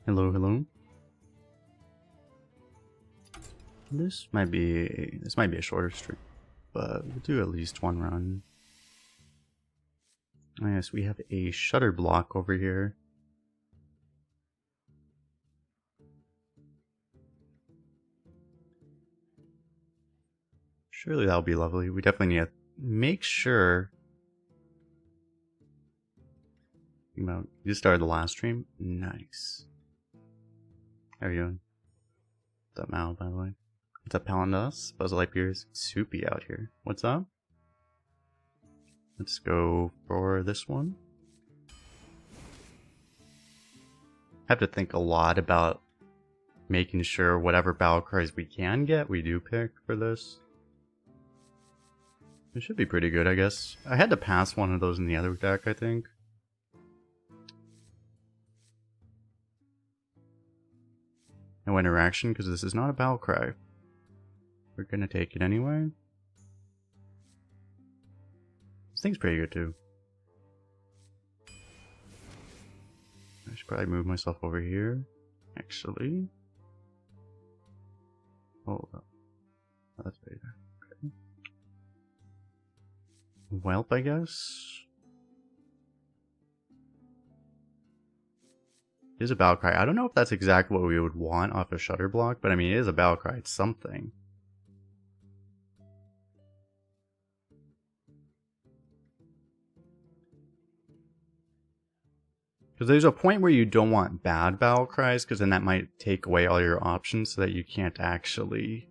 Hello, hello. This might be a shorter stream, but we'll do at least one run. Oh, yes, we have a shutter block over here. Surely that'll be lovely. We definitely need to make sure. You just started the last stream? Nice. How are you doing? What's up, Mal, by the way? What's up, Palandas? Buzz Lightyear's soupy out here. What's up? Let's go for this one. Have to think a lot about making sure whatever battle cries we can get, we do pick for this. It should be pretty good, I guess. I had to pass one of those in the other deck, I think. No interaction, because this is not a battle cry. We're gonna take it anyway. This thing's pretty good too. I should probably move myself over here, actually. Hold up. Oh, that's better. Okay. Whelp, I guess. It is a battle cry. I don't know if that's exactly what we would want off a shutter block, but I mean, it is a battle cry. It's something. Because there's a point where you don't want bad battle cries, because then that might take away all your options so that you can't actually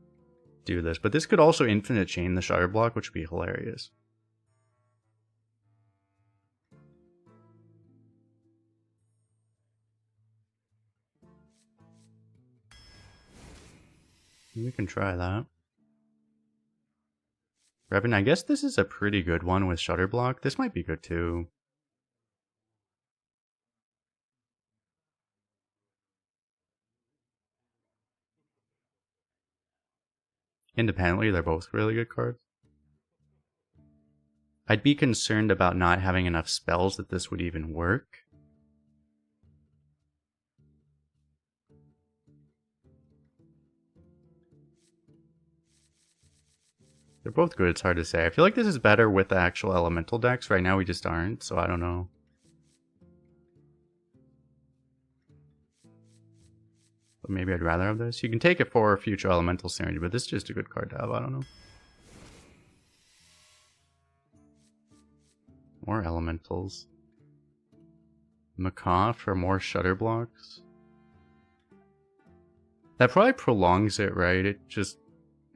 do this. But this could also infinite chain the shutter block, which would be hilarious. We can try that. Revan, I guess this is a pretty good one with shutter block. This might be good too. Independently, they're both really good cards. I'd be concerned about not having enough spells that this would even work. They're both good, it's hard to say. I feel like this is better with the actual elemental decks. Right now we just aren't, so I don't know. But maybe I'd rather have this. You can take it for future elemental synergy, but this is just a good card to have, I don't know. More elementals. Macaw for more shutter blocks. That probably prolongs it, right? It just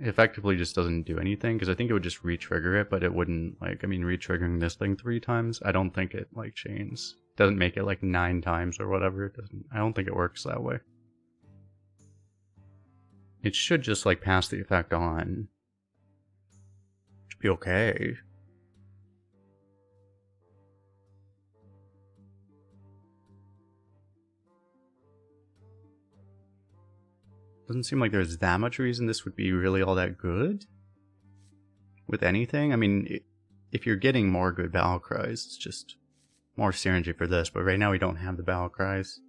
effectively just doesn't do anything, because I think it would just re-trigger it, but it wouldn't, like, I mean, re-triggering this thing 3 times, I don't think it, like, chains. Doesn't make it, like, 9 times or whatever. It doesn't, I don't think it works that way. It should just, like, pass the effect on. Should be okay. Doesn't seem like there's that much reason this would be really all that good with anything. I mean, if you're getting more good battle cries, it's just more synergy for this, but right now we don't have the battle cries.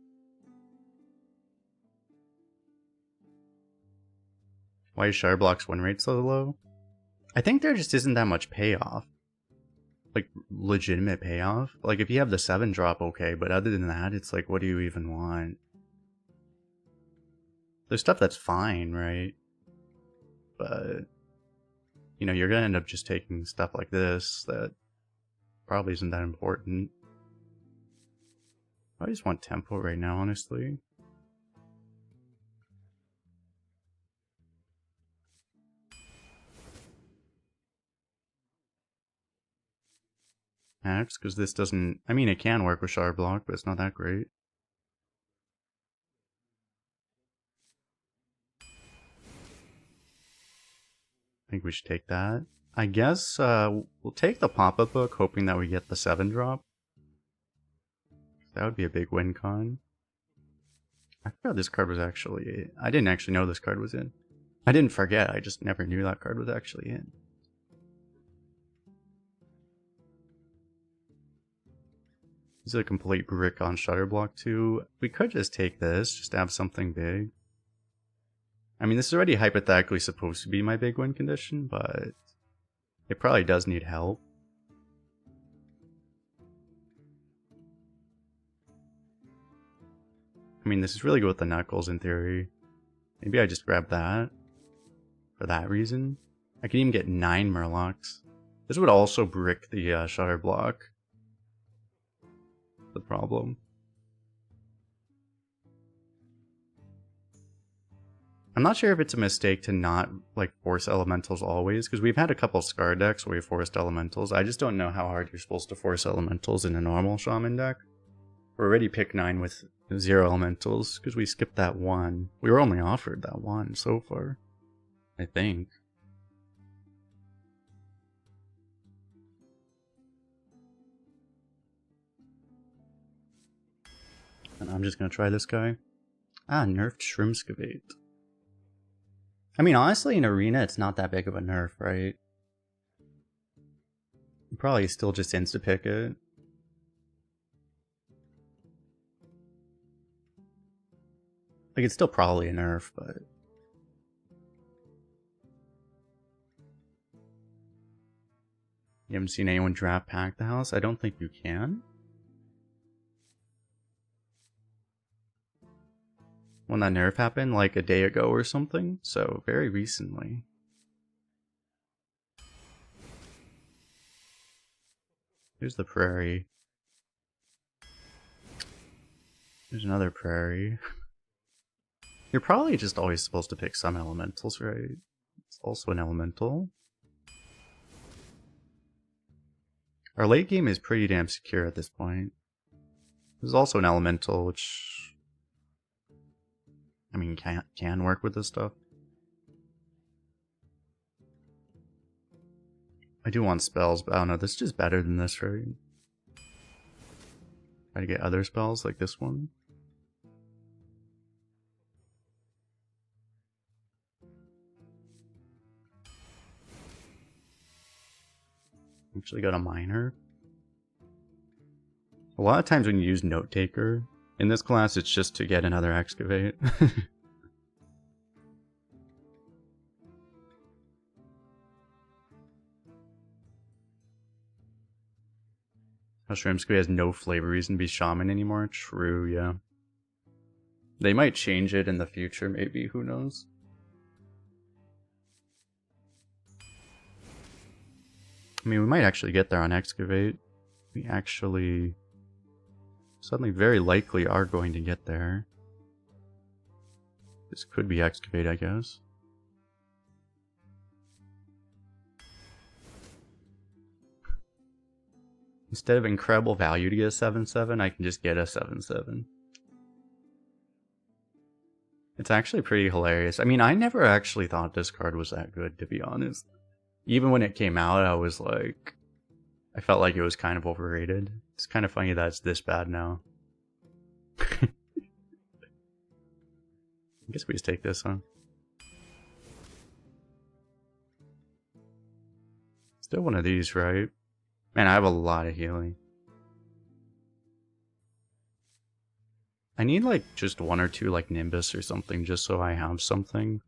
Why is Shire Block's win rate so low? I think there just isn't that much payoff. Like, legitimate payoff. Like, if you have the 7 drop, okay, but other than that, it's like, what do you even want? There's stuff that's fine, right? But, you know, you're gonna end up just taking stuff like this that probably isn't that important. I just want tempo right now, honestly. Max, because this doesn't... I mean, it can work with Shard Block, but it's not that great. I think we should take that. I guess we'll take the pop-up book, hoping that we get the 7 drop. That would be a big win con. I forgot this card was actually... I didn't actually know this card was in. I didn't forget, I just never knew that card was actually in. This is a complete brick on Shutter Block too. We could just take this, just to have something big. I mean, this is already hypothetically supposed to be my big win condition, but it probably does need help. I mean, this is really good with the knuckles in theory. Maybe I just grab that for that reason. I could even get 9 Murlocs. This would also brick the Shutter Block. The problem. I'm not sure if it's a mistake to not like force elementals always, because we've had a couple Scar decks where we forced elementals. I just don't know how hard you're supposed to force elementals in a normal Shaman deck. We're already pick 9 with 0 elementals, because we skipped that one. We were only offered that one so far, I think. And I'm just gonna try this guy. Ah, nerfed Shrimpscavate. I mean, honestly, in Arena, it's not that big of a nerf, right? You probably still just insta-pick it. Like, it's still probably a nerf, but... You haven't seen anyone draft Pack the House? I don't think you can. When that nerf happened, like a day ago or something, so very recently. Here's the prairie. There's another prairie. You're probably just always supposed to pick some elementals, right? It's also an elemental. Our late game is pretty damn secure at this point. There's also an elemental, which... I mean, can work with this stuff. I do want spells, but I don't know, this is just better than this, right? Try to get other spells like this one. Actually got a miner. A lot of times when you use Note Taker, in this class it's just to get another excavate. Shrimpsky has no flavor reason to be shaman anymore. True, yeah. They might change it in the future, maybe, who knows? I mean, we might actually get there on excavate. We actually suddenly very likely are going to get there. This could be excavate, I guess. Instead of incredible value to get a 7/7, I can just get a 7/7. It's actually pretty hilarious. I mean, I never actually thought this card was that good, to be honest. Even when it came out, I was like... I felt like it was kind of overrated. It's kind of funny that it's this bad now. I guess we just take this, huh? Still one of these, right? Man, I have a lot of healing. I need like just 1 or 2 like Nimbus or something just so I have something.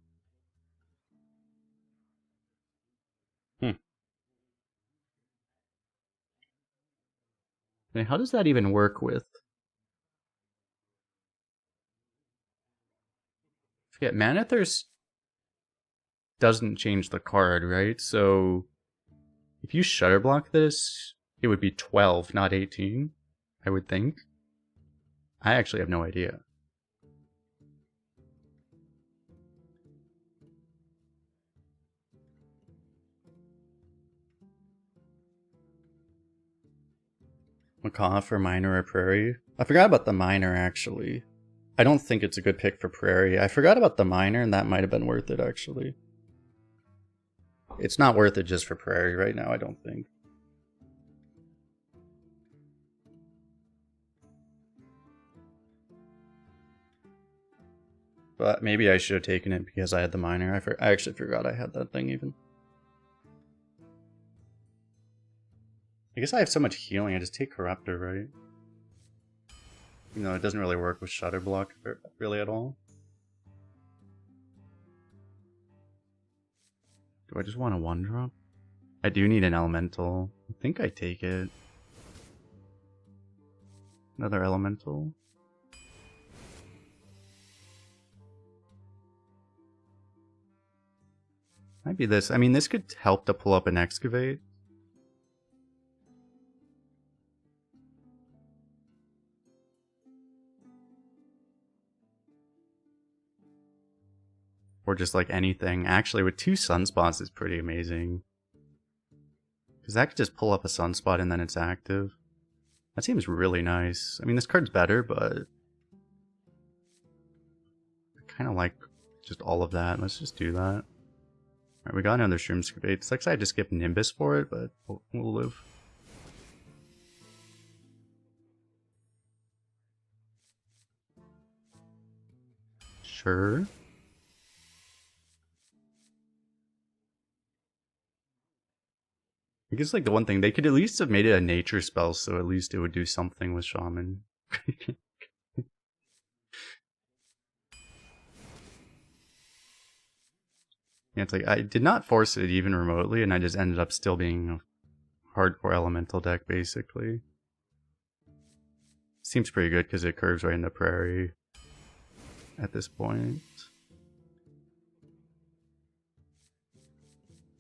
And how does that even work with? Forget, Mana Thirst doesn't change the card, right? So if you Shutter Block this, it would be 12, not 18, I would think. I actually have no idea. Macaw for Miner or Prairie? I forgot about the Miner, actually. I don't think it's a good pick for Prairie. I forgot about the Miner, and that might have been worth it, actually. It's not worth it just for Prairie right now, I don't think. But maybe I should have taken it because I had the Miner. I actually forgot I had that thing even. I guess I have so much healing, I just take Corruptor, right? You know, it doesn't really work with Shutter Block really at all. Do I just want a 1-drop? I do need an elemental. I think I take it. Another elemental. Might be this. I mean, this could help to pull up an excavate. Or just like anything. Actually, with 2 sunspots is pretty amazing. Because that could just pull up a sunspot and then it's active. That seems really nice. I mean, this card's better, but I kind of like just all of that. Let's just do that. Alright, we got another Shroomscavate. It's like I just skip Nimbus for it, but we'll live. Sure. I guess like the one thing, they could at least have made it a nature spell, so at least it would do something with Shaman. Yeah, it's like, I did not force it even remotely, and I just ended up still being a hardcore elemental deck, basically. Seems pretty good, because it curves right into Prairie at this point.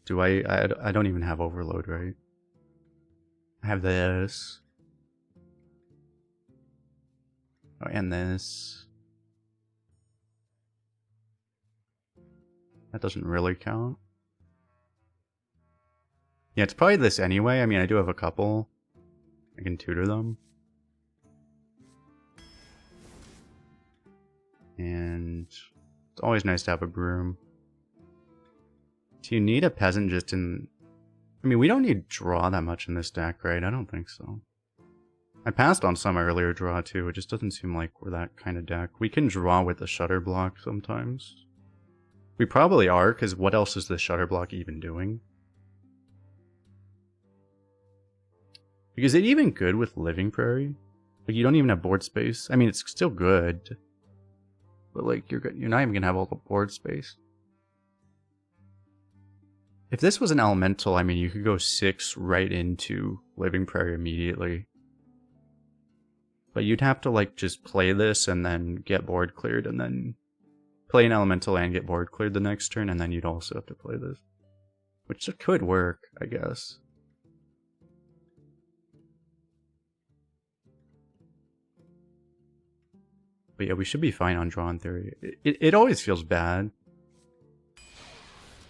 Do I don't even have Overload, right? I have this. Oh, and this. That doesn't really count. Yeah, it's probably this anyway. I mean, I do have a couple. I can tutor them. And it's always nice to have a Broom. Do you need a Peasant just in... I mean, we don't need draw that much in this deck, right? I don't think so. I passed on some earlier draw too. It just doesn't seem like we're that kind of deck. We can draw with the Shutter Block sometimes. We probably are, because what else is the Shutter Block even doing? Because it's even good with Living Prairie. Like, you don't even have board space. I mean, it's still good. But, like, you're not even gonna have all the board space. If this was an elemental, I mean, you could go 6 right into Living Prairie immediately. But you'd have to, like, just play this and then get board cleared and then play an elemental and get board cleared the next turn, and then you'd also have to play this. Which could work, I guess. But yeah, we should be fine on draw in theory. It always feels bad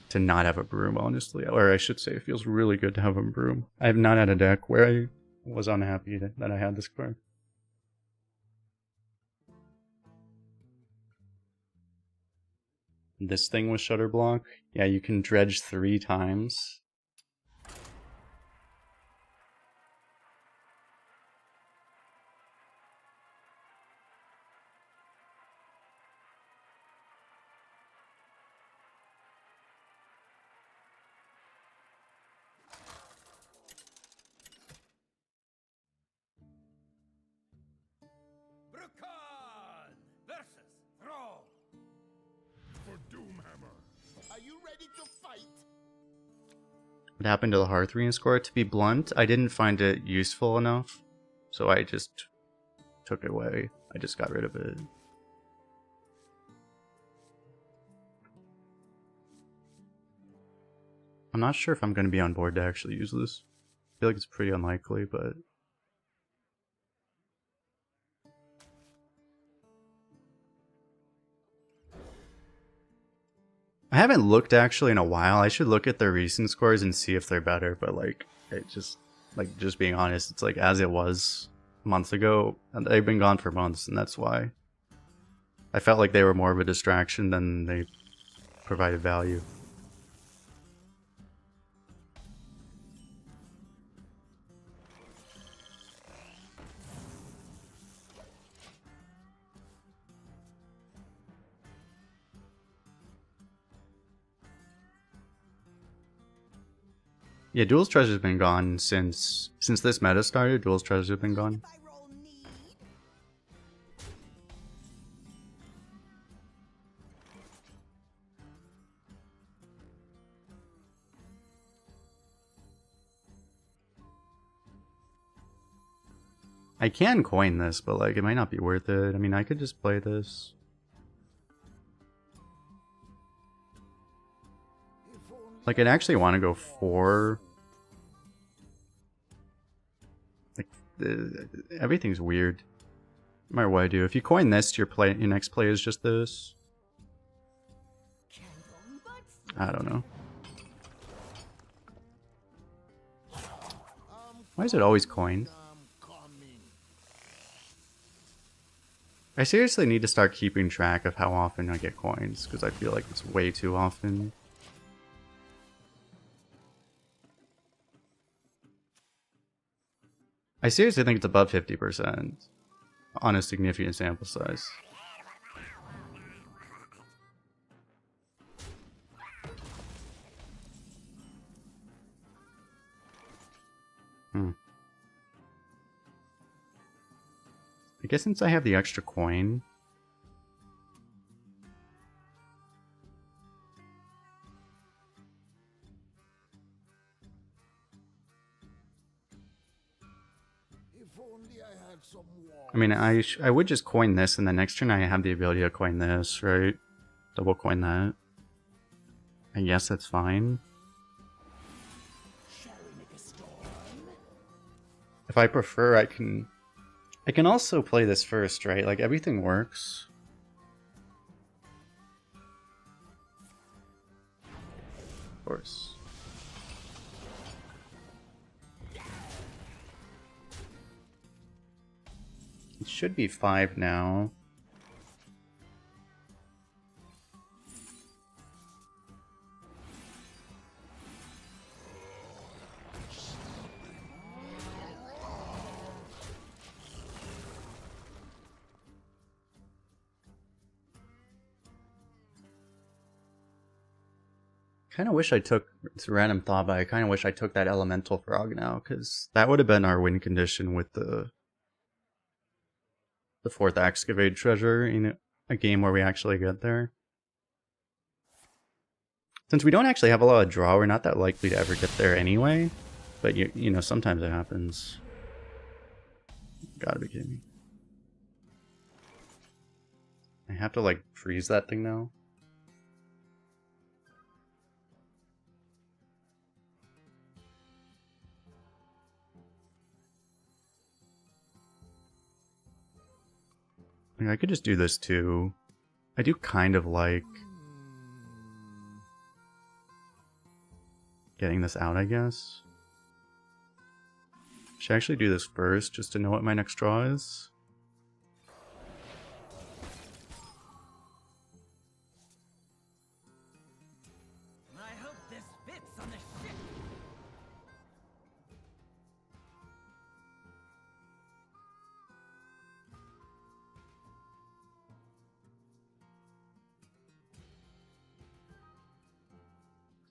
to not have a Broom, honestly. Or I should say, it feels really good to have a Broom. I have not had a deck where I was unhappy that I had this card. This thing with Shutter Block, yeah, you can dredge 3 times. What happened to the Hearthrune score? To be blunt, I didn't find it useful enough, so I just took it away. I just got rid of it. I'm not sure if I'm going to be on board to actually use this. I feel like it's pretty unlikely, but... I haven't looked actually in a while. I should look at their recent scores and see if they're better, but like, just being honest, it's like as it was months ago, and they've been gone for months, and that's why. I felt like they were more of a distraction than they provided value. Yeah, Duel's Treasure's been gone since this meta started. Duel's Treasure's been gone. I can coin this, but like it might not be worth it. I mean, I could just play this. Like, I'd actually want to go 4. Like, everything's weird. No matter what I do. If you coin this, your next play is just this. I don't know. Why is it always coined? I seriously need to start keeping track of how often I get coins, because I feel like it's way too often. I seriously think it's above 50% on a significant sample size. I guess since I have the extra coin, I mean, I would just coin this, and the next turn I have the ability to coin this, right? Double coin that. I guess that's fine. If I prefer, I can also play this first, right? Like, everything works. Of course. It should be 5 now. Kind of wish I took, it's a random thought, but I kind of wish I took that elemental frog now, because that would have been our win condition with the 4th excavate treasure in a game where we actually get there. Since we don't actually have a lot of draw, we're not that likely to ever get there anyway, but you know, sometimes it happens. Gotta be kidding me. I have to like freeze that thing now. I could just do this too. I do kind of like getting this out, I guess. Should I actually do this first just to know what my next draw is? I hope this fits on the ship.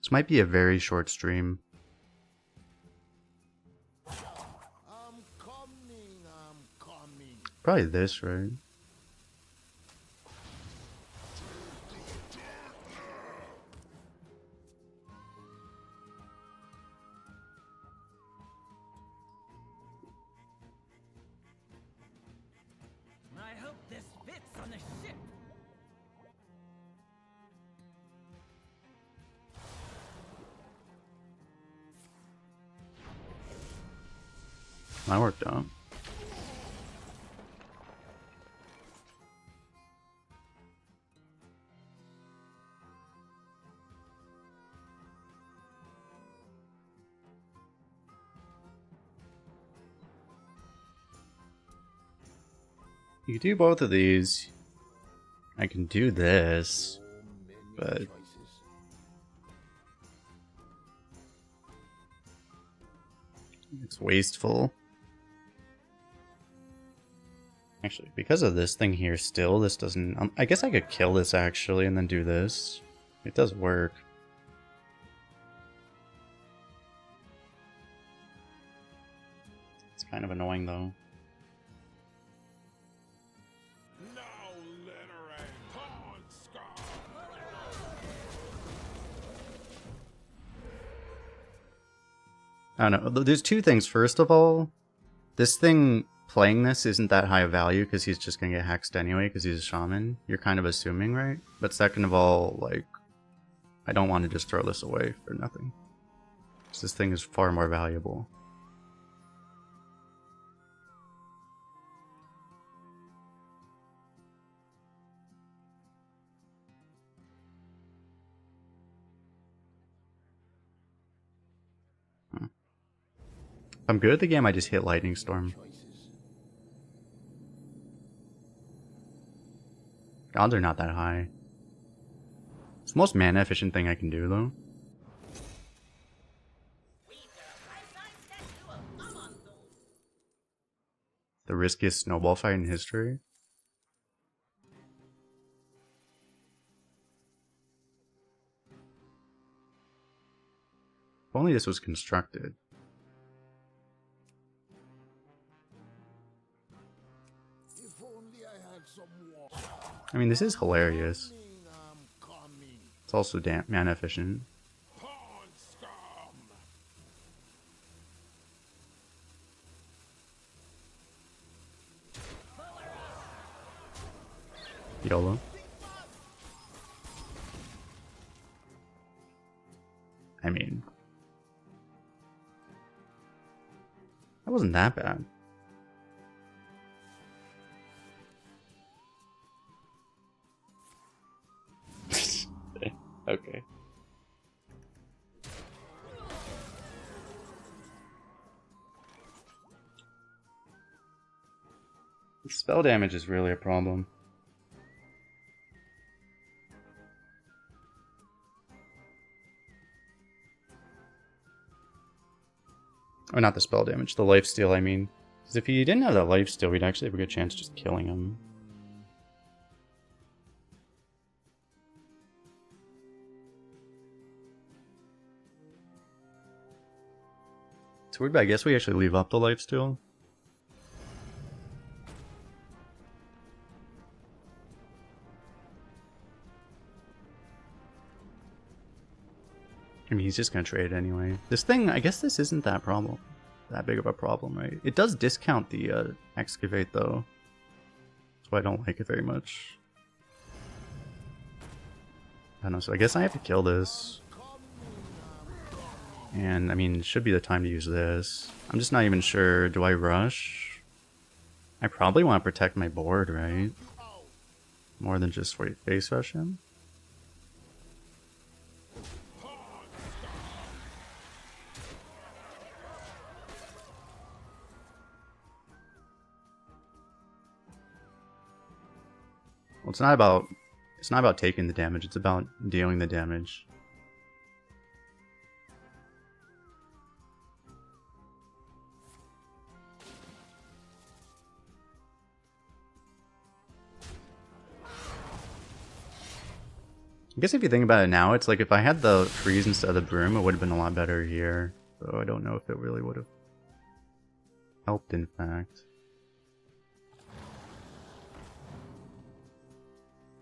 This might be a very short stream. I'm coming. Probably this, right? I hope this fits on the ship. That worked out. You can do both of these. I can do this, but it's wasteful. Actually, because of this thing here still, this doesn't... I guess I could kill this actually and then do this. It does work. It's kind of annoying though. I don't know. There's two things. First of all, this thing playing this isn't that high of value because he's just gonna get hexed anyway because he's a shaman, you're kind of assuming, right? But second of all, like, I don't want to just throw this away for nothing. Because this thing is far more valuable. If I'm good at the game, I just hit Lightning Storm. Odds are not that high. It's the most mana efficient thing I can do, though. The riskiest snowball fight in history. If only this was constructed. If only I had some water. I mean, this is hilarious. I'm coming. It's also mana efficient. YOLO. I mean, that wasn't that bad. Okay. Spell damage is really a problem. Or not the spell damage, the lifesteal, I mean. Because if he didn't have that lifesteal, we'd actually have a good chance of just killing him. It's weird, but I guess we actually leave up the lifesteal. I mean, he's just gonna trade anyway. This thing, I guess this isn't that big of a problem, right? It does discount the excavate though. That's why I don't like it very much. I don't know, so I guess I have to kill this. And I mean, it should be the time to use this. I'm just not even sure, do I rush? I probably want to protect my board, right? More than just face rush him. Well, it's not about taking the damage, it's about dealing the damage. I guess if you think about it now, it's like if I had the freeze instead of the broom, it would have been a lot better here. So I don't know if it really would have helped, in fact.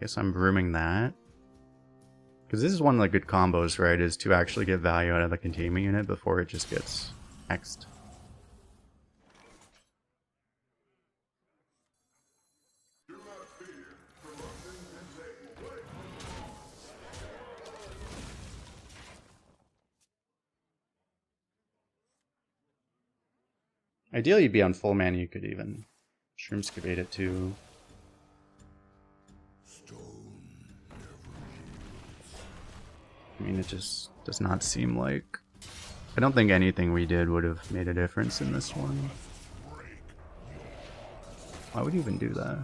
Guess I'm brooming that. Because this is one of the good combos, right, is to actually get value out of the containment unit before it just gets hexed. Ideally, you'd be on full mana, you could even shroomscavate it too. I mean, it just does not seem like... I don't think anything we did would have made a difference in this one. Why would you even do that?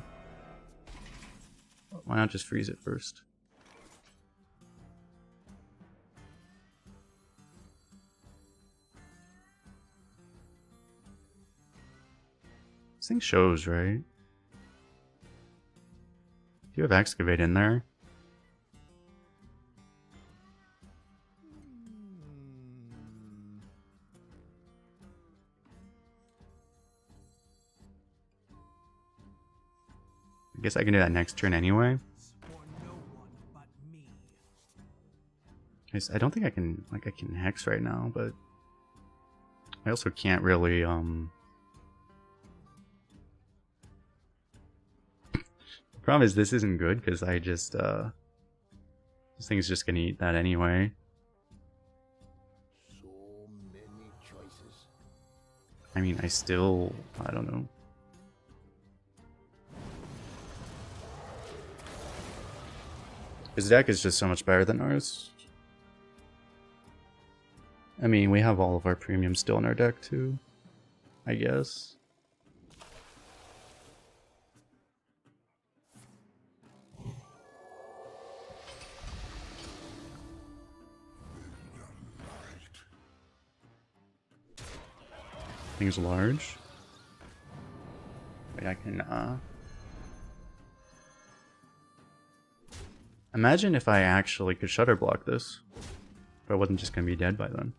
Why not just freeze it first? This thing shows, right? Do you have excavate in there? I guess I can do that next turn anyway. I don't think I can, like, I can hex right now, but I also can't really, Problem is this isn't good because I just this thing's just gonna eat that anyway. So many choices. I mean, I don't know. His deck is just so much better than ours. I mean, we have all of our premium still in our deck too, I guess. Thing's large. Wait, I can imagine if I actually could shutter block this. But I wasn't just gonna be dead by then.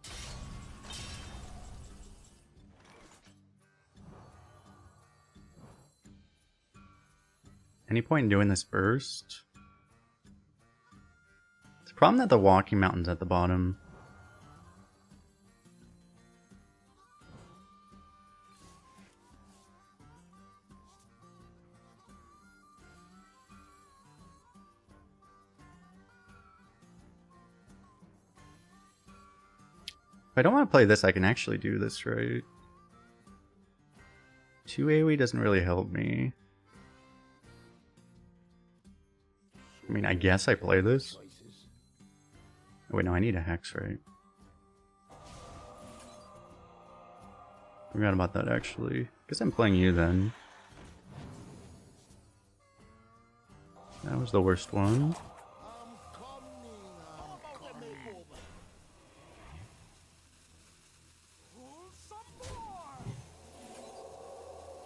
Any point in doing this first? It's a problem that the walking mountain's at the bottom. If I don't want to play this, I can actually do this, right? 2 AoE doesn't really help me. I mean, I guess I play this. Oh, wait, no, I need a hex, right? Forgot about that, actually. Guess I'm playing you then. That was the worst one.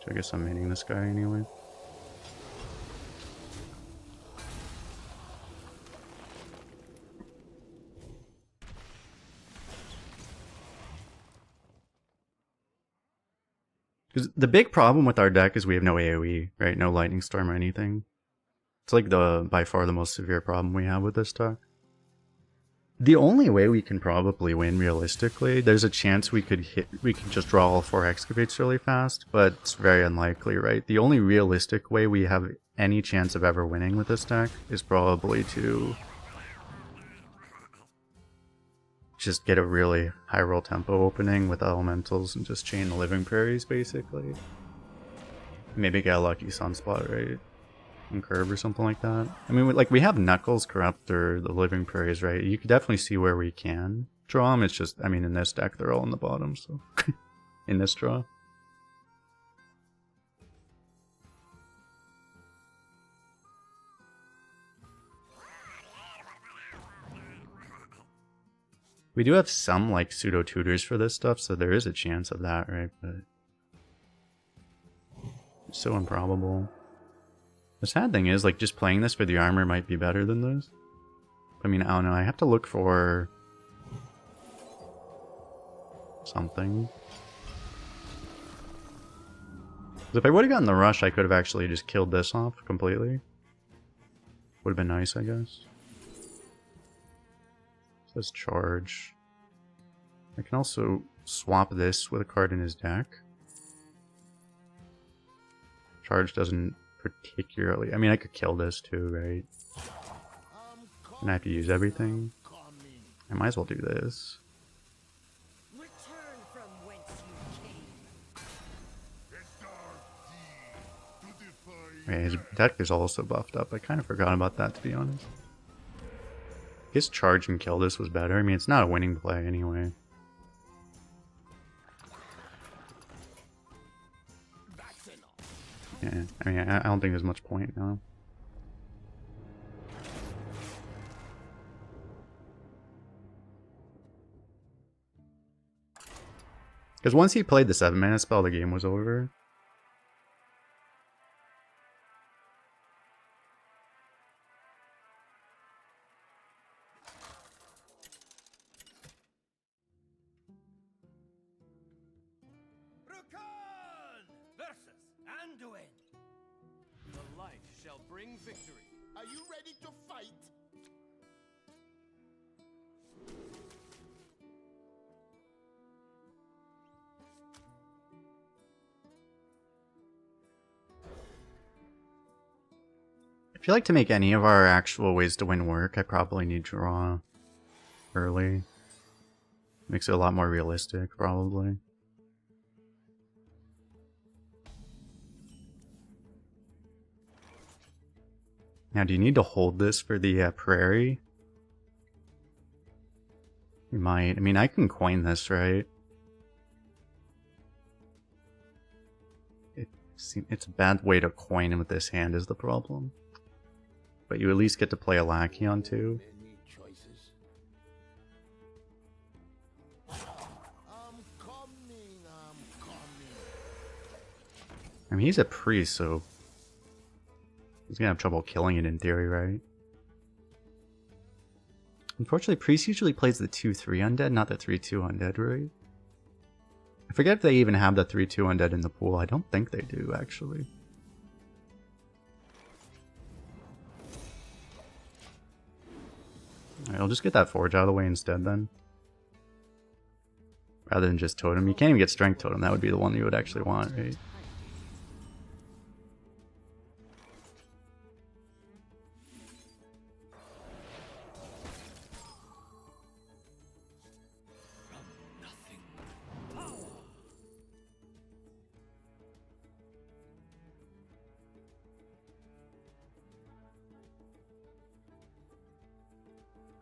So I guess I'm hitting this guy anyway. Because the big problem with our deck is we have no AoE, right? No Lightning Storm or anything. It's like by far the most severe problem we have with this deck. The only way we can probably win realistically, there's a chance we could just draw all 4 excavates really fast, but it's very unlikely, right? The only realistic way we have any chance of ever winning with this deck is probably to just get a really high roll tempo opening with elementals and just chain the living prairies basically. Maybe get a lucky sunspot, right? And curve or something like that. I mean, we have Knuckles, Corrupt, or the living prairies, right? You can definitely see where we can draw them. It's just, I mean, in this deck they're all in the bottom, so in this draw. We do have some like pseudo tutors for this stuff, so there is a chance of that, right? But it's so improbable. The sad thing is, like, just playing this for the armor might be better than this. I mean, I don't know. I have to look for something. If I would have gotten the rush, I could have actually just killed this off completely. Would have been nice, I guess. Says charge. I can also swap this with a card in his deck. Charge doesn't particularly... I mean, I could kill this too, right? And I have to use everything. I might as well do this. Return from whence you came. Okay, his deck is also buffed up. I kind of forgot about that, to be honest. I guess charge and kill this was better. I mean, it's not a winning play anyway. Yeah, I mean, I don't think there's much point now. Because once he played the 7-mana spell, the game was over. Rukan versus Anduin. The light shall bring victory. Are you ready to fight? I feel like to make any of our actual ways to win work, I probably need draw early. Makes it a lot more realistic, probably. Now, do you need to hold this for the prairie? You might. I mean, I can coin this, right? It's a bad way to coin with this hand is the problem. But you at least get to play a lackey on two. Many choices. I'm coming. I mean, he's a priest, so he's gonna have trouble killing it in theory, right? Unfortunately, priest usually plays the 2/3 undead, not the 3/2 undead, right? I forget if they even have the 3/2 undead in the pool. I don't think they do, actually. Alright, I'll just get that forge out of the way instead then. Rather than just totem. You can't even get strength totem. That would be the one you would actually want, right?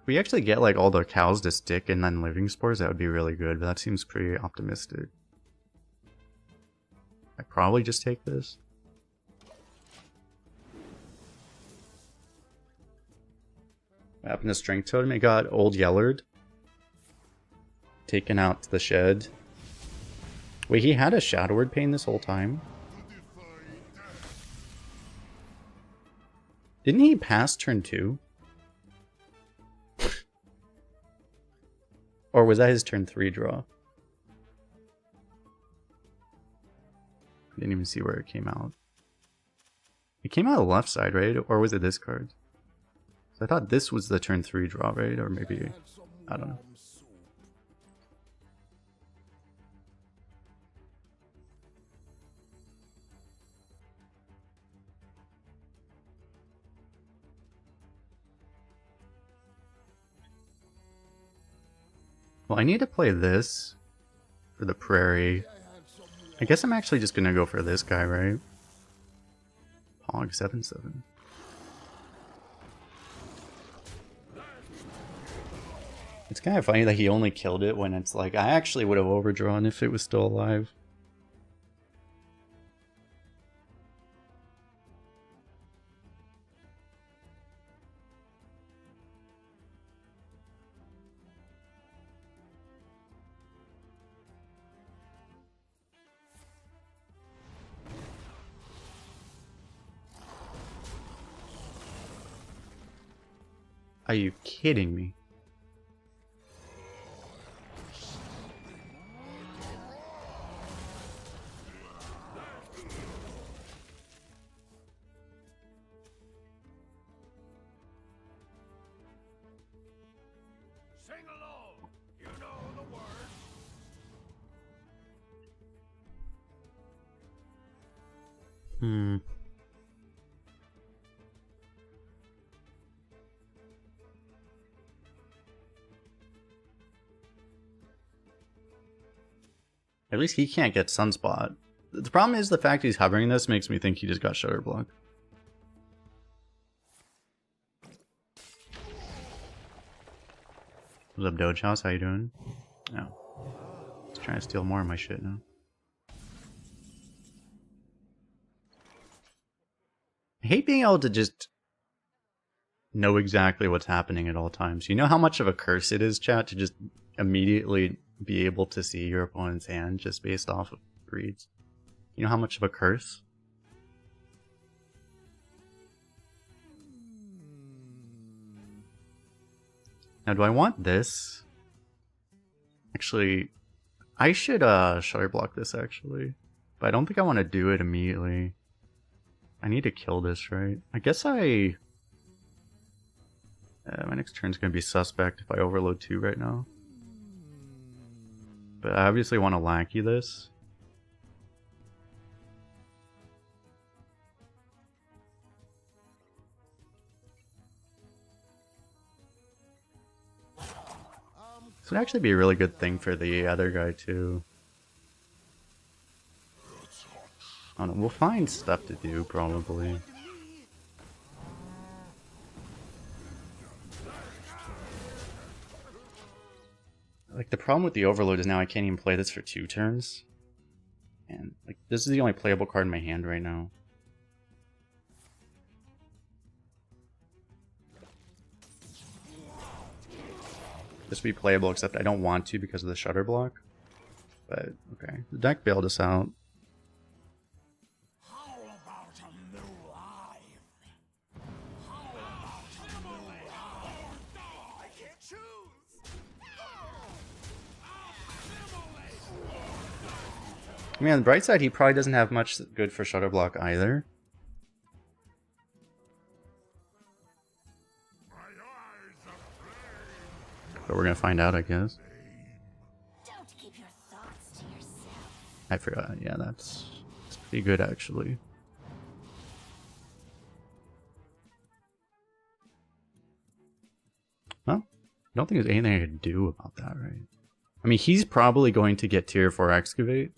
If we actually get like all the cows to stick and then living spores, that would be really good, but that seems pretty optimistic. I probably just take this. What happened to strength totem? It got old Yellard taken out to the shed. Wait, he had a Shadowward Pain this whole time? Didn't he pass turn 2? Or was that his turn 3 draw? I didn't even see where it came out. It came out the left side, right? Or was it this card? So I thought this was the turn 3 draw, right? Or maybe... I don't know. Well, I need to play this for the prairie. I guess I'm actually just gonna go for this guy, right? Pog 7/7. It's kind of funny that he only killed it when it's like, I actually would have overdrawn if it was still alive. Are you kidding me? Sing along. You know the words. At least he can't get Sunspot. The problem is the fact he's hovering this makes me think he just got Shutter Block. What's up, Doge House? How you doing? No. He's trying to steal more of my shit now. I hate being able to just know exactly what's happening at all times. You know how much of a curse it is, chat, to just immediately be able to see your opponent's hand just based off of reads? You know how much of a curse? Now, do I want this? Actually, I should shutter block this actually, but I don't think I want to do it immediately. I need to kill this, right? I guess my next turn's gonna be suspect if I overload 2 right now. But I obviously want to lackey this. This would actually be a really good thing for the other guy too. I don't know, we'll find stuff to do probably. Like the problem with the Overload is now I can't even play this for 2 turns. And like this is the only playable card in my hand right now. This would be playable except I don't want to because of the shutter block. But okay, the deck bailed us out. How about a new life? How about a new life? I can't choose. I mean, on the bright side, he probably doesn't have much good for shutter block either. But we're gonna find out, I guess. Don't keep your thoughts to yourself. I forgot. Yeah, that's pretty good actually. Well, I don't think there's anything I could do about that, right? I mean, he's probably going to get tier 4 excavate.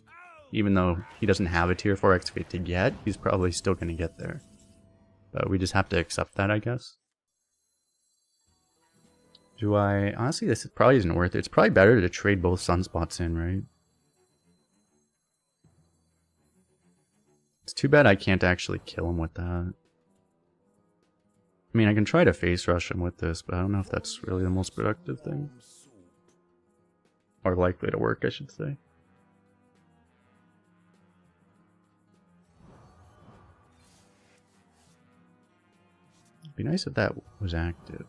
Even though he doesn't have a tier 4 excavate to get, he's probably still going to get there. But we just have to accept that, I guess. Do I... Honestly, this probably isn't worth it. It's probably better to trade both sunspots in, right? It's too bad I can't actually kill him with that. I mean, I can try to face rush him with this, but I don't know if that's really the most productive thing. Or likely to work, I should say. It'd be nice if that was active.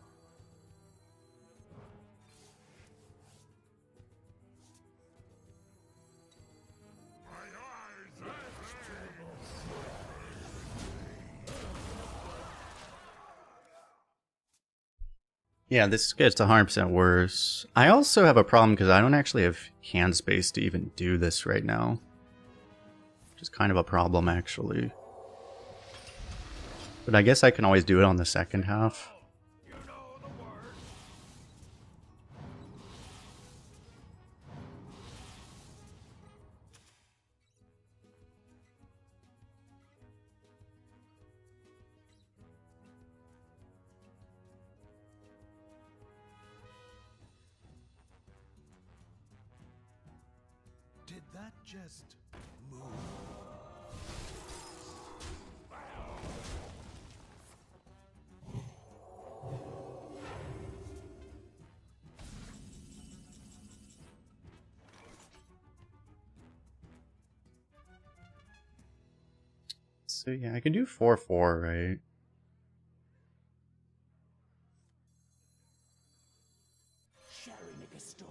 Yeah, this gets 100% worse. I also have a problem because I don't actually have hand space to even do this right now. Which is kind of a problem, actually. But I guess I can always do it on the second half. Did that just move? So yeah, I can do 4/4, right? Shall we make a story?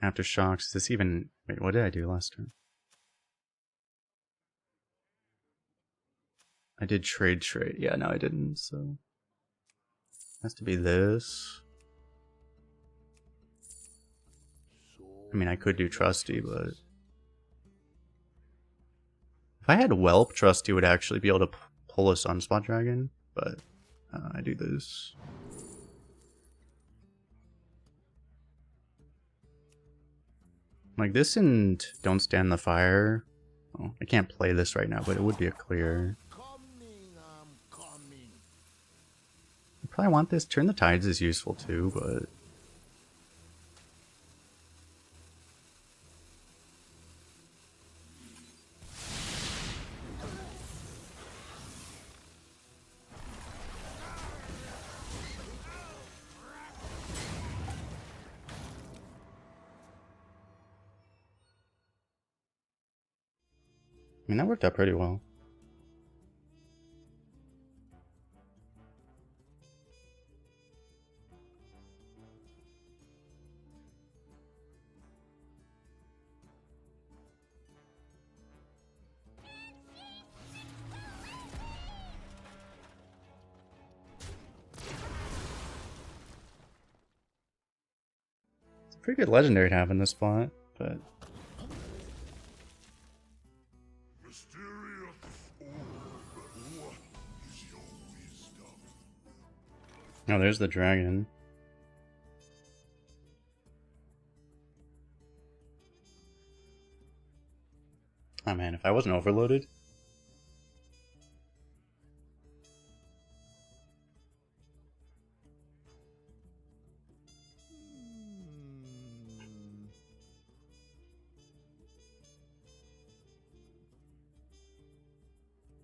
Aftershocks, is this even... Wait, what did I do last turn? I did trade. Yeah, no I didn't, so... Has to be this. I mean, I could do Trusty, but... If I had Whelp, Trusty would actually be able to pull a Sunspot Dragon, but I do this. Like this and Don't Stand the Fire. Oh, I can't play this right now, but it would be a clear. Coming, I'm coming. I probably want this. Turn the Tides is useful too, but... I mean, that worked out pretty well. It's a pretty good legendary to have in this spot, but... Mysterious orb, what is your wisdom? Oh, there's the dragon. Oh man, if I wasn't overloaded.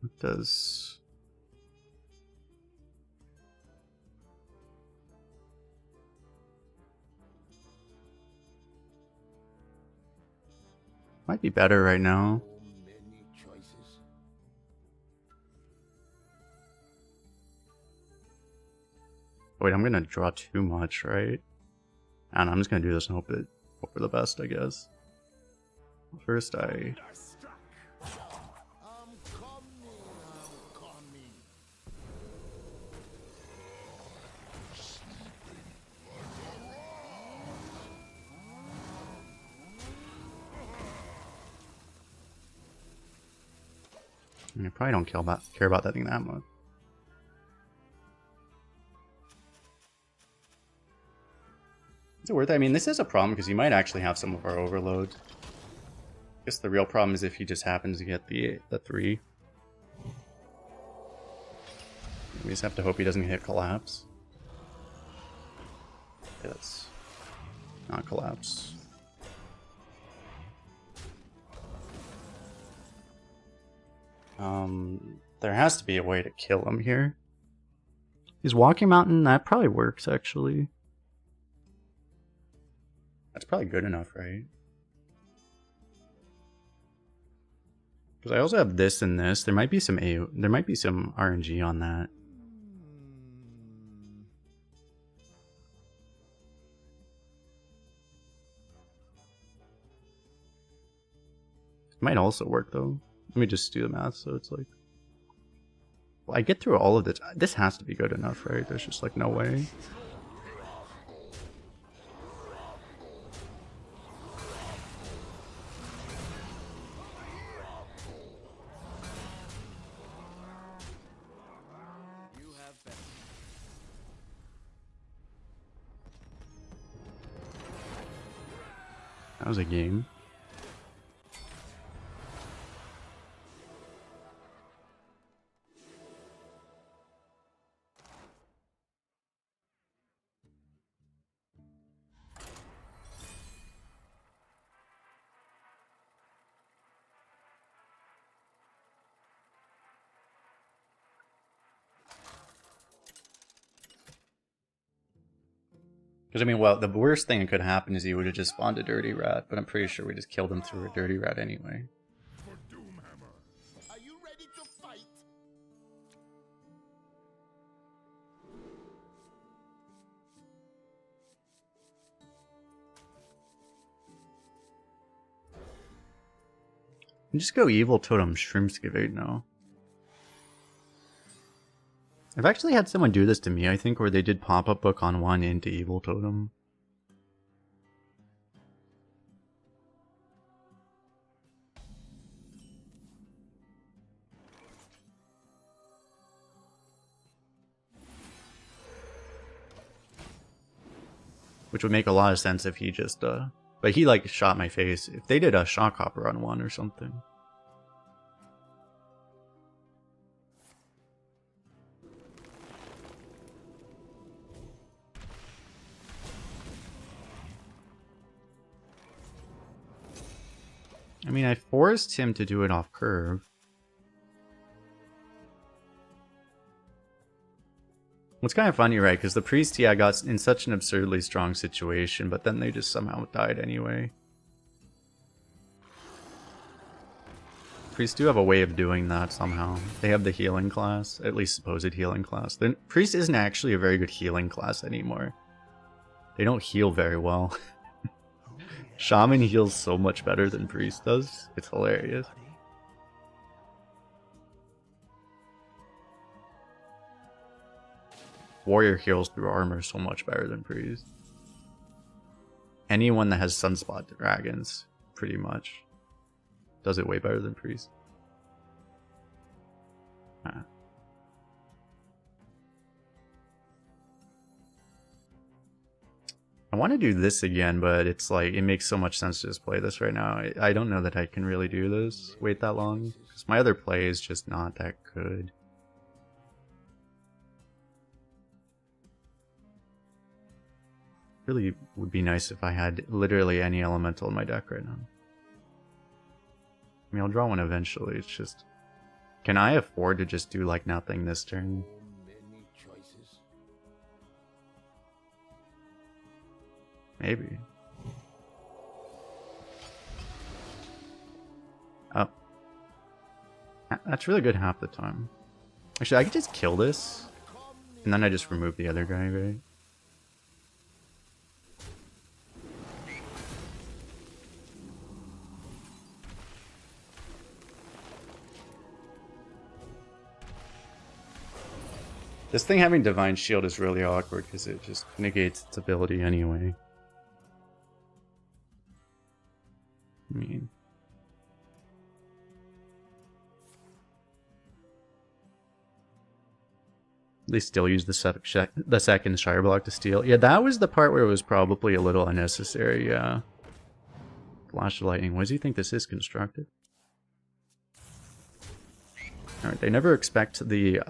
What does... Might be better right now. Many choices. Wait, I'm gonna draw too much, right? I don't know, I'm just gonna do this and hope for the best, I guess. First, I... I'm coming. I'm coming. I probably don't care about that thing that much. Is it worth it? I mean, this is a problem because you might actually have some of our overload. I guess the real problem is if he just happens to get the 3. We just have to hope he doesn't hit collapse. Okay, that's not collapse. There has to be a way to kill him here. He's Walking Mountain, that probably works actually. That's probably good enough, right? Because I also have this and this. There might be some RNG on that. Might also work though. Let me just do the math. So it's like, well, I get through all of this. This has to be good enough, right? There's just like no way. You have been. That was a game. Because, I mean, well, the worst thing that could happen is he would have just spawned a Dirty Rat, but I'm pretty sure we just killed him through a Dirty Rat anyway. For Doomhammer. Are you ready to fight? And just go Evil Totem Shrimpskivate now. I've actually had someone do this to me, I think, where they did Pop-Up Book on 1 into Evil Totem. Which would make a lot of sense if he just, but he, like, shot my face. If they did a Shock Hopper on 1 or something. I mean, I forced him to do it off curve. It's kind of funny, right? Because the Priest, yeah, got in such an absurdly strong situation, but then they just somehow died anyway. Priests do have a way of doing that somehow. They have the healing class, at least supposed healing class. The Priest isn't actually a very good healing class anymore. They don't heal very well. Shaman heals so much better than Priest does. It's hilarious. Warrior heals through armor so much better than Priest. Anyone that has Sunspot Dragons, pretty much, does it way better than Priest. I want to do this again, but it's like, it makes so much sense to just play this right now. I don't know that I can really do this, wait that long, because my other play is just not that good. Really would be nice if I had literally any elemental in my deck right now. I mean, I'll draw one eventually, it's just... Can I afford to just do like nothing this turn? Many choices. Maybe. Oh. That's really good half the time. Actually, I could just kill this, and then I just remove the other guy, right? This thing having Divine Shield is really awkward because it just negates its ability anyway. I mean... They still use the second Shire Block to steal. Yeah, that was the part where it was probably a little unnecessary, yeah. Flash of Lightning. What does he think this is constructed? Alright, they never expect the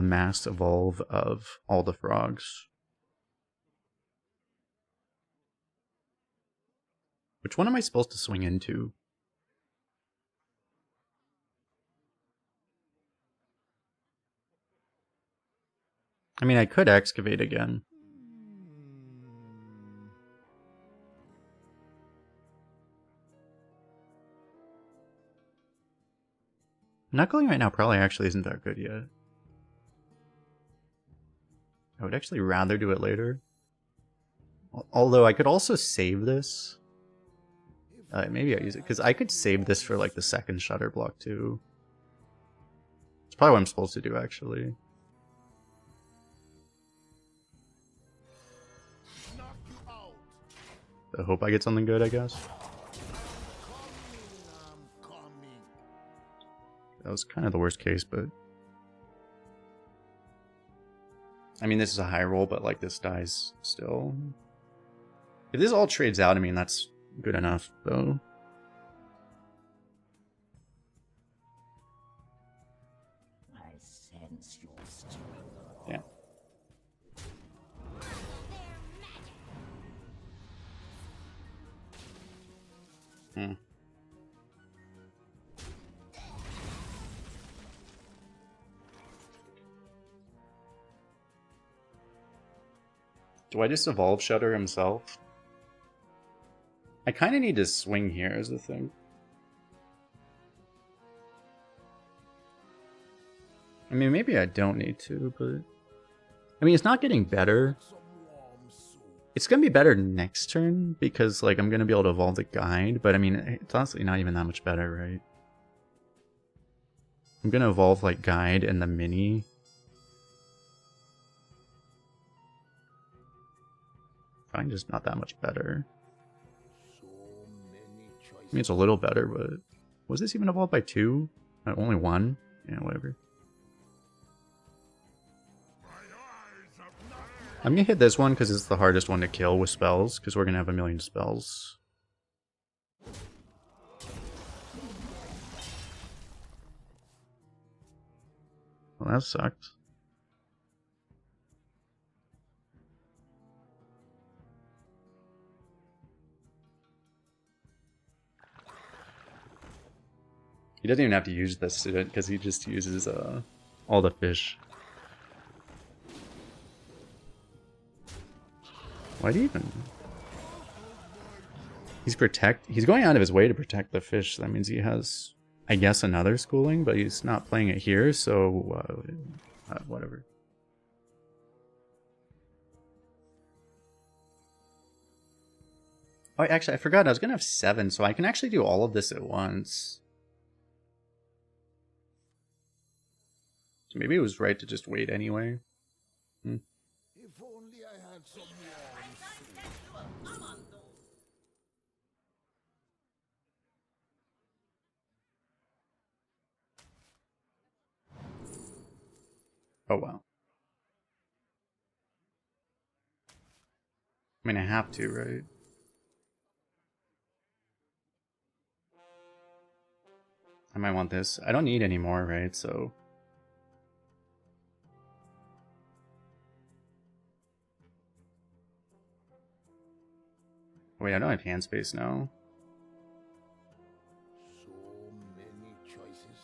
mass evolve of all the frogs. Which one am I supposed to swing into? I mean, I could excavate again. Knuckling right now probably actually isn't that good yet. I would actually rather do it later. Although I could also save this. Maybe I use it, because I could save this for like the second shutter block too. It's probably what I'm supposed to do actually. Knock you out. I hope I get something good, I guess. I'm coming. That was kind of the worst case, but... I mean, this is a high roll, but like this dies still. If this all trades out, I mean, that's good enough, though. I sense your struggle. Yeah. Hmm. Do I just evolve Shutter himself? I kind of need to swing here is the thing. I mean, maybe I don't need to, but... I mean, it's not getting better. Some warm soup. It's going to be better next turn, because, like, I'm going to be able to evolve the guide, but I mean, it's honestly not even that much better, right? I'm going to evolve, like, guide and the mini. Fine, just not that much better. So many choices. I mean, it's a little better, but... Was this even evolved by 2? Only 1? Yeah, whatever. I'm gonna hit this one because it's the hardest one to kill with spells, because we're gonna have a million spells. Well, that sucked. He doesn't even have to use this student because he just uses all the fish. Why do you even? He's going out of his way to protect the fish. That means he has, I guess, another schooling, but he's not playing it here, so whatever. Oh, actually, I forgot. I was gonna have 7, so I can actually do all of this at once. So maybe it was right to just wait anyway. If only I had some warm soup. Oh wow. I mean, I have to, right? I might want this. I don't need any more, right? So... Wait, I don't have hand space now. So many choices.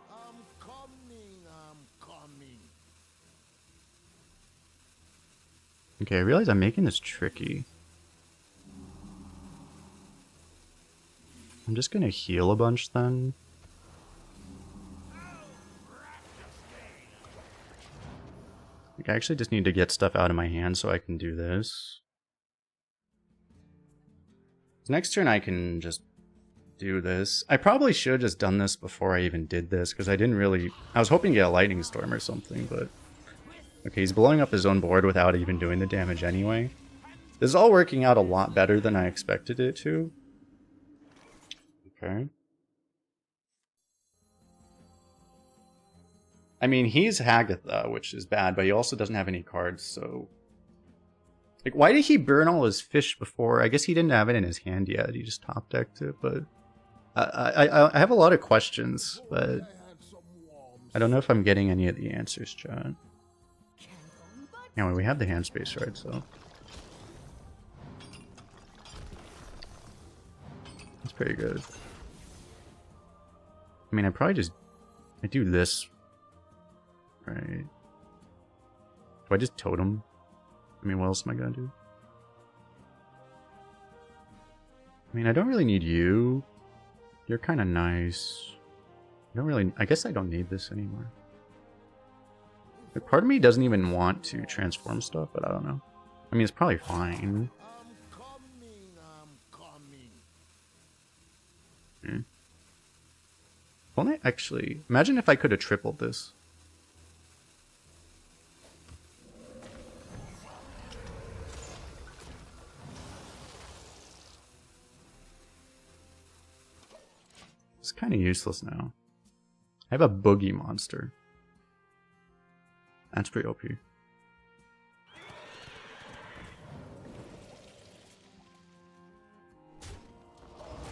I'm coming. Okay, I realize I'm making this tricky. I'm just gonna heal a bunch then. Like, I actually just need to get stuff out of my hand so I can do this. Next turn I can just do this. I probably should have just done this before I even did this, because I didn't really... I was hoping to get a lightning storm or something, but... Okay, he's blowing up his own board without even doing the damage anyway. This is all working out a lot better than I expected it to. Okay. I mean, he's Hagatha, which is bad, but he also doesn't have any cards, so... Like, why did he burn all his fish before? I guess he didn't have it in his hand yet. He just top-decked it, but... I have a lot of questions, but... I don't know if I'm getting any of the answers, chat. Anyway, we have the hand space, right, so... That's pretty good. I mean, I probably just... I do this... Right. Do I just totem? I mean, what else am I gonna do? I mean, I don't really need you. You're kind of nice. I don't really... I guess I don't need this anymore. Like, part of me doesn't even want to transform stuff, but I don't know. I mean, it's probably fine. I'm coming. Hmm. Well, I actually... Imagine if I could have tripled this. It's kind of useless now. I have a boogie monster. That's pretty OP.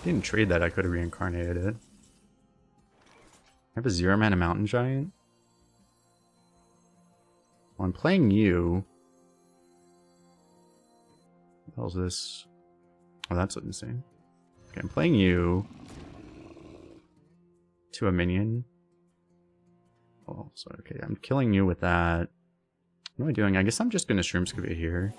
Didn't trade that, I could have reincarnated it. I have a 0-mana mountain giant. Well, I'm playing you. What the hell's this? Oh, that's insane. Okay, I'm playing you. To a minion. Oh, sorry. Okay, I'm killing you with that. What am I doing? I guess I'm just gonna Shroom Excavate here.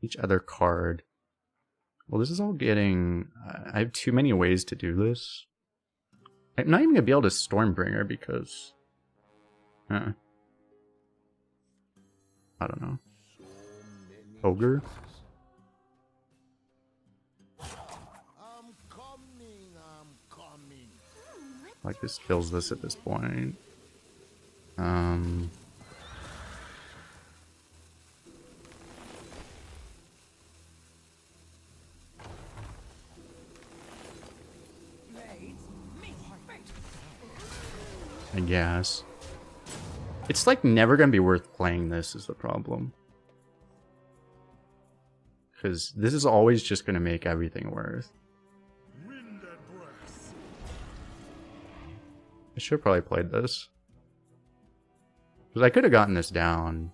Each other card. Well, this is all getting... I have too many ways to do this. I'm not even gonna be able to Stormbringer because... I don't know. Ogre? I'm coming. Like, this kills this at this point. I guess. It's like never gonna be worth playing this is the problem. Because this is always just gonna make everything worth. I should have probably played this. Because I could have gotten this down.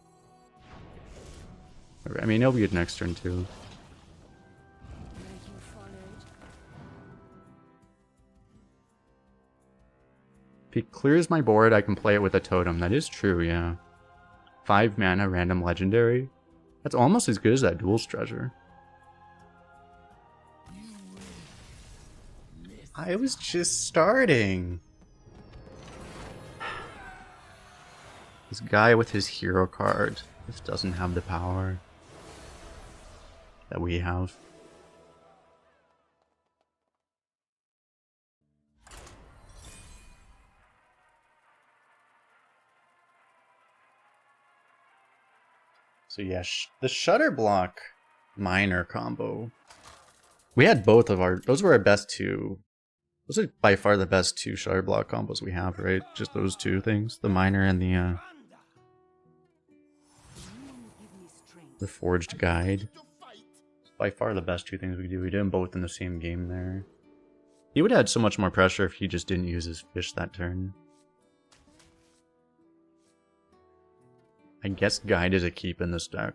I mean, it'll be good next turn too. If he clears my board, I can play it with a totem. That is true, yeah. 5 mana, random legendary. That's almost as good as that Duel's Treasure. I was just starting. This guy with his hero card just doesn't have the power that we have. So yeah, the Shutter block miner combo. We had both of our, those were our best two. Those are by far the best two shutter block combos we have, right? Just those two things, the miner and the forged guide. By far the best two things we could do. We did them both in the same game there. He would have had so much more pressure if he just didn't use his fish that turn. I guess guide is a keep in this deck.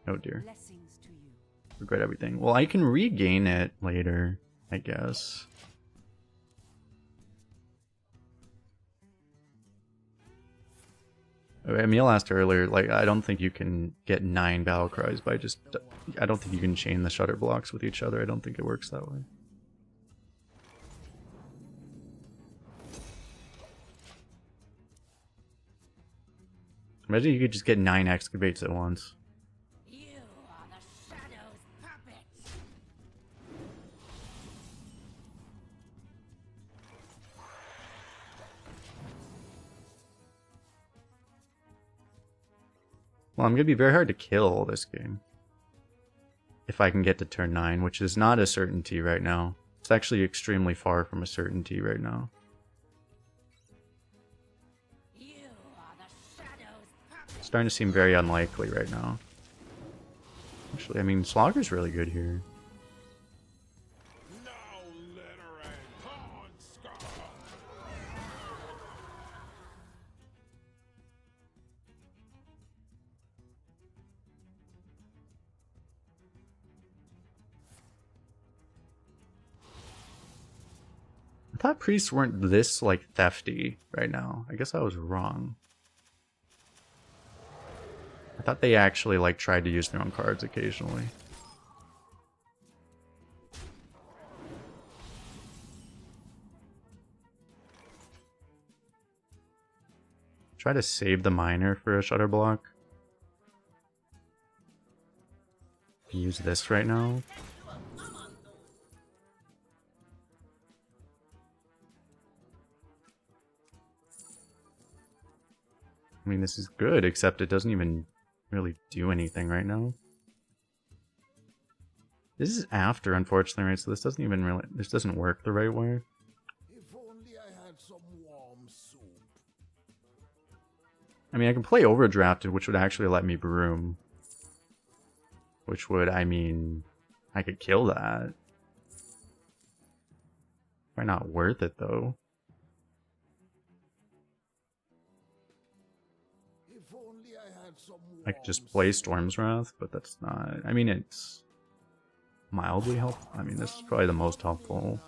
Oh dear. Regret everything. Well, I can regain it later, I guess. Emil asked earlier, like, I don't think you can get 9 battle cries by just... I don't think you can chain the shutter blocks with each other. I don't think it works that way. Imagine you could just get 9 excavates at once. You are the Shadow's puppet. Well, I'm going to be very hard to kill this game. If I can get to turn 9, which is not a certainty right now. It's actually extremely far from a certainty right now. You are the Shadow's puppet. It's starting to seem very unlikely right now. Actually, I mean, Slogger's really good here. No litter and pawn scum. I thought priests weren't this, like, thefty right now. I guess I was wrong. I thought they actually, like, tried to use their own cards occasionally. Try to save the miner for a shutter block. Use this right now. I mean, this is good, except it doesn't even really do anything right now. This is after, unfortunately, right? So this doesn't even really, this doesn't work the right way. If only I had some warm soup. I mean, I can play Overdrafted, which would actually let me broom. Which would, I mean, I could kill that. Probably not worth it, though. If only I had some I could just play Storm's Wrath, but that's not... I mean, it's mildly helpful. I mean, this is probably the most helpful.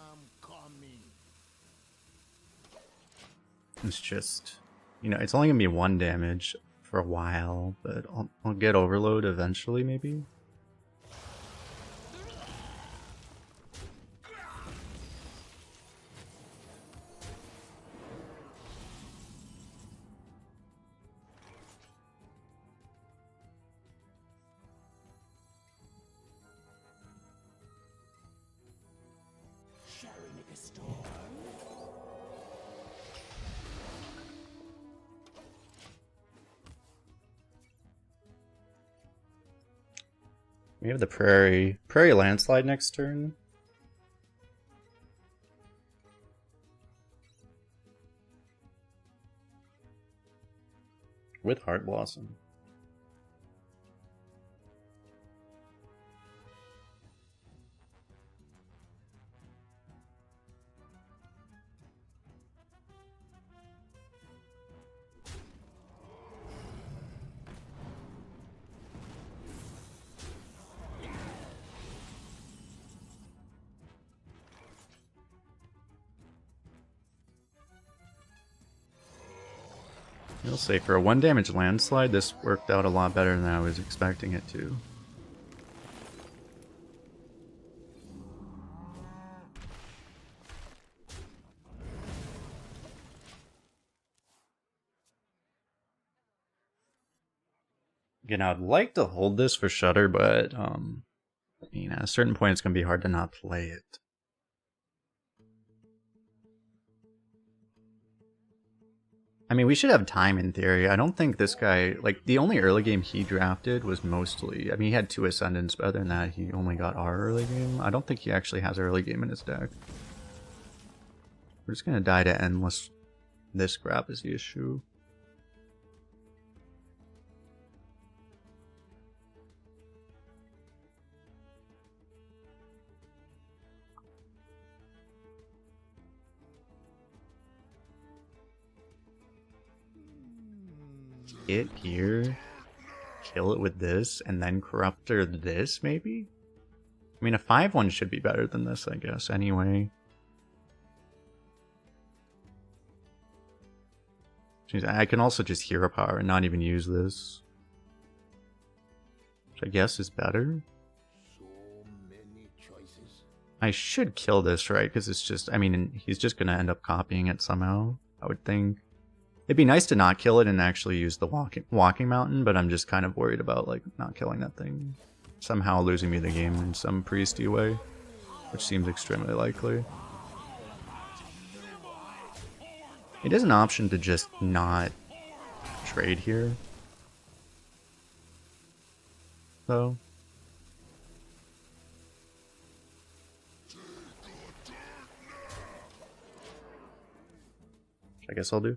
It's just... You know, it's only going to be 1 damage for a while, but I'll get Overload eventually, maybe? Sharing a store. We have the Prairie Landslide next turn. With Heart Blossom. I'll say for a 1 damage landslide, this worked out a lot better than I was expecting it to. Again, I'd like to hold this for Shutter, but you know, at a certain point it's going to be hard to not play it. I mean, we should have time in theory. I don't think this guy, like, the only early game he drafted was mostly, I mean, he had 2 Ascendants, but other than that, he only got our early game. I don't think he actually has early game in his deck. We're just gonna die to Endless. This grab is the issue. Get here, kill it with this, and then Corruptor this, maybe? I mean, a 5-1 should be better than this, I guess, anyway. Jeez, I can also just Hero Power and not even use this. Which I guess is better. So many choices. I should kill this, right? Because it's just, I mean, he's just going to end up copying it somehow, I would think. It'd be nice to not kill it and actually use the walking mountain, but I'm just kind of worried about like not killing that thing. Somehow losing me the game in some priesty way, which seems extremely likely. It is an option to just not trade here, though. I guess I'll do.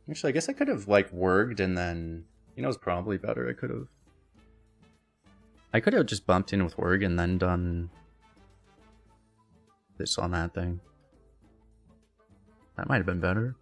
Actually, I guess I could have like worked and then, you know, it's probably better. I could have just bumped in with work and then done this on that thing. That might have been better.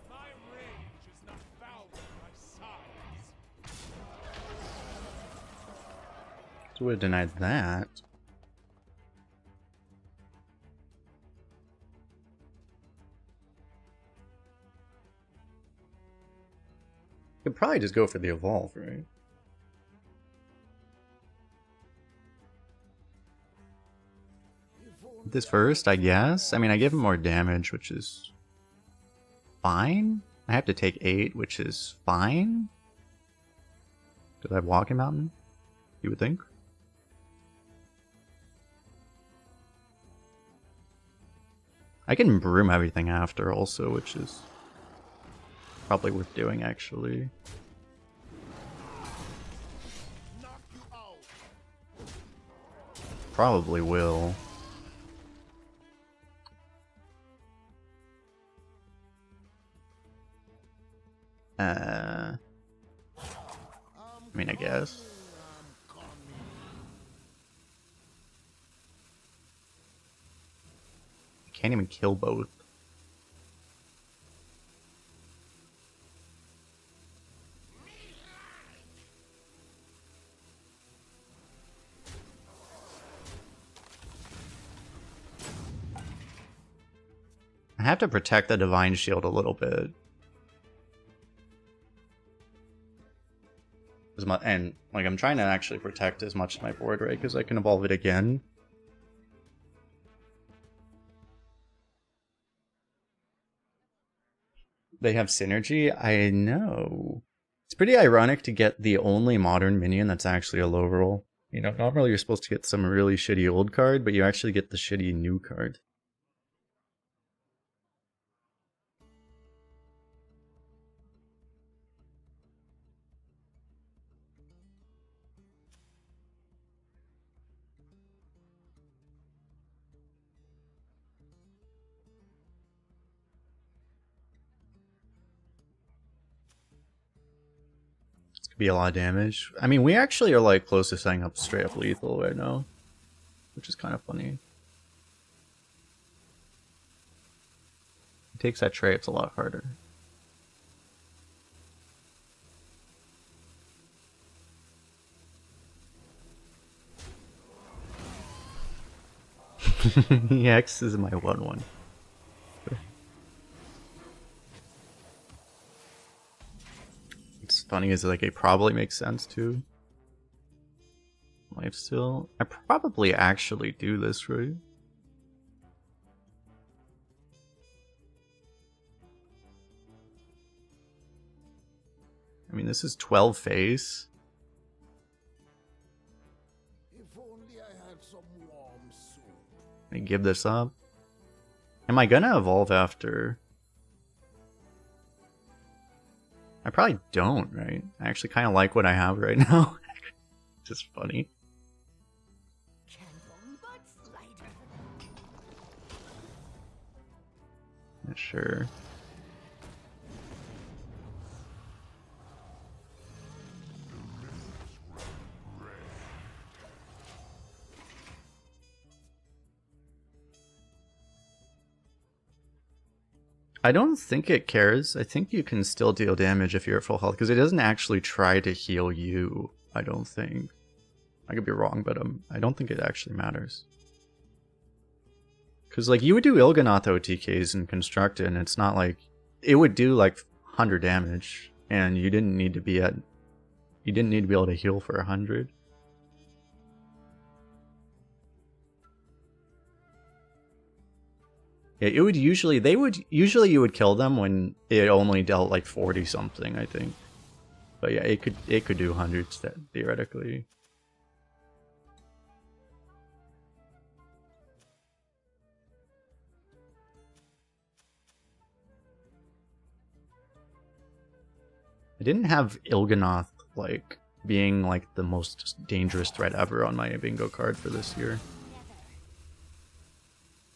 My rage is not bound by size. So would have denied that. Could probably just go for the evolve, right? This first, I guess. I mean, I give him more damage, which is fine. I have to take 8, which is fine. Did I have Walking Mountain? You would think. I can broom everything after also, which is probably worth doing actually. Knock you out. Probably will. I mean, I guess. I can't even kill both. I have to protect the Divine Shield a little bit. And like I'm trying to actually protect as much of my board, right? Because I can evolve it again. They have synergy? I know. It's pretty ironic to get the only modern minion that's actually a low roll. You know, normally you're supposed to get some really shitty old card, but you actually get the shitty new card. Be a lot of damage. I mean, we actually are like close to setting up straight up lethal right now, which is kind of funny. He takes that tray, it's a lot harder. X is my 1/1. It's funny is like it probably makes sense too. life still. I probably actually do this, right? I mean, this is 12 face. If only I had some warm soup. I give this up. Am I gonna evolve after? I probably don't, right? I actually kind of like what I have right now. Just funny. Gentle but slighter. Yeah, sure. I don't think it cares. I think you can still deal damage if you're at full health, because it doesn't actually try to heal you, I don't think. I could be wrong, but I don't think it actually matters. Because, like, you would do Il'gynoth OTKs in Constructed, and it's not like... It would do, like, 100 damage, and you didn't need to be at... You didn't need to be able to heal for 100. Yeah, it would usually... Usually you would kill them when it only dealt, like, 40 something, I think. But yeah, it could do hundreds, theoretically. I didn't have Il'gynoth, like, being, like, the most dangerous threat ever on my bingo card for this year.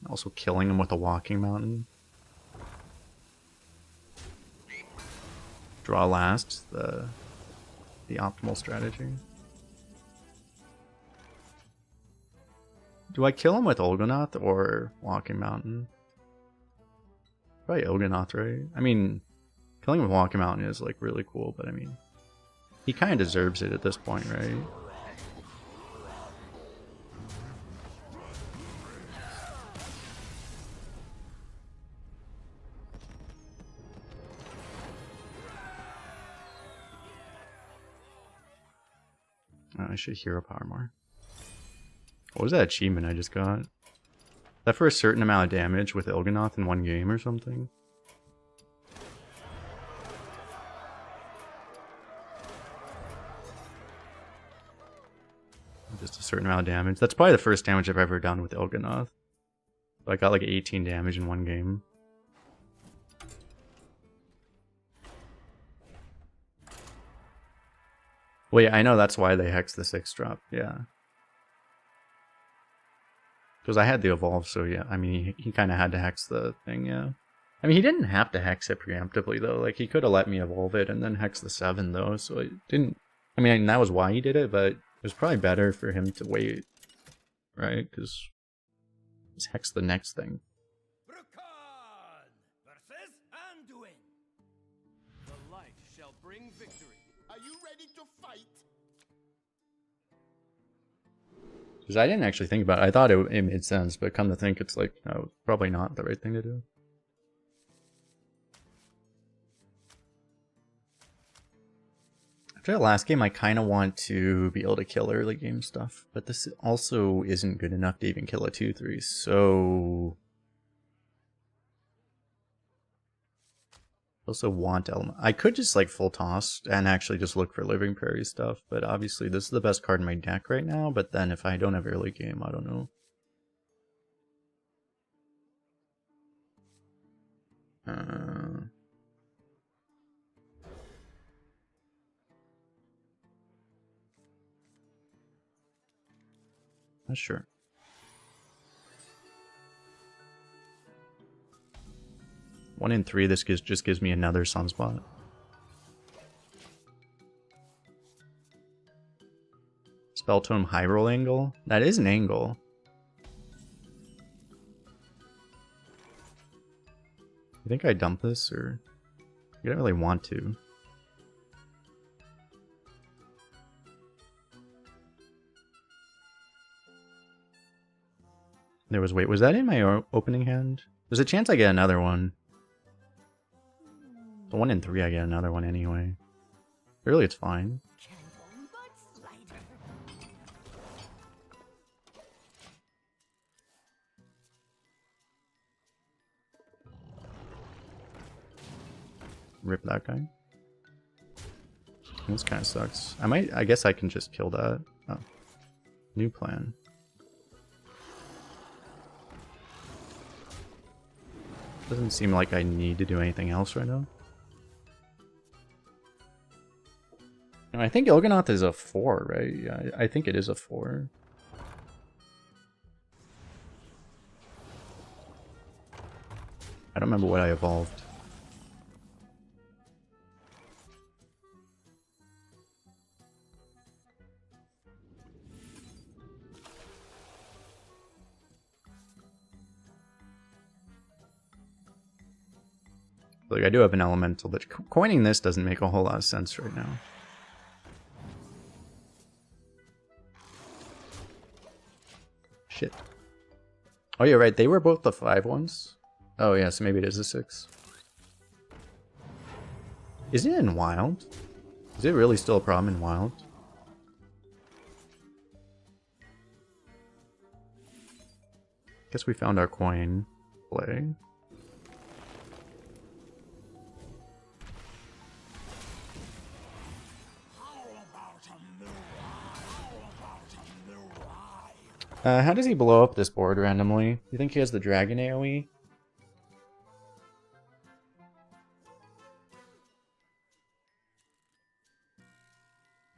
Also killing him with a walking mountain. Draw last, the optimal strategy. Do I kill him with Il'gynoth or walking mountain? Probably Il'gynoth, right? I mean, killing with walking mountain is like really cool, but I mean, he kind of deserves it at this point, right? Oh, I should hero power more. What was that achievement I just got? Is that for a certain amount of damage with Il'gynoth in one game or something? Just a certain amount of damage. That's probably the first damage I've ever done with Il'gynoth. So I got like 18 damage in one game. Well, yeah, I know that's why they hexed the 6 drop, yeah. Because I had the evolve, so yeah, I mean, he kind of had to hex the thing, yeah. I mean, he didn't have to hex it preemptively, though. Like, he could have let me evolve it and then hex the 7, though, so it didn't... I mean, that was why he did it, but it was probably better for him to wait, right? Because just hex the next thing. Brukan versus Anduin. The light shall bring victory. Are you ready to fight? Because I didn't actually think about it. I thought it made sense, but come to think, it's like, no, probably not the right thing to do. After that last game, I kind of want to be able to kill early game stuff, but this also isn't good enough to even kill a 2-3, so... I also want element. I could just like full toss and actually just look for living prairie stuff, but obviously this is the best card in my deck right now, but then if I don't have early game, I don't know. Not sure. One in 3, this just gives me another sunspot. Spell Tome high roll angle? That is an angle. You think I dump this, or... I don't really want to. There was... Wait, was that in my opening hand? There's a chance I get another one. The 1 in 3, I get another one anyway. Really, it's fine. Gentle but slighter. rip that guy. This kind of sucks. I guess I can just kill that. Oh. New plan. Doesn't seem like I need to do anything else right now. No, I think Il'gynoth is a 4, right? Yeah, I think it is a 4. I don't remember what I evolved. Like, I do have an elemental, but coining this doesn't make a whole lot of sense right now. Shit. Oh, you're right. They were both the 5 ones. Oh, yeah, so maybe it is a 6. Is it in Wild? Is it really still a problem in Wild? Guess we found our coin play. How does he blow up this board randomly? You think he has the dragon AoE?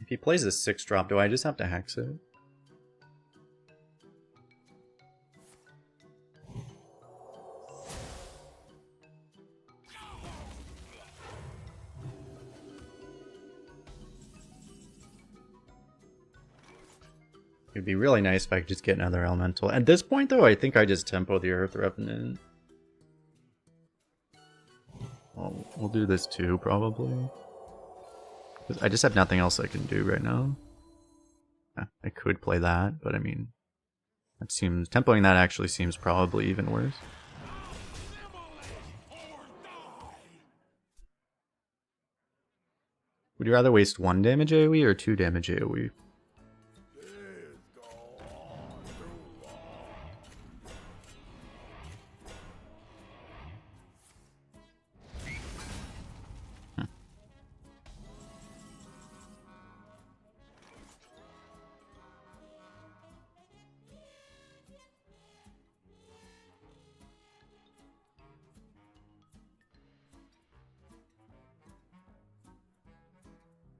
If he plays this 6-drop, do I just have to hex it? It'd be really nice if I could just get another elemental. At this point, though, I think I just tempo the Earth Revenant. Well, we'll do this too, probably. I just have nothing else I can do right now. I could play that, but I mean, that seems tempoing that actually seems probably even worse. Would you rather waste 1 damage AoE or 2 damage AoE?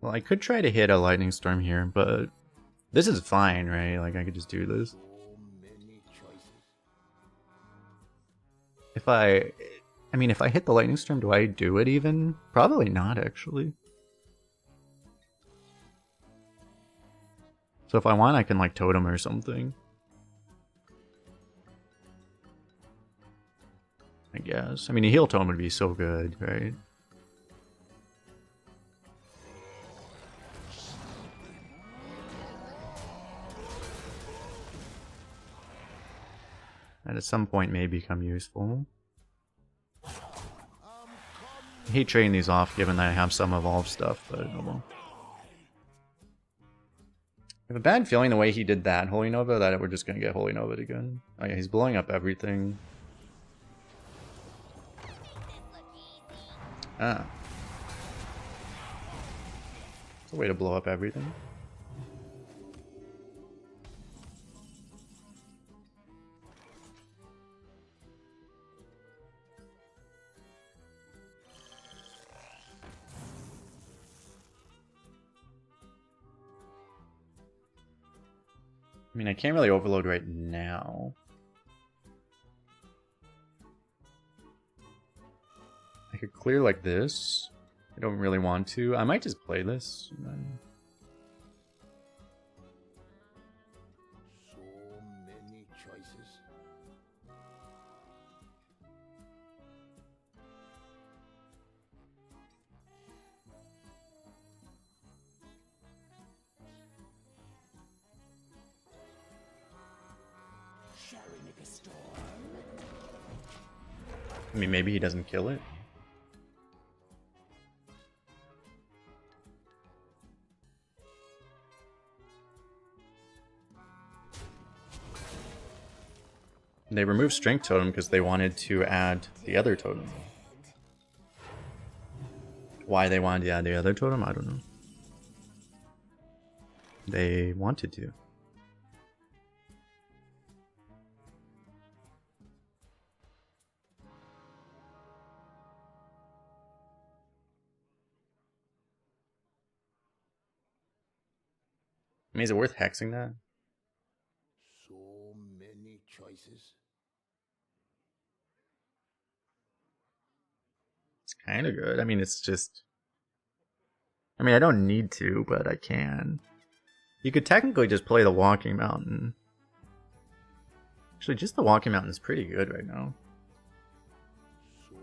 Well, I could try to hit a lightning storm here, but this is fine, right? Like, I could just do this. If I mean, if I hit the lightning storm, do I do it even? Probably not, actually. So if I want, I can, like, totem or something. I guess. I mean, a heal totem would be so good, right? And at some point may become useful. I hate trading these off given that I have some evolved stuff, but oh well. I have a bad feeling the way he did that Holy Nova that we're just gonna get Holy Nova again. Oh yeah, he's blowing up everything. Ah. It's a way to blow up everything. I mean, I can't really overload right now. I could clear like this. I don't really want to. I might just play this. So many choices. Shall we make a storm? I mean, maybe he doesn't kill it. They removed Strength Totem because they wanted to add the other totem. why they wanted to add the other totem, I don't know. They wanted to. I mean, is it worth hexing that? So many choices. It's kind of good. I mean, it's just... I mean, I don't need to, but I can. You could technically just play the Walking Mountain. Actually, just the Walking Mountain is pretty good right now. So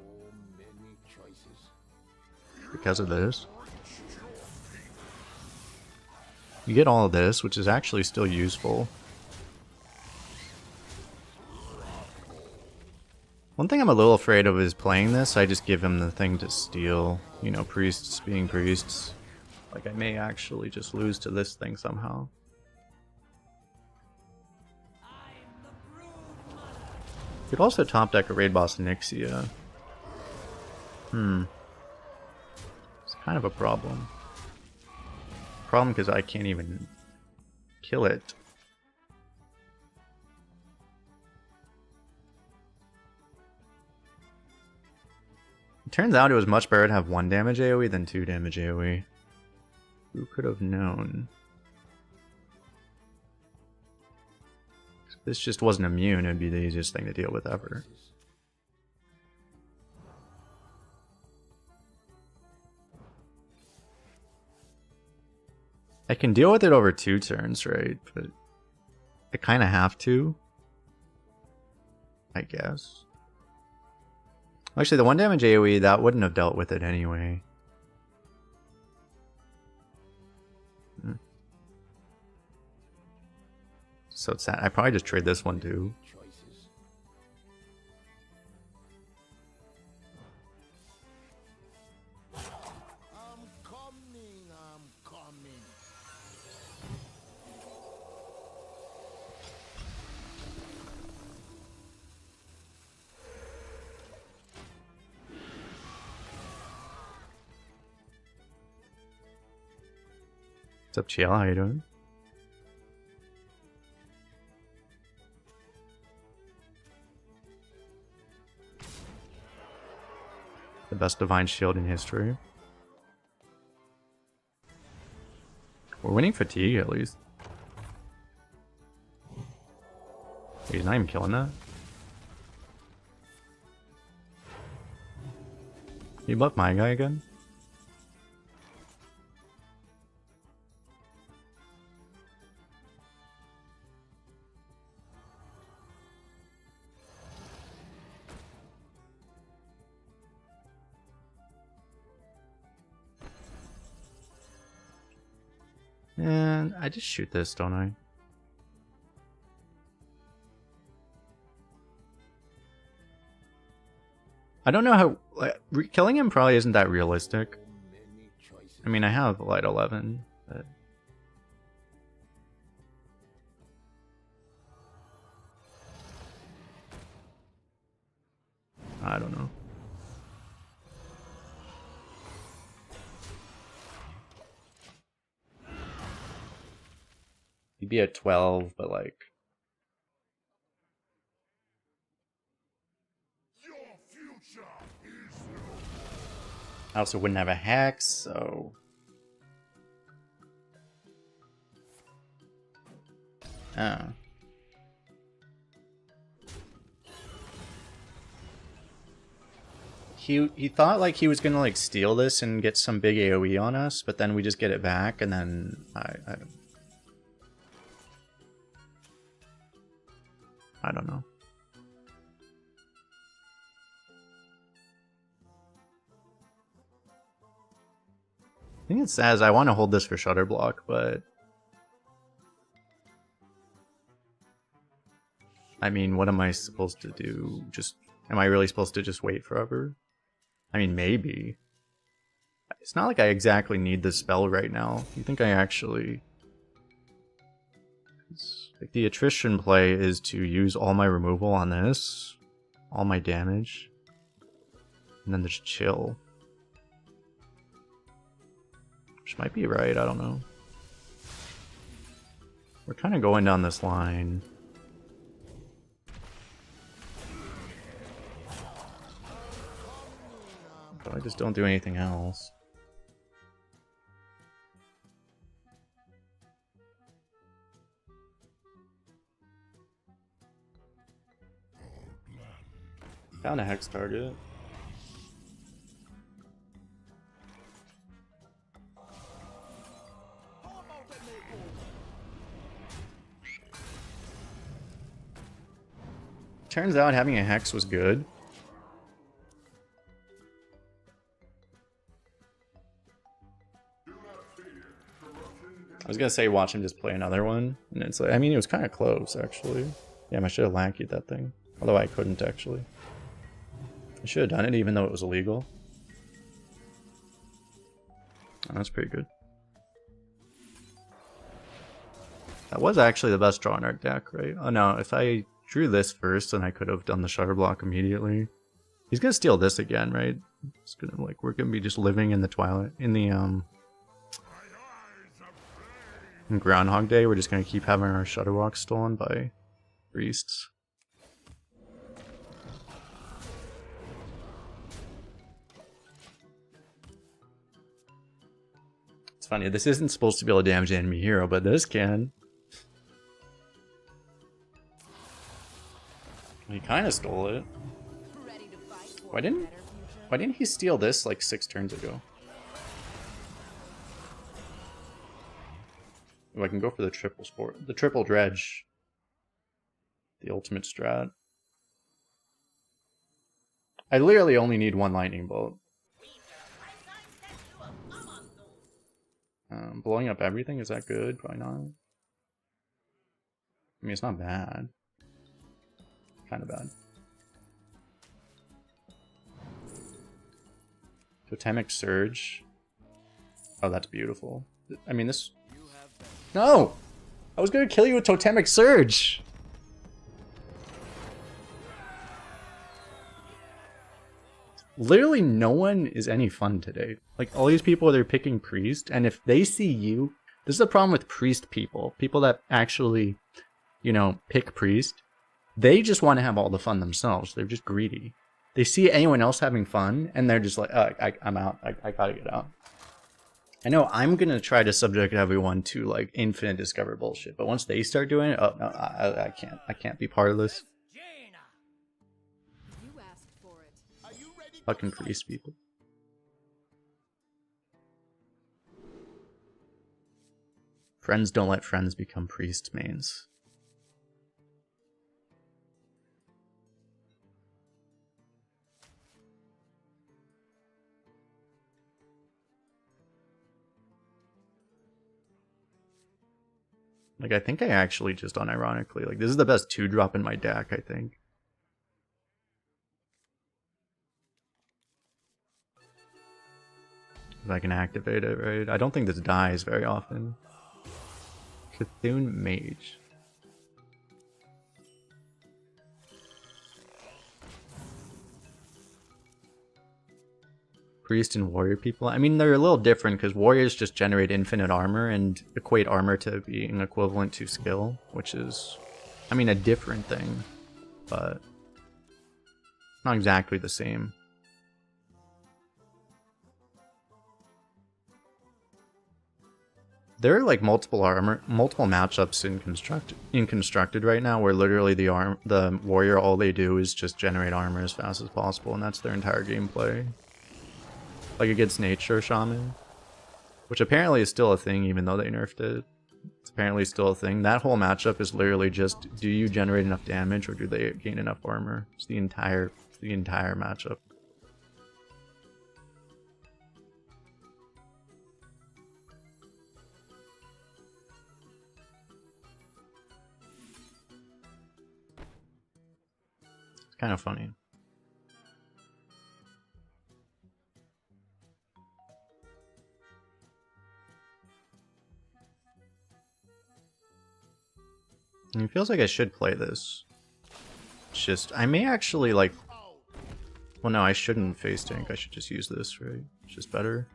many choices. Because of this. You get all of this, which is actually still useful. One thing I'm a little afraid of is playing this. I just give him the thing to steal. You know, priests being priests. Like, I may actually just lose to this thing somehow. Could also top deck a raid boss Nixia. It's kind of a problem. Problem because I can't even kill it. It turns out it was much better to have 1 damage AoE than 2 damage AoE. Who could have known? If this just wasn't immune, it'd be the easiest thing to deal with ever. I can deal with it over 2 turns, right? But I kind of have to, I guess. Actually, the 1 damage AoE, that wouldn't have dealt with it anyway. So it's that. I probably just trade this one too. Choices. I'm coming. What's up, Chiel? How you doing? The best divine shield in history. We're winning fatigue at least. He's not even killing that. You buff my guy again? And I just shoot this, don't I? I don't know how... killing him probably isn't that realistic. I mean, I have light 11, but... I don't know. He'd be at 12, but like... I also wouldn't have a hex, so... Oh. He thought like he was gonna like steal this and get some big AoE on us, but then we just get it back, and then I don't know. I think it says I want to hold this for Shutter Block, but I mean, what am I supposed to do? Am I really supposed to just wait forever? I mean, maybe. It's not like I exactly need this spell right now. You think I actually... Like, the attrition play is to use all my removal on this, all my damage, and then just chill. Which might be right, I don't know. We're kind of going down this line. But I just don't do anything else. Found a hex target. Turns out having a hex was good. I was gonna say watch him just play another one, and it's like, I mean, it was kind of close actually. Damn, I should have lackeyed that thing. Although I couldn't actually. I should have done it even though it was illegal. Oh, that's pretty good. That was actually the best draw in our deck, right? Oh no, if I drew this first, then I could have done the shutter block immediately. He's gonna steal this again, right? It's gonna like we're gonna be just living in the twilight in the in Groundhog Day. We're just gonna keep having our shutter block stolen by priests. It's funny, this isn't supposed to be able to damage the enemy hero, but this can. He kind of stole it. Why didn't he steal this like 6 turns ago? Oh, I can go for the triple dredge. The ultimate strat. I literally only need 1 lightning bolt. Blowing up everything, is that good? Probably not. I mean, it's not bad. Kind of bad. Totemic Surge. Oh, that's beautiful. I mean, this... No! I was gonna kill you with Totemic Surge! Literally no one is any fun today. Like, all these people, they're picking Priest, and if they see you... This is the problem with Priest people. People that actually, you know, pick Priest. They just want to have all the fun themselves. They're just greedy. They see anyone else having fun, and they're just like, I'm out. I gotta get out. I know I'm gonna try to subject everyone to, like, infinite discover bullshit, but once they start doing it, oh, no, I can't. I can't be part of this. Fucking priest people. Friends don't let friends become priest mains. Like, I think I actually just unironically, like, this is the best 2-drop in my deck, I think. If I can activate it, right? I don't think this dies very often. Cthulhu Mage. Priest and warrior people. I mean, they're a little different because warriors just generate infinite armor and equate armor to being equivalent to skill, which is, I mean, a different thing, but not exactly the same. There are like multiple matchups in constructed right now where literally the warrior, all they do is just generate armor as fast as possible, and that's their entire gameplay. Like against Nature Shaman, which apparently is still a thing even though they nerfed it. It's apparently still a thing. That whole matchup is literally just, do you generate enough damage or do they gain enough armor? It's the entire matchup. It's kind of funny. And it feels like I should play this. It's just, I may actually like... Well, no, I shouldn't face tank. I should just use this, right? It's just better.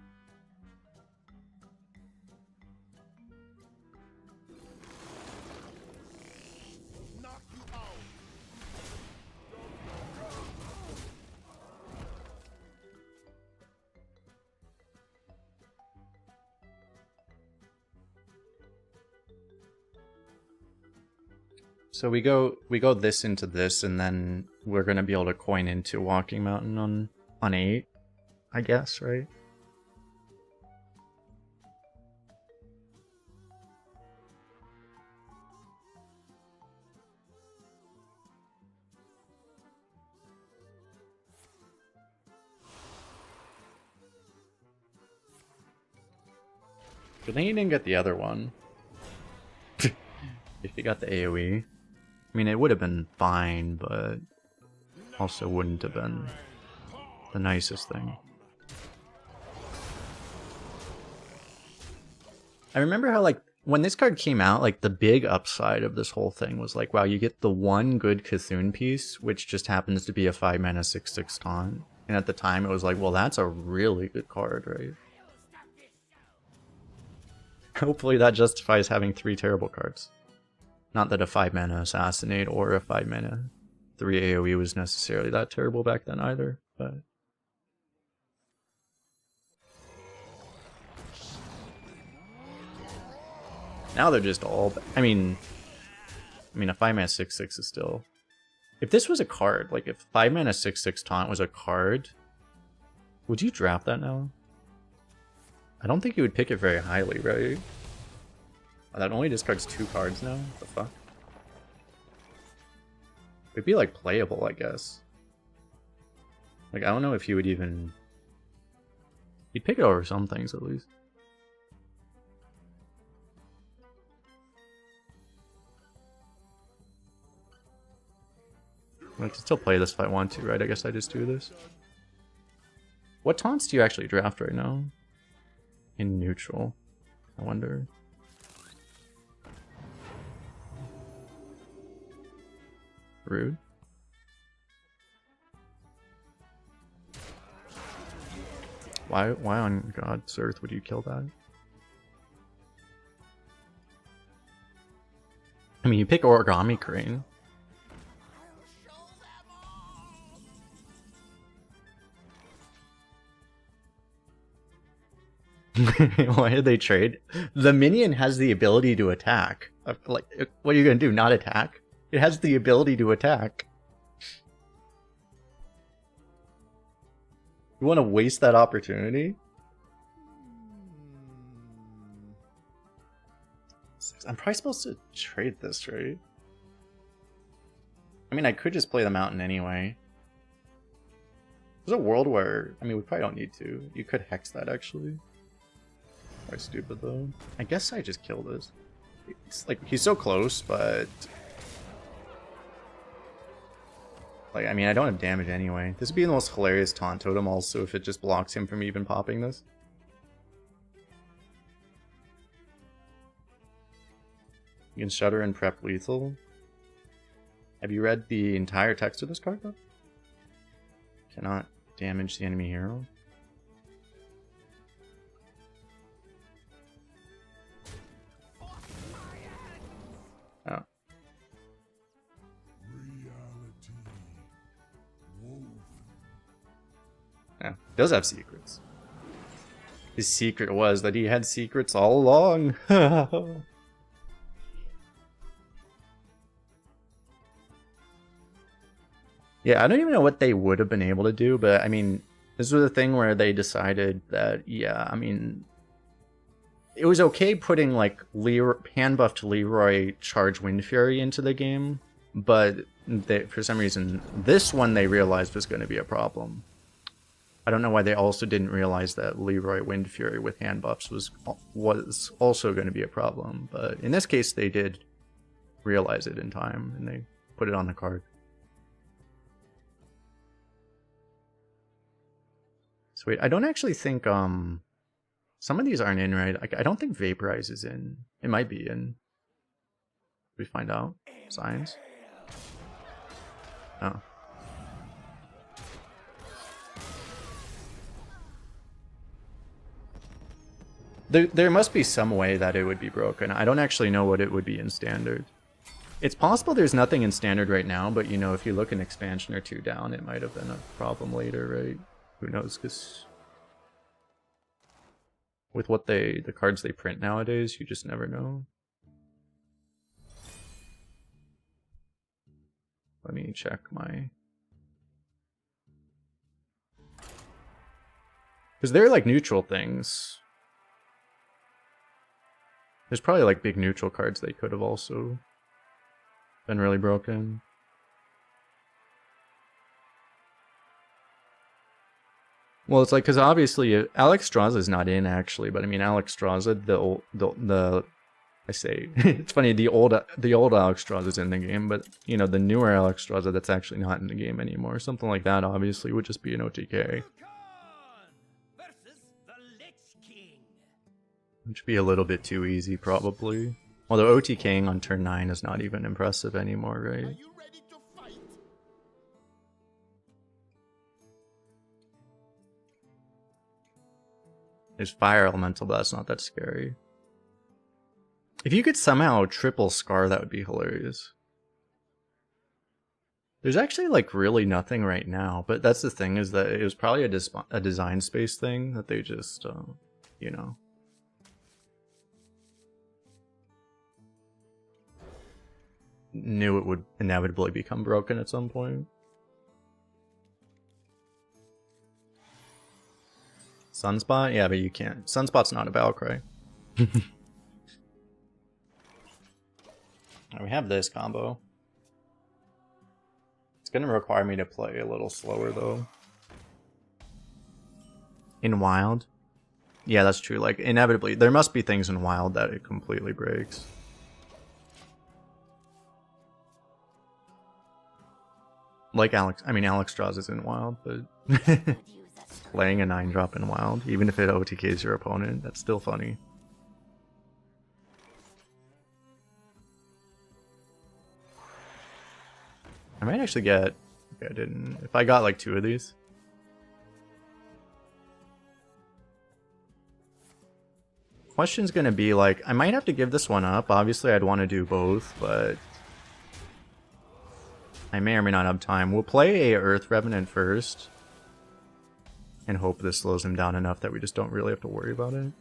So we go this into this, and then we're gonna be able to coin into Walking Mountain on 8, I guess, right? Good thing he didn't get the other one. If he got the AoE. I mean, it would have been fine, but also wouldn't have been the nicest thing. I remember how, like, when this card came out, like, the big upside of this whole thing was like, wow, you get the one good Cthulhu piece, which just happens to be a 5-mana 6/6 taunt. And at the time, it was like, well, that's a really good card, right? Hopefully that justifies having 3 terrible cards. Not that a 5-mana Assassinate or a 5-mana 3 AoE was necessarily that terrible back then either, but... Now they're just all... I mean a 5-mana 6/6 is still... If this was a card, like if 5-mana 6/6 Taunt was a card, would you draft that now? I don't think you would pick it very highly, right? That only discards 2 cards now? What the fuck? It'd be like playable, I guess. Like, I don't know if you would even... You'd pick it over some things at least. I can still play this if I want to, right? I guess I just do this. What taunts do you actually draft right now? In neutral, I wonder. Rude. Why on God's earth would you kill that? I mean, you pick Origami Crane. Why did they trade? The minion has the ability to attack. Like, what are you gonna do? Not attack? It has the ability to attack. You want to waste that opportunity? I'm probably supposed to trade this, right? I mean, I could just play the mountain anyway. There's a world where... I mean, we probably don't need to. You could hex that, actually. Probably stupid, though. I guess I just kill this. It's like, he's so close, but... Like, I mean, I don't have damage anyway. This would be the most hilarious taunt totem also if it just blocks him from even popping this. You can Shudder and prep lethal. Have you read the entire text of this card, though? Cannot damage the enemy hero. Oh. Yeah, he does have secrets. His secret was that he had secrets all along. Yeah, I don't even know what they would have been able to do, but I mean, this was a thing where they decided that, yeah, I mean, it was okay putting like hand buffed Leroy charge Wind Fury into the game, but for some reason, this one they realized was going to be a problem. I don't know why they also didn't realize that Leroy Wind Fury with hand buffs was also going to be a problem, but in this case they did realize it in time and they put it on the card. Sweet. I don't actually think some of these aren't in, right? I don't think Vaporize is in. It might be in. We find out. Science. Oh. There must be some way that it would be broken. I don't actually know what it would be in standard. It's possible there's nothing in standard right now, but you know, if you look an expansion or two down, it might have been a problem later, right? Who knows, because with what the cards they print nowadays, you just never know. Let me check my... Because they're like neutral things. There's probably like big neutral cards they could have also been really broken. Well, it's like, because obviously Alex Straza is not in actually, but I mean Alex Straza, the I say it's funny, the old Alex Straza is in the game, but you know, the newer Alex Straza that's actually not in the game anymore, something like that obviously would just be an OTK. Versus the Lich King. Which would be a little bit too easy probably. Although OTKing on turn 9 is not even impressive anymore, right? Are you ready to fight? There's Fire Elemental, but that's not that scary. If you could somehow triple Scar, that would be hilarious. There's actually like really nothing right now, but that's the thing, is that it was probably a design space thing that they just, you know. Knew it would inevitably become broken at some point. Sunspot? Yeah, but you can't. Sunspot's not a Valkyrie. We have this combo. It's gonna require me to play a little slower though. In Wild? Yeah, that's true. Like, inevitably, there must be things in Wild that it completely breaks. Like Alex Strauss is in Wild, but playing a 9-drop in Wild, even if it OTKs your opponent, that's still funny. I might actually get... Okay, I didn't... If I got like 2 of these... Question's gonna be like, I might have to give this one up. Obviously I'd want to do both, but... I may or may not have time. We'll play a Earth Revenant first. And hope this slows him down enough that we just don't really have to worry about it.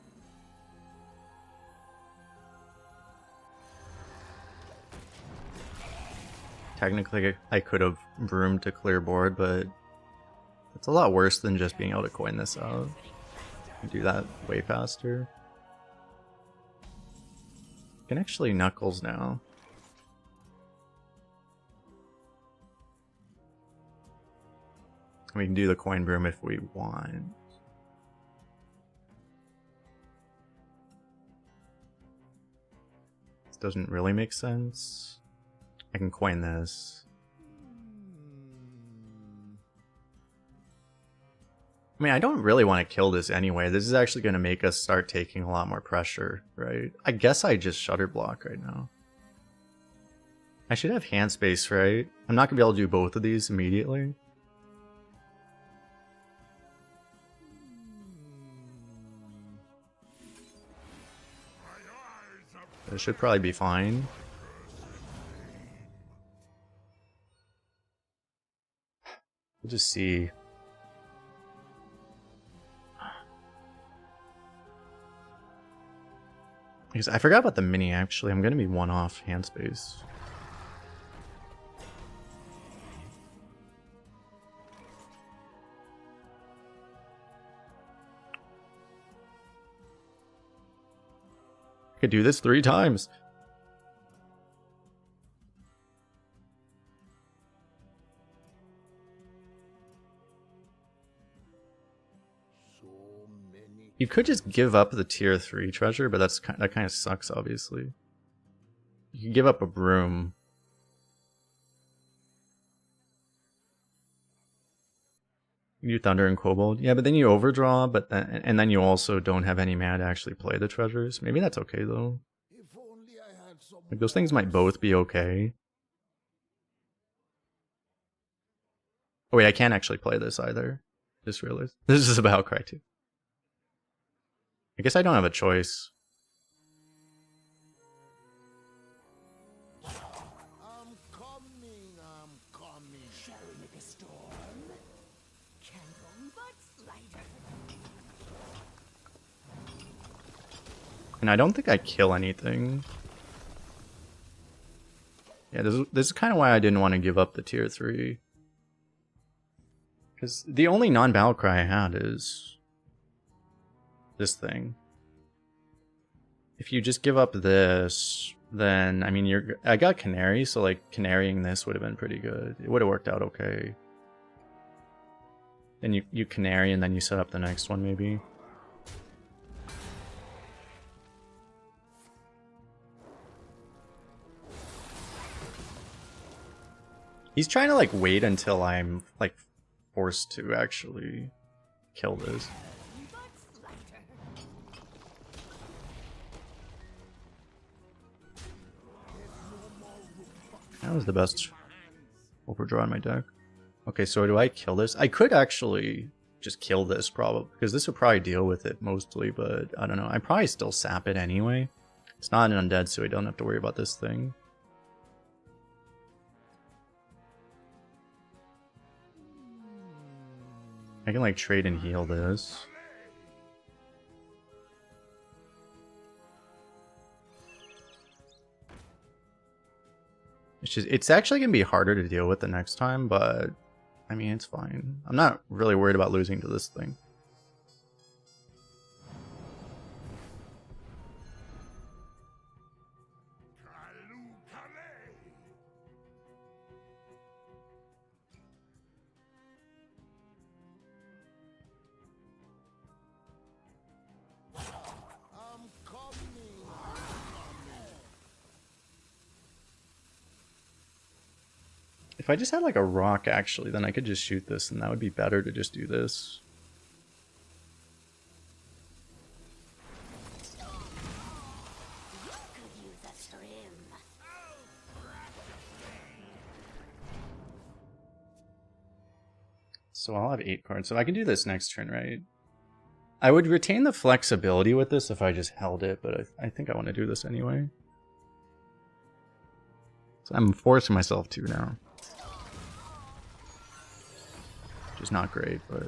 Technically, I could have broomed to clear board, but it's a lot worse than just being able to coin this out. You do that way faster. You can actually Knuckles now. We can do the coin broom if we want. This doesn't really make sense. I can coin this. I mean, I don't really want to kill this anyway. This is actually going to make us start taking a lot more pressure, right? I guess I just Shutter Block right now. I should have hand space, right? I'm not going to be able to do both of these immediately. It should probably be fine. We'll just see. Because I forgot about the mini actually. I'm going to be 1 off hand space. I could do this 3 times. You could just give up the tier 3 treasure, but that kind of sucks, obviously. You can give up a broom. You do Thunder and Kobold. Yeah, but then you overdraw, and then you also don't have any mana to actually play the treasures. Maybe that's okay, though. If only I had some Like, those things might both be okay. Oh wait, I can't actually play this either. Just realized. This is about Cry 2. I guess I don't have a choice. I'm coming. Shall we make a storm? Candle but lighter. And I don't think I kill anything. Yeah, this is kind of why I didn't want to give up the tier 3. Because the only non-battle cry I had is this thing. If you just give up this, then, I mean, I got Canary, so like canarying this would have been pretty good. It would have worked out okay. Then you canary and then you set up the next one maybe. He's trying to like wait until I'm like forced to actually kill this. That was the best overdraw in my deck. Okay, so do I kill this? I could actually just kill this probably, because this would probably deal with it mostly, but I don't know. I'd probably still sap it anyway. It's not an undead, so I don't have to worry about this thing. I can like trade and heal this. It's actually gonna be harder to deal with the next time, but I mean it's fine. I'm not really worried about losing to this thing. If I just had like a rock actually, then I could just shoot this and that would be better to just do this. So I'll have 8 cards, so I can do this next turn, right? I would retain the flexibility with this if I just held it, but I think I want to do this anyway. So I'm forcing myself to now. Which is not great, but...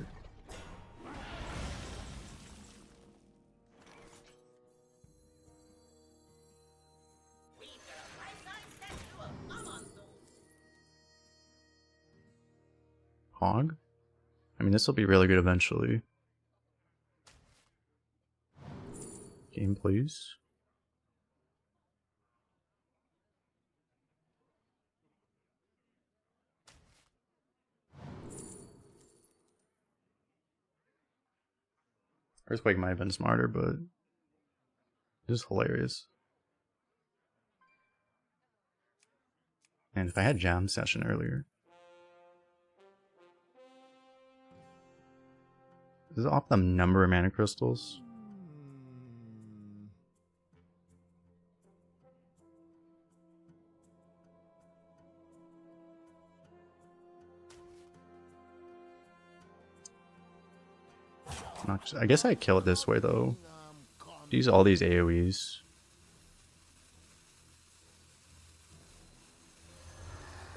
Hog? I mean, this will be really good eventually. Game, please. Earthquake might have been smarter, but it is hilarious. And if I had Jam Session earlier. Does it off the number of mana crystals? I guess I kill it this way though. Use all these AoEs.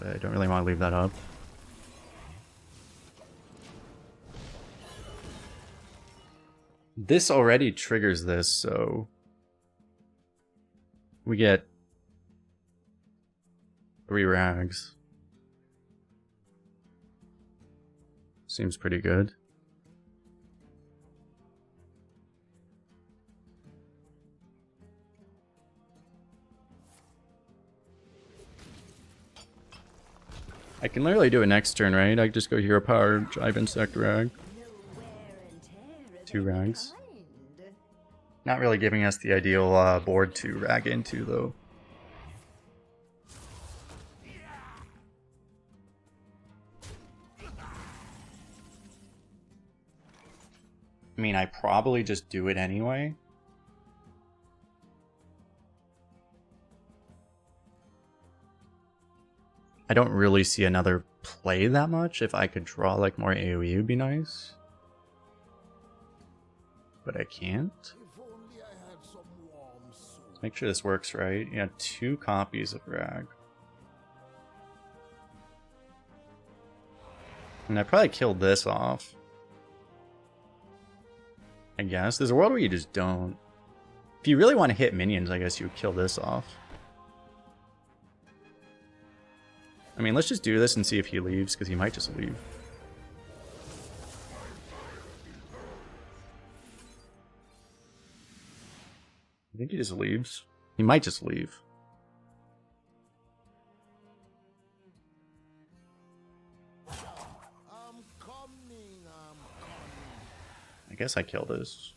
But I don't really want to leave that up. This already triggers this, so we get 3 rags. Seems pretty good. I can literally do it next turn, right? I can just go Hero Power, Jive Insect Rag. 2 rags. Not really giving us the ideal board to rag into, though. I mean, I probably just do it anyway. I don't really see another play that much. If I could draw like more AoE, it would be nice. But I can't. Let's make sure this works right. Yeah, 2 copies of Rag. And I probably killed this off. I guess. There's a world where you just don't. If you really want to hit minions, I guess you would kill this off. I mean, let's just do this and see if he leaves, because he might just leave. I think he just leaves. He might just leave. I'm coming. I guess I kill this.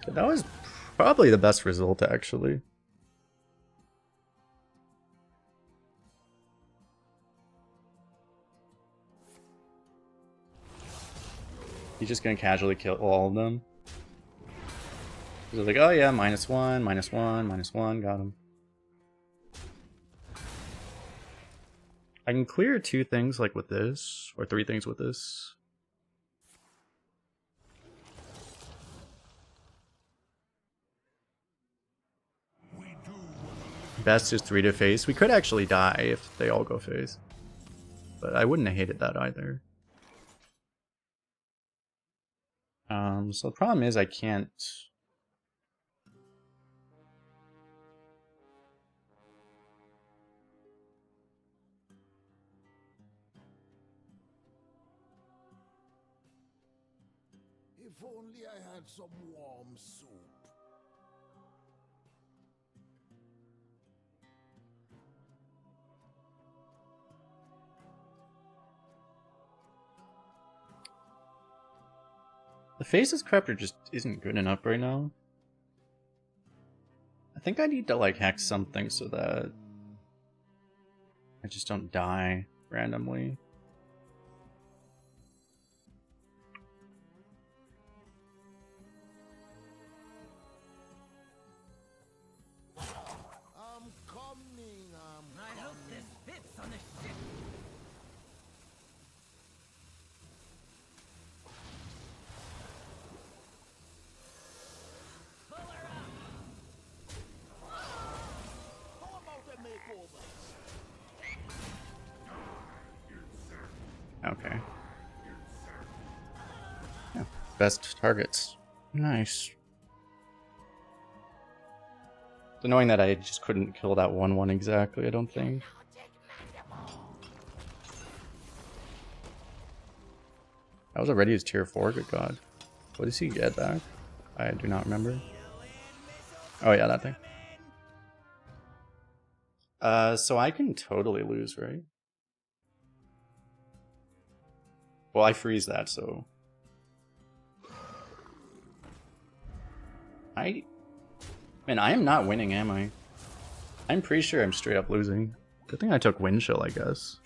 That was probably the best result, actually. He's just gonna casually kill all of them. He's like, oh yeah, -1, -1, -1, got him. I can clear 2 things like with this, or 3 things with this. Best is 3 to face. We could actually die if they all go face. But I wouldn't have hated that either. So the problem is I can't... If only I had some warm soup. The Faceless Crafter just isn't good enough right now. I think I need to like hex something so that I just don't die randomly. I'm coming. I hope this fits on the ship. Pull her up. How about a makeover? Okay. Yeah, best targets. Nice. It's annoying that I just couldn't kill that 1/1 exactly, I don't think. That was already his tier 4, good god. What does he get back? I do not remember. Oh yeah, that thing. So I can totally lose, right? Well, I freeze that, so... Man, I am not winning, am I? I'm pretty sure I'm straight up losing. Good thing I took Wind Chill, I guess.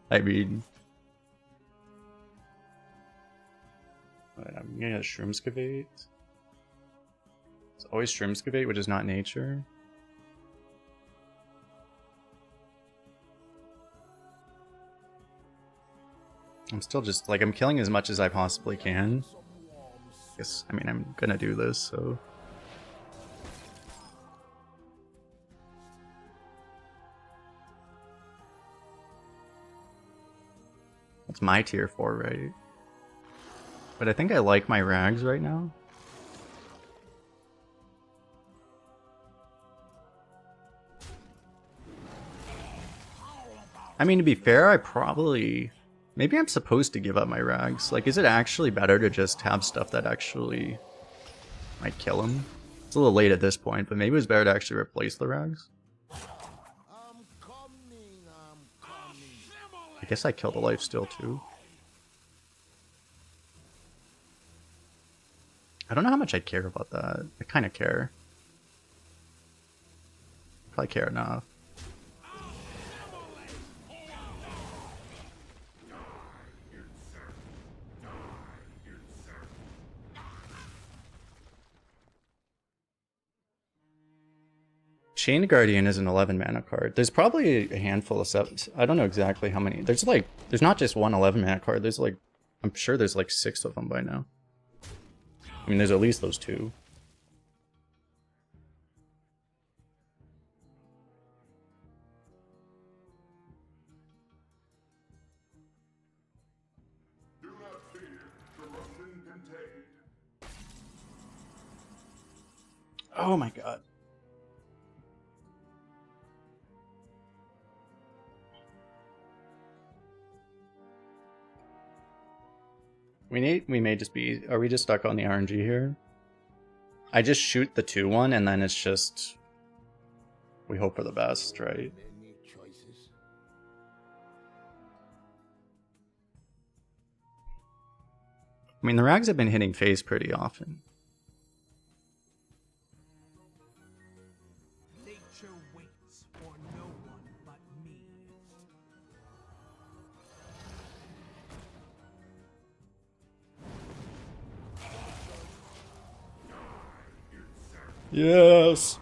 I mean... I'm gonna Shroomscavate. It's always Shroomscavate, which is not nature. I'm still just, like, I'm killing as much as I possibly can. Guess, I mean, I'm gonna do this, so... That's my tier 4, right? But I think I like my rags right now. I mean, to be fair, I probably... Maybe I'm supposed to give up my rags. Like, is it actually better to just have stuff that actually might kill him? It's a little late at this point, but maybe it's better to actually replace the rags. I'm coming. I guess I kill the lifesteal too. I don't know how much I care about that. I kind of care. Probably care enough. Chain Guardian is an 11 mana card. There's probably a handful of subs. I don't know exactly how many. There's not just one 11 mana card. There's like, I'm sure there's like 6 of them by now. I mean, there's at least those 2. Do not fear. Oh my god. We may just be, are we just stuck on the RNG here? I just shoot the 2-1 and then it's just, we hope for the best, right? Many choices. I mean, the rags have been hitting face pretty often. Nature waits for no one but me. Yes!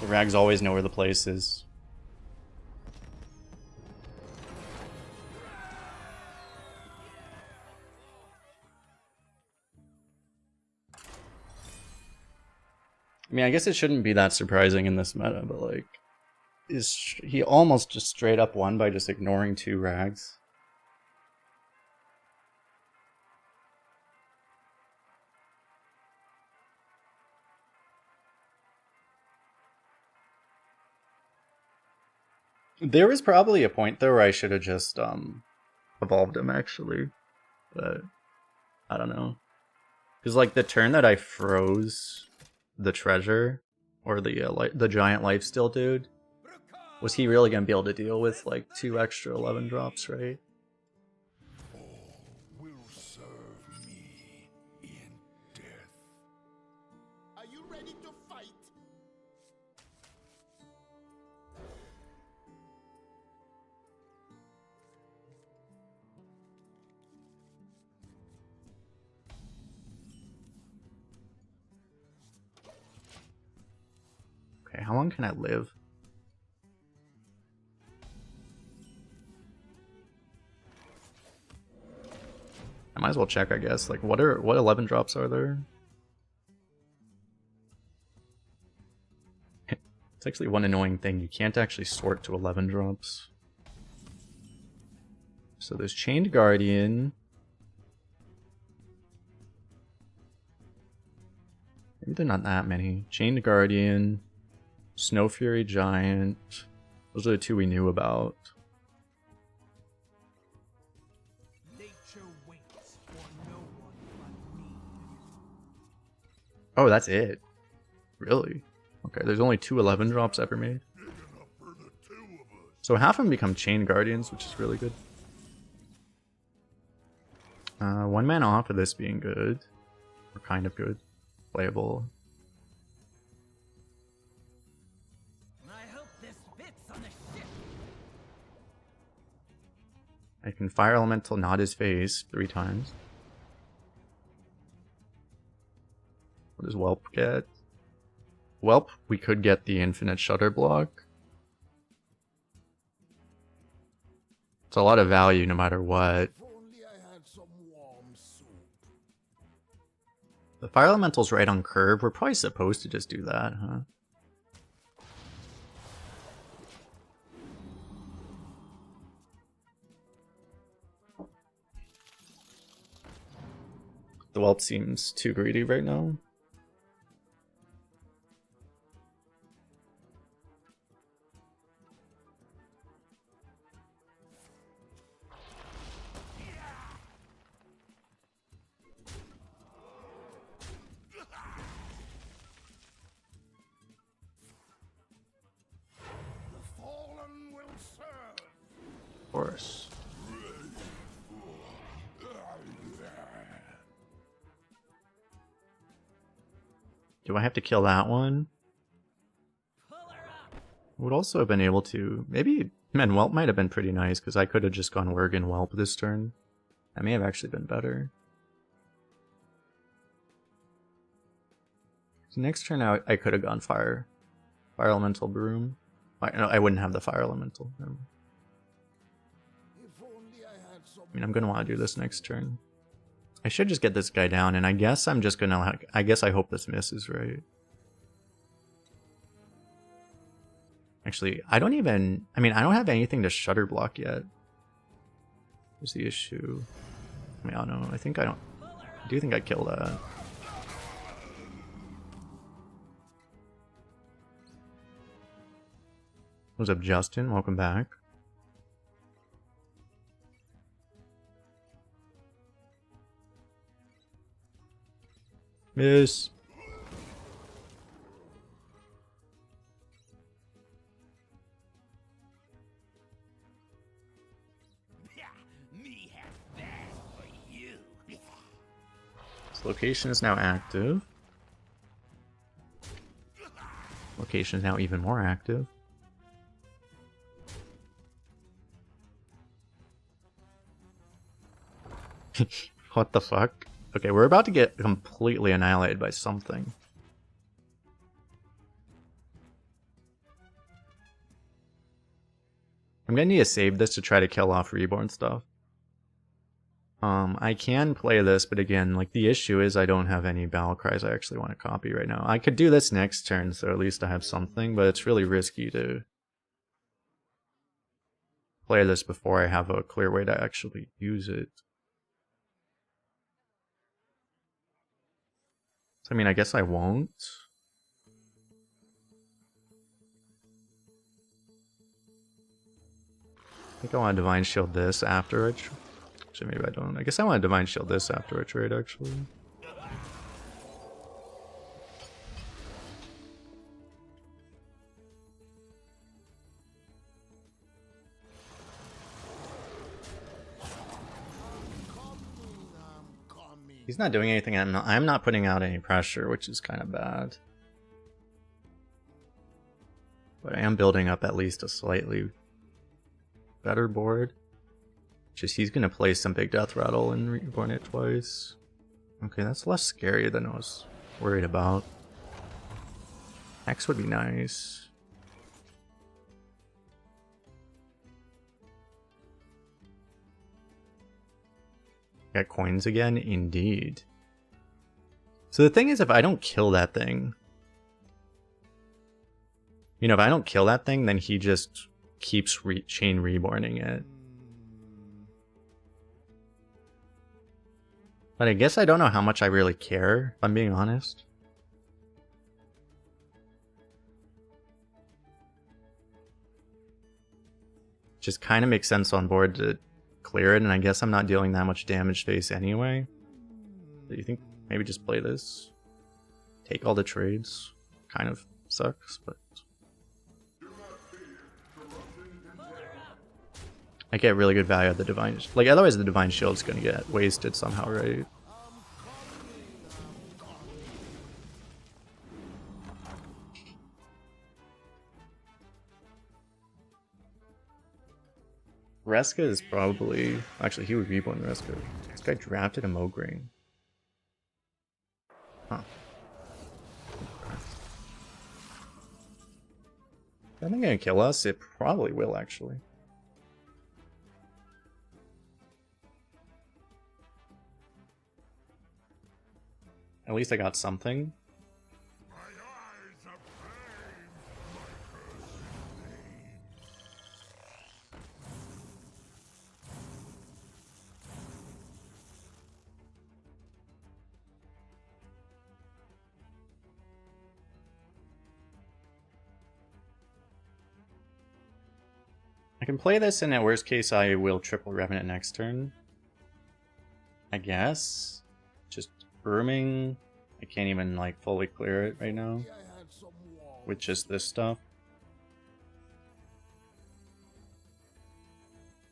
The rags always know where the place is. I mean, I guess it shouldn't be that surprising in this meta, but like, he almost just straight up won by just ignoring 2 rags. There was probably a point though where I should have just evolved him actually, but I don't know. Because like the turn that I froze the treasure or the giant lifesteal dude, was he really gonna be able to deal with like 2 extra 11 drops, right? Will serve me in death. Are you ready to fight? Okay, how long can I live? I might as well check, I guess. Like, what 11 drops are there? It's actually one annoying thing. You can't actually sort to 11 drops. So there's Chained Guardian. Maybe they're not that many. Chained Guardian, Snow Fury Giant. Those are the 2 we knew about. Nature waits for no one but me. Oh, that's it. Really? Okay, there's only 2 11 drops ever made. So half of them become Chain Guardians, which is really good. 1 mana off of this being good. Or kind of good. Playable. I hope this fits on the ship. I can Fire Elemental Nod his face 3 times. What does Whelp get? Whelp, we could get the Infinite Shutter block. It's a lot of value no matter what. If only I had some warm soup. The Fire Elemental's right on curve. We're probably supposed to just do that, huh? The Whelp seems too greedy right now. The fallen will serve. Of course. Do I have to kill that one? Pull her up. Would also have been able to. Maybe. Man, Whelp might have been pretty nice because I could have just gone Worgen Whelp this turn. That may have actually been better. So next turn out, I could have gone Fire Elemental Broom. No, I wouldn't have the Fire Elemental. Never mind. If only I had some. I mean, I'm gonna want to do this next turn. I should just get this guy down, and I guess I'm just gonna. I guess I hope this misses, right? Actually, I don't even. I mean, I don't have anything to Shutter block yet. Here's the issue. I mean, I don't know. I think I don't. I do think I kill that. What's up, Justin? Welcome back. Miss. Me have that for you. This location is now active. Location is now even more active. What the fuck? Okay, we're about to get completely annihilated by something. I'm gonna need to save this to try to kill off reborn stuff. I can play this, but again, like the issue is I don't have any battle cries I actually want to copy right now. I could do this next turn, so at least I have something, but it's really risky to play this before I have a clear way to actually use it. So, I mean, I guess I won't. I think I want to Divine Shield this after it. Actually, maybe I don't. I guess I want to Divine Shield this after a trade, actually. He's not doing anything. I'm not putting out any pressure, which is kind of bad. But I am building up at least a slightly better board. Just he's gonna play some big death rattle and reborn it twice. Okay, that's less scary than I was worried about. X would be nice. Got coins again? Indeed. So the thing is, if I don't kill that thing, you know, if I don't kill that thing, then he just keeps chain reborning it. But I guess I don't know how much I really care, if I'm being honest. Just kind of makes sense on board to clear it, and I guess I'm not dealing that much damage face anyway. Do you think maybe just play this? Take all the trades. Kind of sucks, but... I get really good value at the Divine... Like, otherwise the Divine Shield's gonna get wasted somehow, right? Reska is probably... Actually, he would reborn Reska. This guy drafted a Mograine. Huh. I think gonna kill us? It probably will, actually. At least I got something. I can play this, and at worst case I will triple Revenant next turn. I guess. Just Brooming. I can't even like fully clear it right now. With just this stuff.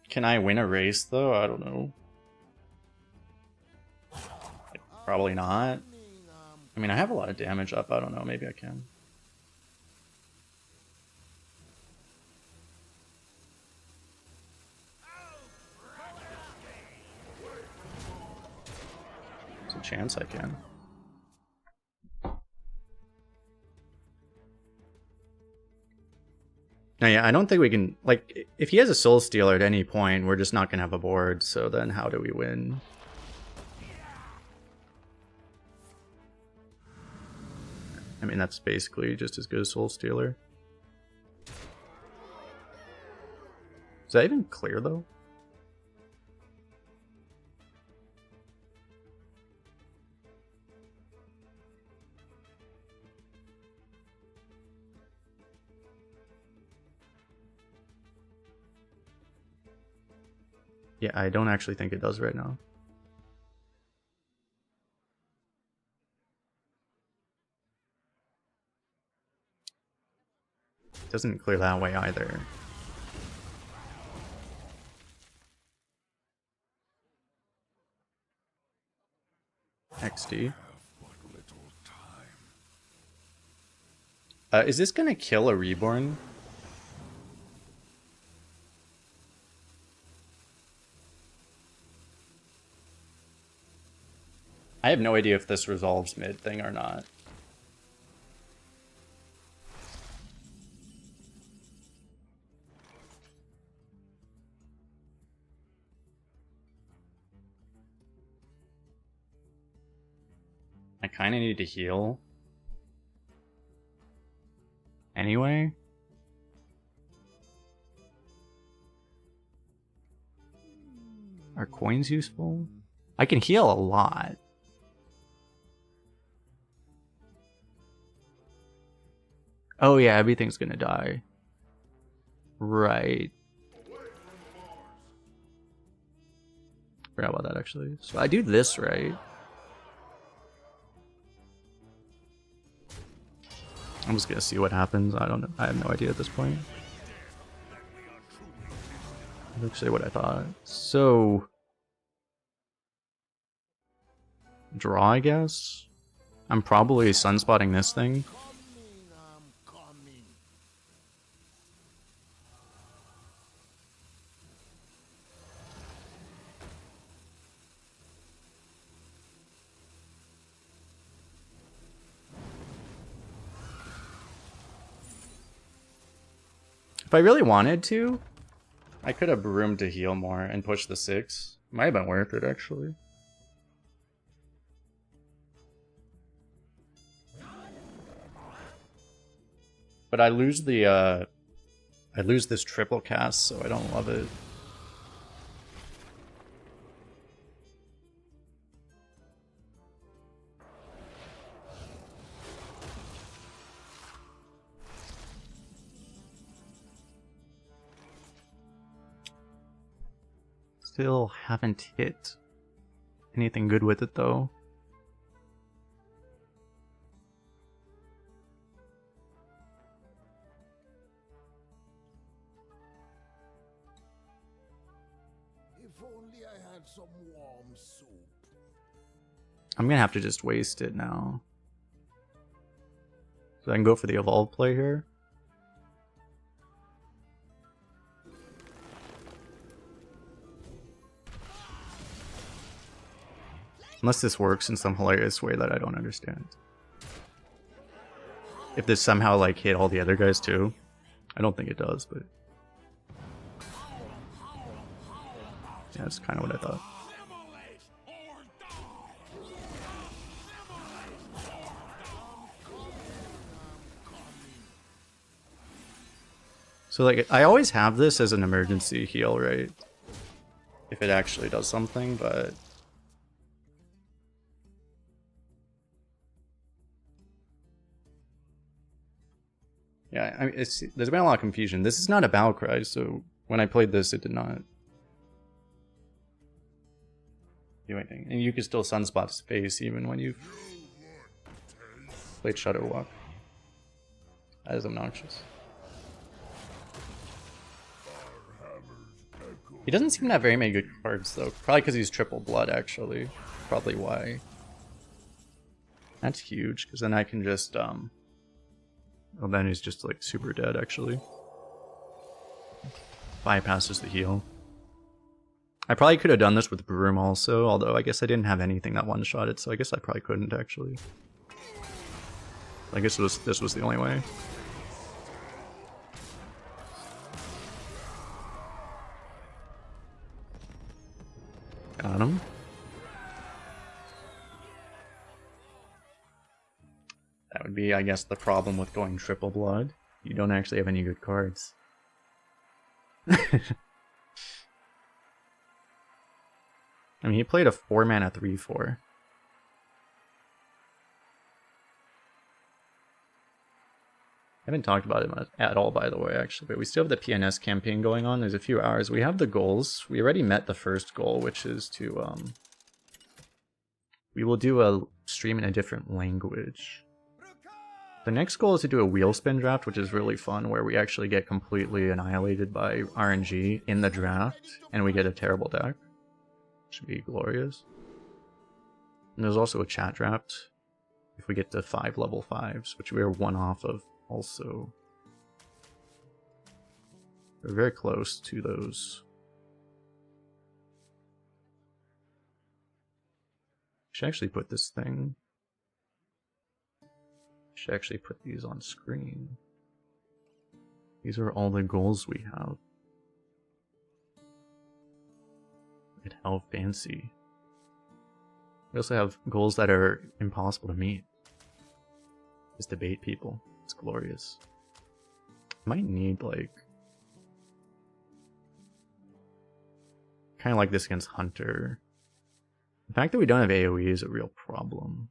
Can I win a race though? I don't know. Probably not. I mean, I have a lot of damage up. I don't know. Maybe I can. There's a chance I can. No, yeah, I don't think we can... Like, if he has a Soul Stealer at any point, we're just not going to have a board, so then how do we win? I mean, that's basically just as good as Soul Stealer. Is that even clear, though? Yeah, I don't actually think it does right now. Doesn't clear that way either. XD. Is this gonna kill a reborn? I have no idea if this resolves mid thing or not. I kind of need to heal. Anyway. Are coins useful? I can heal a lot. Oh yeah, everything's gonna die. Right. Forgot about that actually. So I do this right. I'm just gonna see what happens. I don't know. I have no idea at this point. That's actually what I thought. So draw, I guess. I'm probably sunspotting this thing. If I really wanted to, I could have broomed to heal more and push the 6. Might have been worth it actually. But I lose the I lose this triple cast, so I don't love it. Still haven't hit anything good with it though. If only I had some warm soup. I'm gonna have to just waste it now. So I can go for the evolve play here. Unless this works in some hilarious way that I don't understand. If this somehow like hit all the other guys too. I don't think it does, but yeah, that's kind of what I thought. So like, I always have this as an emergency heal, right? If it actually does something, but yeah, I mean, there's been a lot of confusion. This is not a battle cry, so when I played this, it did not do anything. And you can still sunspot his face even when you've played Shadow Walk. That is obnoxious. He doesn't seem to have very many good cards though. Probably because he's triple blood actually. Probably why. That's huge, because then I can just well, then he's just like super dead actually. Bypasses the heal. I probably could have done this with Broom also, although I guess I didn't have anything that one-shotted, so I guess I probably couldn't actually. I guess this was the only way. Got him. That would be, I guess, the problem with going triple blood. You don't actually have any good cards. I mean, he played a 4-mana haven't talked about it much at all, by the way, actually, but we still have the PNS campaign going on. There's a few hours. We have the goals. We already met the first goal, which is to, we will do a stream in a different language. The next goal is to do a wheel spin draft, which is really fun, where we actually get completely annihilated by RNG in the draft, and we get a terrible deck. Should be glorious. And there's also a chat draft, if we get to 5 level 5s, which we are 1 off of also. We're very close to those. Should actually put this thing. Should actually put these on screen. These are all the goals we have. Look at how fancy. We also have goals that are impossible to meet. Just debate people. It's glorious. Might need like kind of like this against Hunter. The fact that we don't have AoE is a real problem.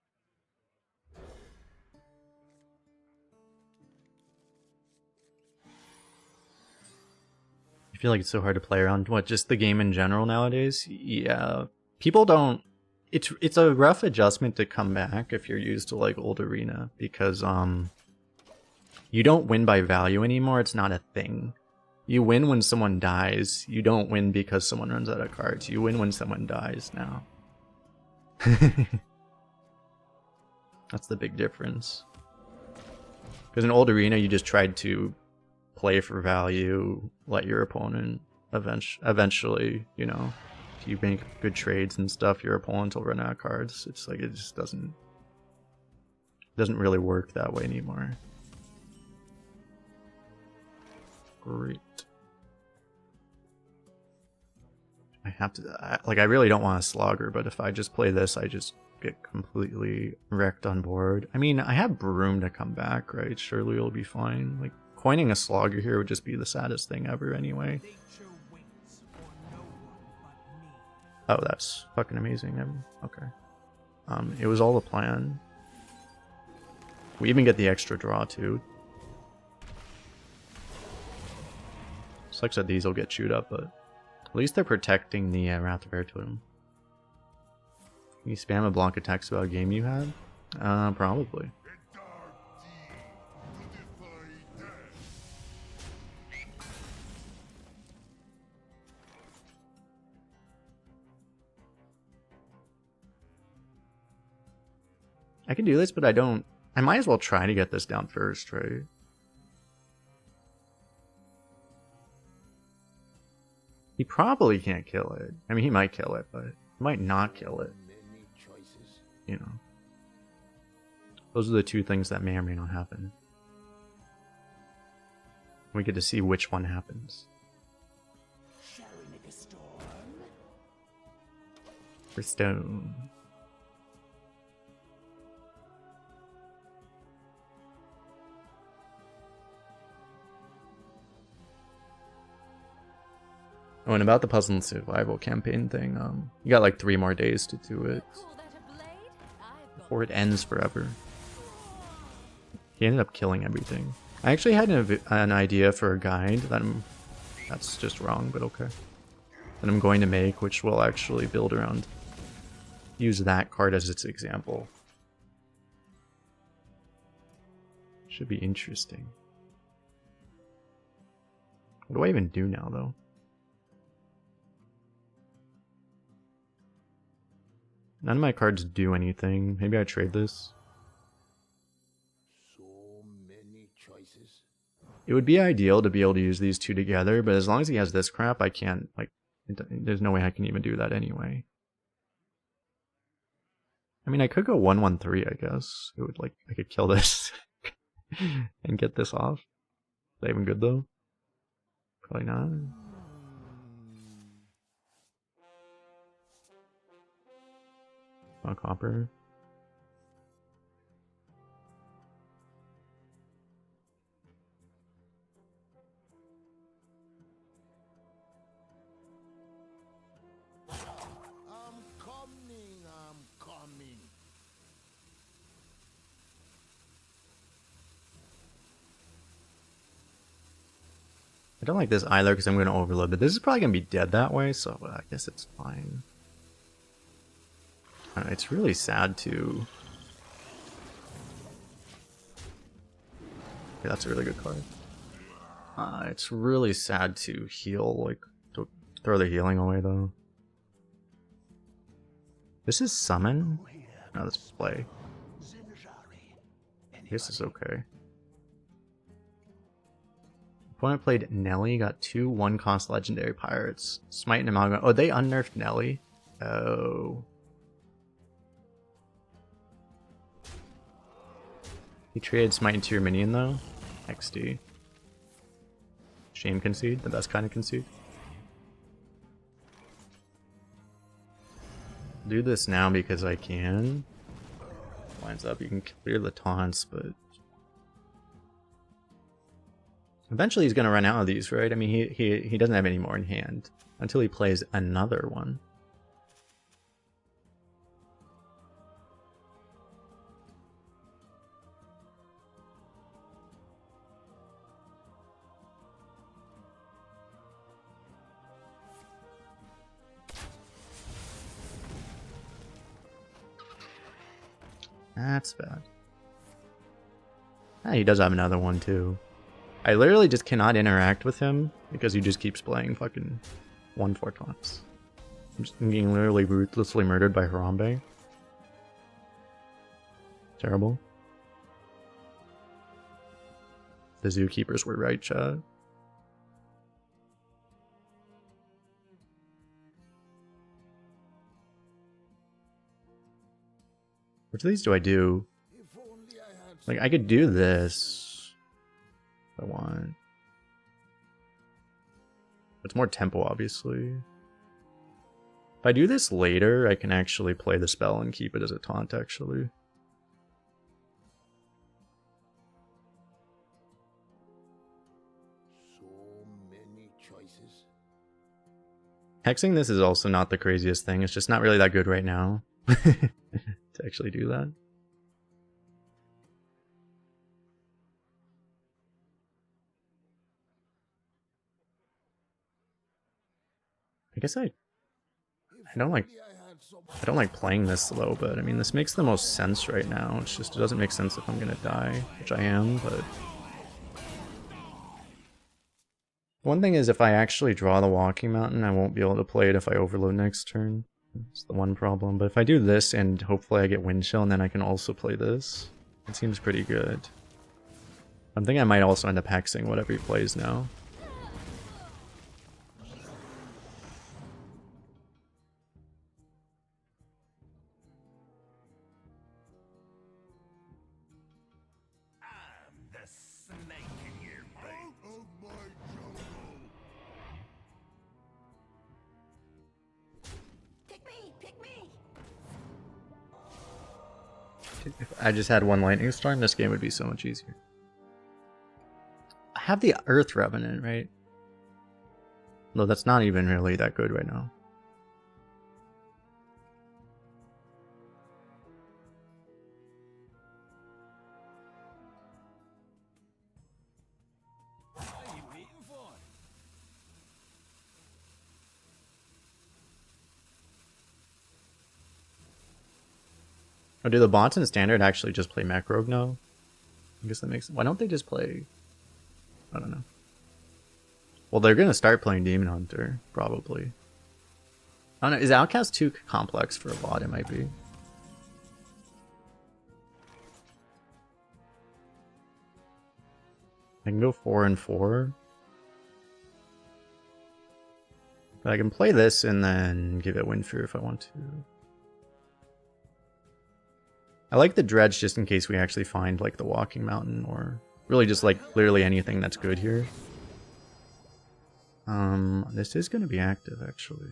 I feel like it's so hard to play around. What, just the game in general nowadays? Yeah. People don't... It's a rough adjustment to come back if you're used to like old arena, because you don't win by value anymore. It's not a thing. You win when someone dies. You don't win because someone runs out of cards. You win when someone dies now. That's the big difference. Because in old arena, you just tried to play for value, let your opponent eventually, you know, if you make good trades and stuff, your opponent will run out of cards. It's like it just doesn't really work that way anymore. Great. I have to, I really don't want a slogger, but if I just play this, I just get completely wrecked on board. I mean, I have Broom to come back, right? Surely it'll be fine. Like, coining a slogger here would just be the saddest thing ever anyway. Nature waits for no one but me. Oh, that's fucking amazing. Okay. It was all the plan. We even get the extra draw, too. Sucks that these will get chewed up, but at least they're protecting the Wrath of Air Totem. Can you spam a block of text about a game you had? Probably. I can do this, but I don't... I might as well try to get this down first, right? He probably can't kill it. I mean, he might kill it, but he might not kill it. You know. Those are the two things that may or may not happen. We get to see which one happens. Shall we make a storm? For stone. Oh, and about the puzzle and survival campaign thing, you got like 3 more days to do it before it ends forever. He ended up killing everything. I actually had an idea for a guide that's just wrong, but okay. That I'm going to make, which will actually build around. Use that card as its example. Should be interesting. What do I even do now, though? None of my cards do anything. Maybe I trade this. So many choices. It would be ideal to be able to use these two together, but as long as he has this crap, I can't, like, there's no way I can even do that anyway. I mean, I could go 1-1-3, I guess. It would, like, I could kill this and get this off. Is that even good, though? Probably not. On copper. I'm coming. I don't like this either because I'm going to overload, but this is probably going to be dead that way, so I guess it's fine. It's really sad to... Okay, that's a really good card. It's really sad to heal, like, to throw the healing away though. This is summon? No, this is play. This is okay. Opponent played Nelly, got 2 1-cost legendary pirates. Smite and Amalgam. Oh, they unnerfed Nelly? Oh. He traded Smite into your minion though? XD. Shame concede, the best kind of concede. Do this now because I can. Lines up, you can clear the taunts, but eventually he's gonna run out of these, right? I mean, he doesn't have any more in hand until he plays another one. That's bad. Ah, he does have another one too. I literally just cannot interact with him because he just keeps playing fucking 1/4 taunts. I'm just getting literally ruthlessly murdered by Harambe. Terrible. The zookeepers were right, chat. Which of these do I do? Like, I could do this if I want. It's more tempo, obviously. If I do this later, I can actually play the spell and keep it as a taunt, actually. So many choices. Hexing this is also not the craziest thing. It's just not really that good right now to actually do that. I guess I don't like playing this slow, but I mean this makes the most sense right now. It's just it doesn't make sense if I'm gonna die, which I am, but one thing is if I actually draw the Walking Mountain, I won't be able to play it if I overload next turn. That's the one problem. But if I do this and hopefully I get Wind Chill and then I can also play this, it seems pretty good. I'm thinking I might also end up hexing whatever he plays now. I'm the snake in your bait. Out of my jungle. Pick me! Pick me! If I just had one Lightning Storm, this game would be so much easier. I have the Earth Revenant, right? Though that's not even really that good right now. What are you waiting for? Oh, do the bots in Standard actually just play Mech Rogue now? I guess that makes... Why don't they just play... I don't know. Well, they're gonna start playing Demon Hunter, probably. I don't know, is Outcast too complex for a bot? It might be. I can go 4 and 4. But I can play this and then give it Wind Fear if I want to. I like the Dredge just in case we actually find like the Walking Mountain or really just like literally anything that's good here. This is going to be active actually.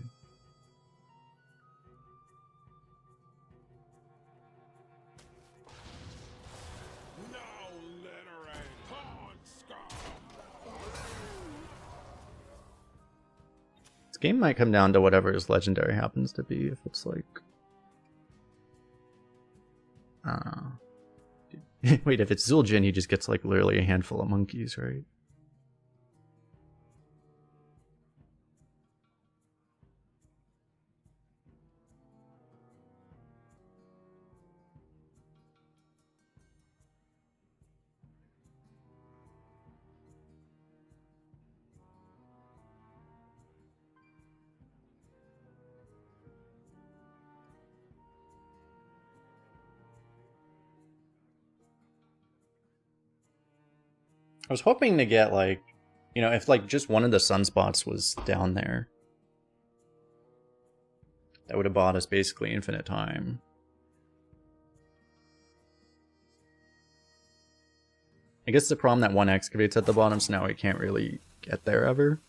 No littering. Pawn scum. This game might come down to whatever his legendary happens to be. If it's like... Wait, if it's Zul'jin, he just gets like literally a handful of monkeys, right? I was hoping to get, like, you know, if, like, just one of the sunspots was down there. That would have bought us basically infinite time. I guess the problem that one excavates at the bottom, so now we can't really get there ever.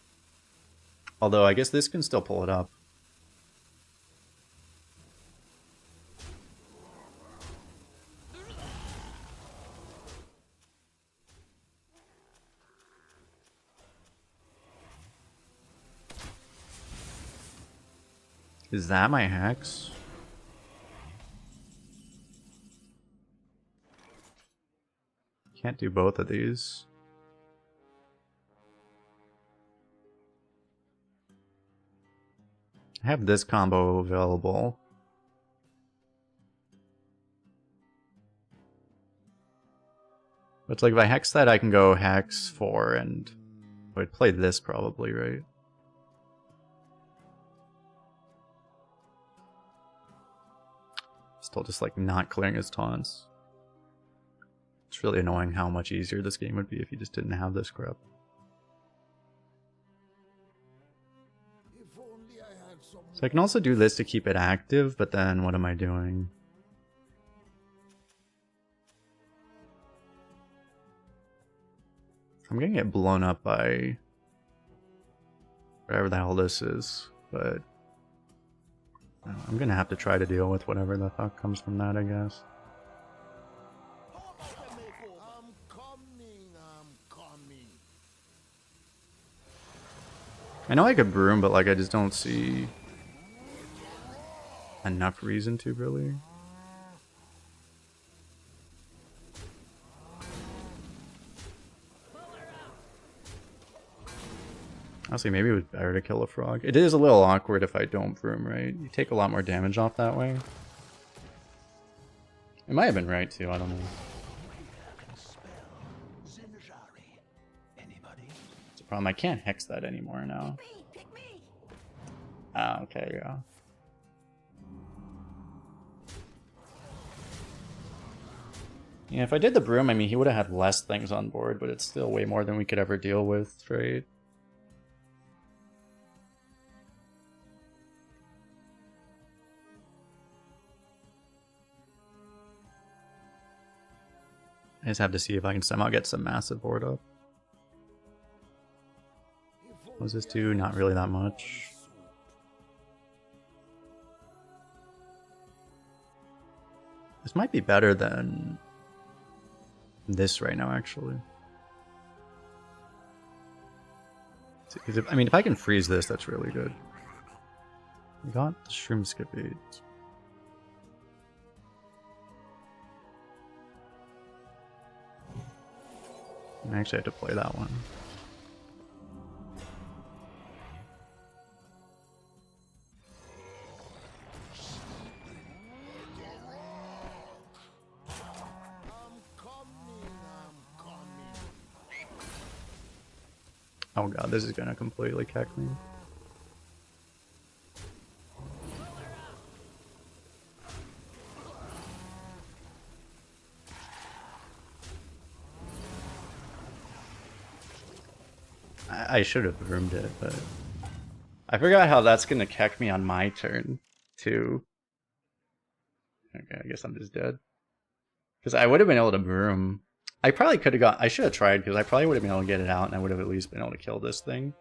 Although, I guess this can still pull it up. Is that my hex? Can't do both of these. I have this combo available. But it's like if I hex that, I can go hex 4 and I'd play this probably, right? Still just like not clearing his taunts. It's really annoying how much easier this game would be if you just didn't have this crap. If only I had some. So I can also do this to keep it active, but then what am I doing? I'm gonna get blown up by whatever the hell this is, but I'm gonna have to try to deal with whatever the fuck comes from that, I guess. I'm coming. I know I could broom, but like I just don't see enough reason to really. Honestly, maybe it was better to kill a frog. It is a little awkward if I don't broom, right? You take a lot more damage off that way. It might have been right too, I don't know. It's a problem, I can't hex that anymore now. Pick me! Ah, okay, yeah. Yeah, if I did the broom, I mean, he would have had less things on board, but it's still way more than we could ever deal with, right? I just have to see if I can somehow get some massive board up. What does this do? Not really that much. This might be better than this right now, actually. I mean, if I can freeze this, that's really good. We got the shroom skip 8. I actually had to play that one. Oh god, this is gonna completely keck me. I should have roomed it, but I forgot how that's gonna keck me on my turn too. Okay, I guess I'm just dead. Because I would have been able to broom. I probably could have got. I should have tried because I probably would have been able to get it out, and I would have at least been able to kill this thing.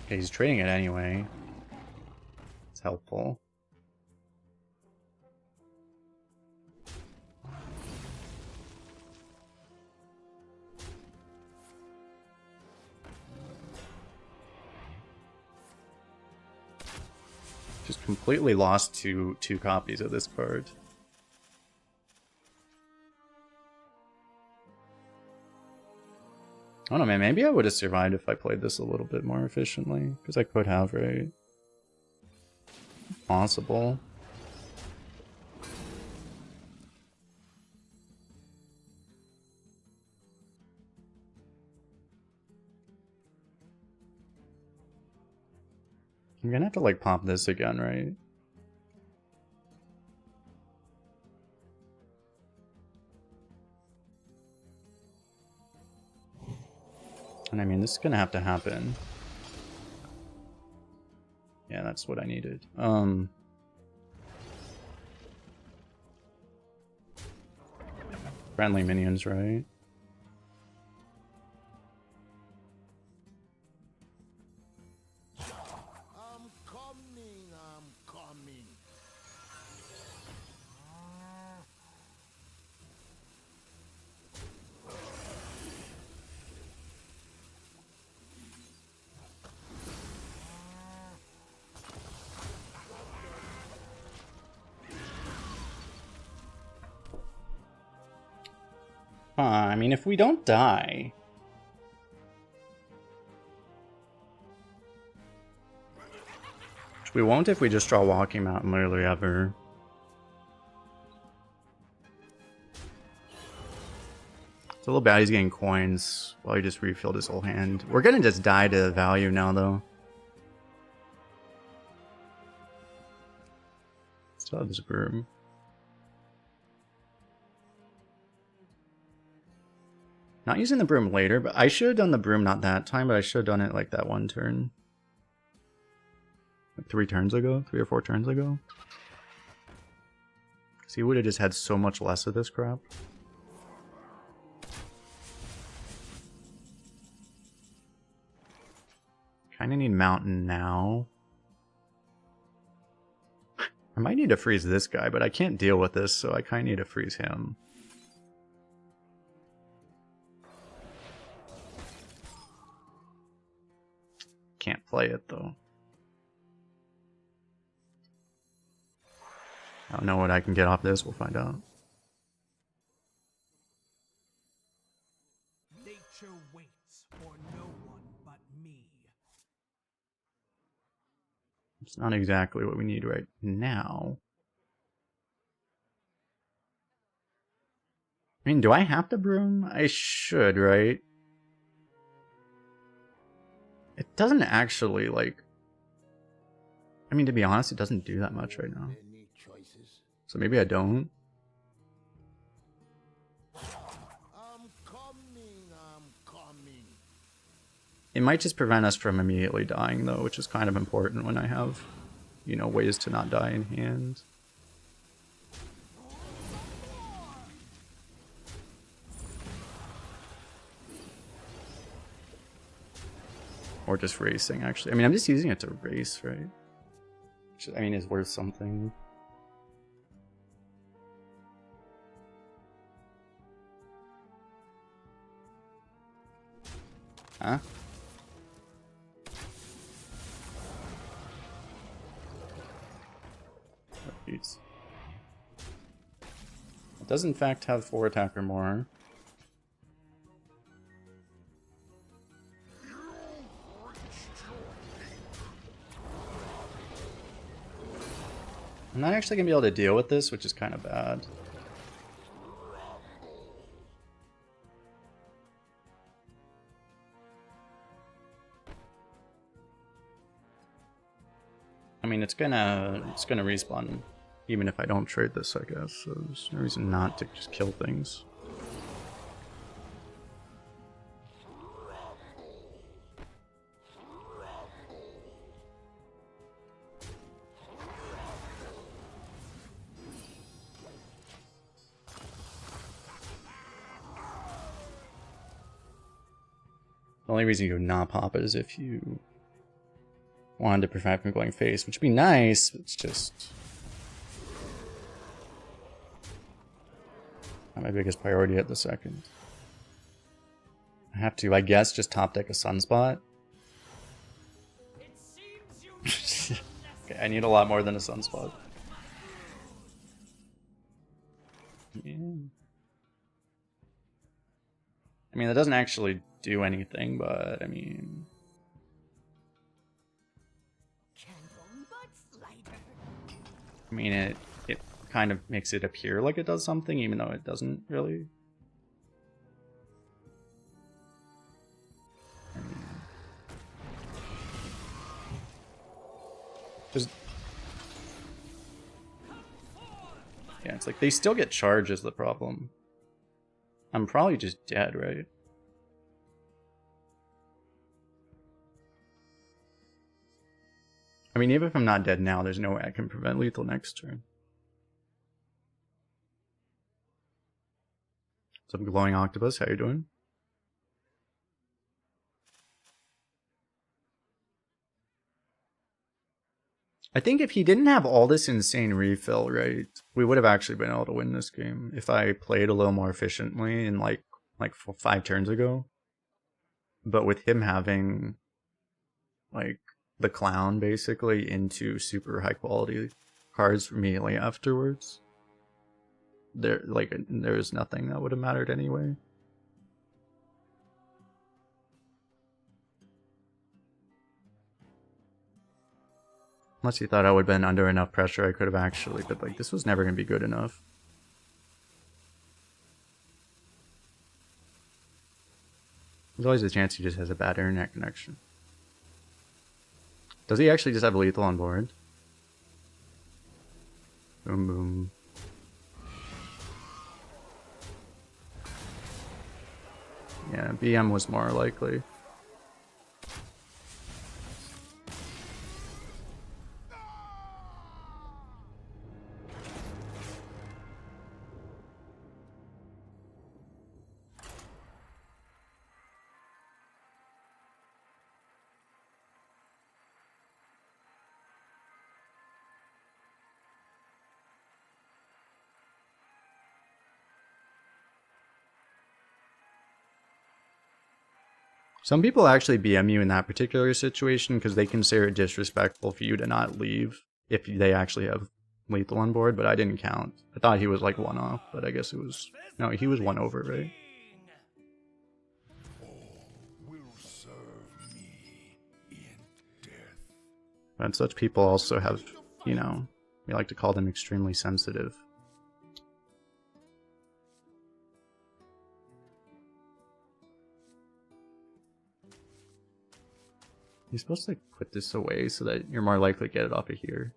Okay, he's trading it anyway. It's helpful. Just completely lost two copies of this card. I don't know, man. Maybe I would have survived if I played this a little bit more efficiently. Because I could have, right? Possible. I'm gonna have to, like, pop this again, right? And I mean, this is gonna have to happen. Yeah, that's what I needed. Friendly minions, right? I'm coming, I'm coming. I mean, if we don't die... Which we won't if we just draw Walking Mountain literally ever. It's a little bad he's getting coins while he just refilled his whole hand. We're gonna just die to value now, though. Still have this broom. Not using the broom later, but I should have done the broom not that time, but I should have done it like that one turn. Like 3 turns ago? 3 or 4 turns ago? Because he would have just had so much less of this crap. Kinda need mountain now. I might need to freeze this guy, but I can't deal with this, so I kinda need to freeze him. Can't play it though. I don't know what I can get off this, we'll find out. Nature waits for no one but me. It's not exactly what we need right now. I mean, do I have to broom? I should, right? It doesn't actually, like... I mean, to be honest, it doesn't do that much right now. Any choices? So maybe I don't. I'm coming, I'm coming. It might just prevent us from immediately dying, though, which is kind of important when I have, you know, ways to not die in hand. Or just racing, actually. I mean, I'm just using it to race, right? Which, I mean, is worth something. Huh? Jeez. It does, in fact, have 4 attack or more. I'm not actually going to be able to deal with this, which is kind of bad. I mean, it's gonna respawn even if I don't trade this, I guess. So there's no reason not to just kill things. The only reason you would not pop it is if you wanted to prevent from going face, which would be nice, but it's just not my biggest priority at the second. I have to, I guess, just top deck a Sunspot. Okay, I need a lot more than a Sunspot. Yeah. I mean, that doesn't actually do anything, but I mean... I mean, it kind of makes it appear like it does something, even though it doesn't really. There's... Yeah, it's like they still get charged is the problem. I'm probably just dead, right? mean, even if I'm not dead now, there's no way I can prevent lethal next turn. What's up, Glowing Octopus? How you doing? I think if he didn't have all this insane refill, right, we would have actually been able to win this game if I played a little more efficiently in like 5 turns ago. But with him having like the clown basically into super high quality cards immediately afterwards, there's nothing that would have mattered anyway. Unless he thought I would have been under enough pressure, I could have actually, but like this was never going to be good enough. There's always a chance he just has a bad internet connection. Does he actually just have lethal on board? Boom boom. Yeah, BM was more likely. Some people actually BM you in that particular situation because they consider it disrespectful for you to not leave if they actually have lethal on board, but I didn't count. I thought he was like 1 off, but I guess it was... No, he was 1 over, right? Will serve me in death. But such people also have, you know, we like to call them extremely sensitive. You're supposed to put this away so that you're more likely to get it off of here.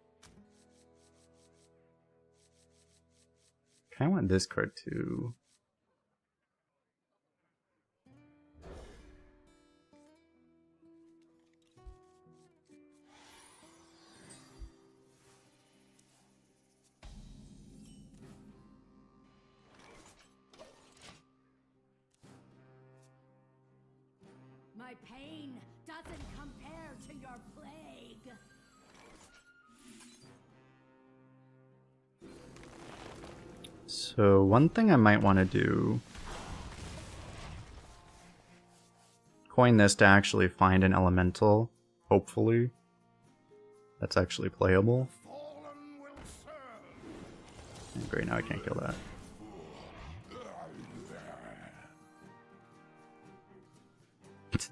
Kinda want this card too. My pain doesn't compare to your plague. So one thing I might want to do, coin this to actually find an elemental, hopefully, that's actually playable. Fallen will serve. Great, now I can't kill that.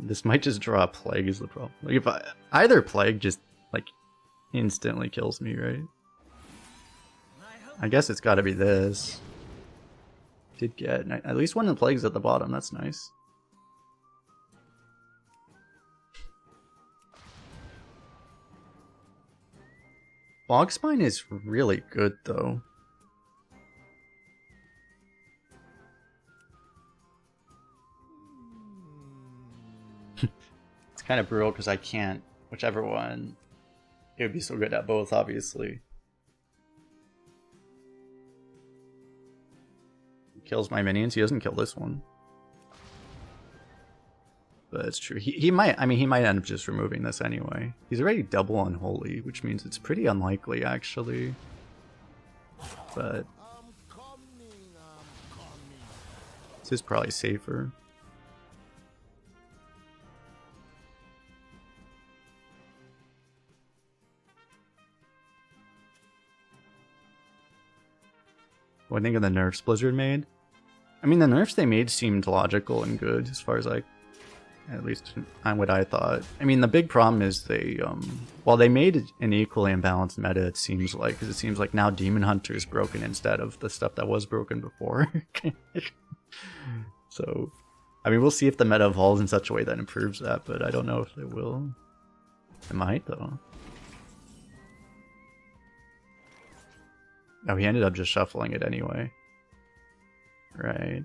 This might just draw a plague is the problem. Like if either plague just like instantly kills me, right? I guess it's got to be this. Did get at least one of the plagues at the bottom. That's nice. Bogspine is really good though. It's kind of brutal because I can't, whichever one, it would be so good at both, obviously. He kills my minions, he doesn't kill this one. But it's true. He might, I mean, he might end up just removing this anyway. He's already double unholy, which means it's pretty unlikely, actually. But I'm coming. this is probably safer. What do you think of the nerfs Blizzard made? I mean, the nerfs they made seemed logical and good as far as at least what I thought. I mean, the big problem is they, well, they made an equally imbalanced meta, it seems like, because it seems like now Demon Hunter is broken instead of the stuff that was broken before. So, I mean, we'll see if the meta evolves in such a way that improves that, but I don't know if it will. It might, though. Oh, he ended up just shuffling it anyway. Right.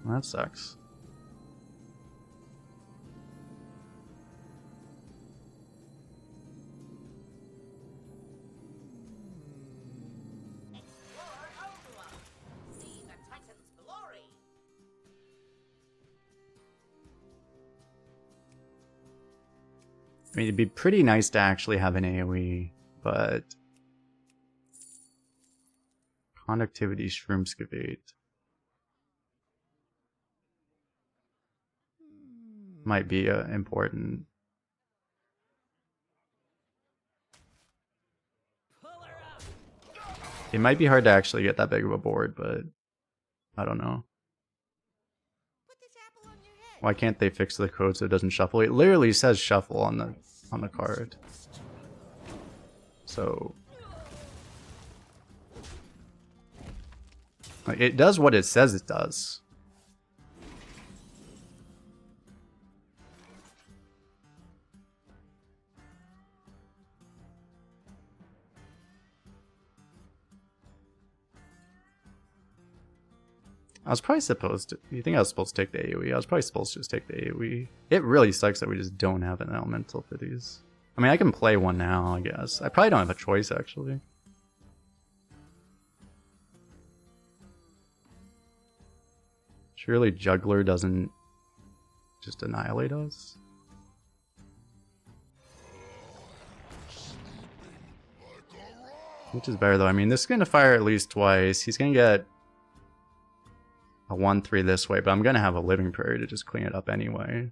Well, that sucks. I mean, it'd be pretty nice to actually have an AoE, but conductivity shroomscavate might be important. It might be hard to actually get that big of a board, but I don't know. Why can't they fix the code so it doesn't shuffle? It literally says shuffle on the card. So like, it does what it says it does. I was probably supposed to. You think I was supposed to take the AoE? I was probably supposed to just take the AoE. It really sucks that we just don't have an elemental for these. I mean, I can play one now, I guess. I probably don't have a choice, actually. Surely Juggler doesn't just annihilate us? Which is better, though. I mean, this is going to fire at least twice. He's going to get a 1-3 this way, but I'm going to have a Living Prairie to just clean it up anyway.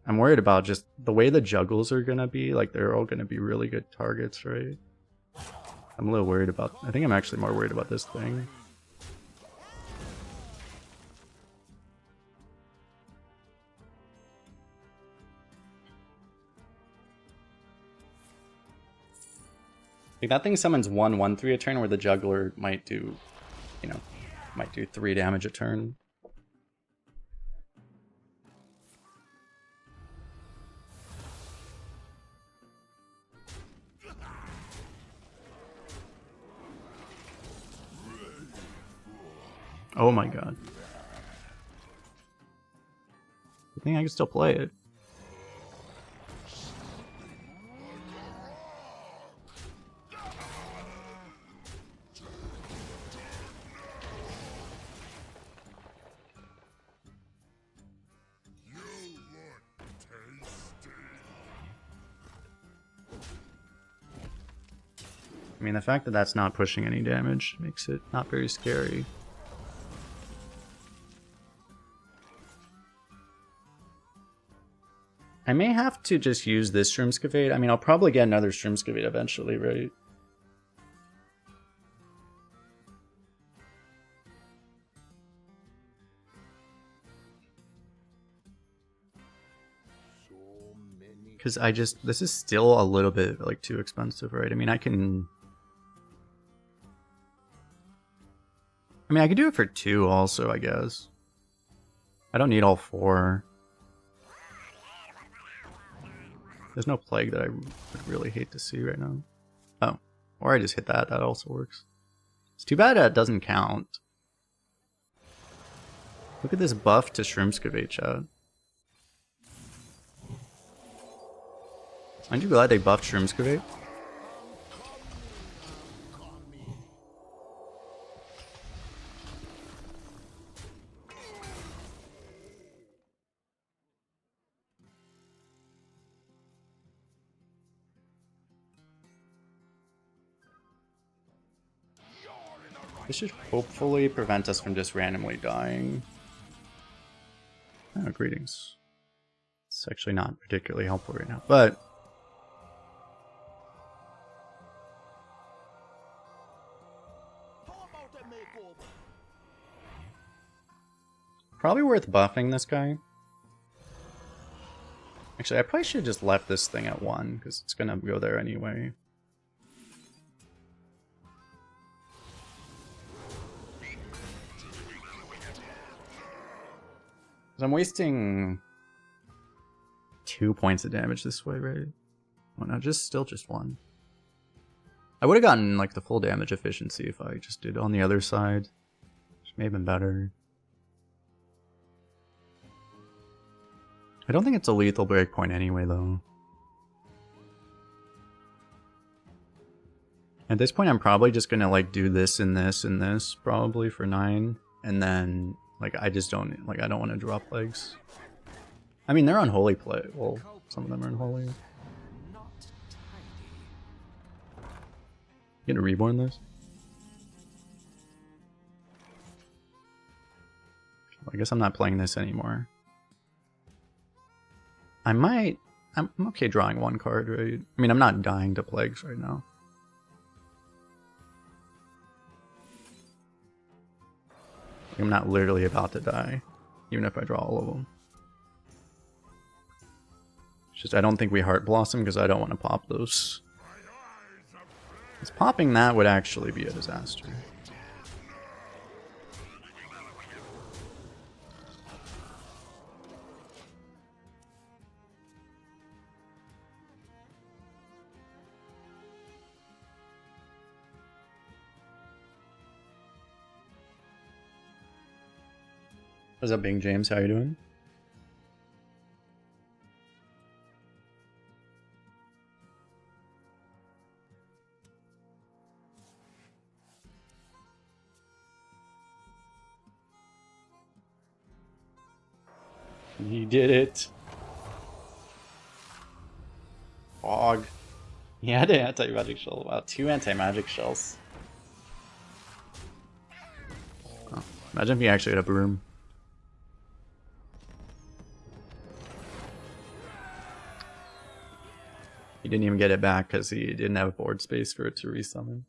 I'm worried about just the way the juggles are going to be. Like, they're all going to be really good targets, right? I'm a little worried about... I think I'm actually more worried about this thing. Like, that thing summons 1-1-3 a turn, where the juggler might do, you know, might do 3 damage a turn. Oh my god. I think I can still play it. I mean, the fact that that's not pushing any damage makes it not very scary. I may have to just use this Shroomscavate. I mean, I'll probably get another Shroomscavate eventually, right? Because this is still a little bit, like, too expensive, right? I mean, I could do it for 2 also, I guess. I don't need all 4. There's no plague that I would really hate to see right now. Oh, or I just hit that. That also works. It's too bad it doesn't count. Look at this buff to Shroomscavate, chat. Aren't you glad they buffed Shroomscavate? This should hopefully prevent us from just randomly dying. Oh, greetings. It's actually not particularly helpful right now, but... probably worth buffing this guy. Actually, I probably should have just left this thing at 1, because it's going to go there anyway. I'm wasting 2 points of damage this way, right? Oh no, still just 1. I would have gotten like the full damage efficiency if I just did it on the other side. Which may have been better. I don't think it's a lethal breakpoint anyway, though. At this point, I'm probably just gonna like do this and this and this probably for 9, and then like I just don't like I don't want to drop legs. I mean, they're unholy play. Well, some of them are unholy. Not tidy. You gonna reborn this? I guess I'm not playing this anymore. I'm okay drawing one card, right? I mean, I'm not dying to plagues right now. I'm not literally about to die, even if I draw all of them. It's just I don't think we Heart Blossom because I don't want to pop those. Because popping that would actually be a disaster. What's up, Bing James? How you doing? He did it. Fog. He had an anti-magic shell. Wow, 2 anti-magic shells. Oh, imagine if he actually had a broom. He didn't even get it back because he didn't have board space for it to resummon.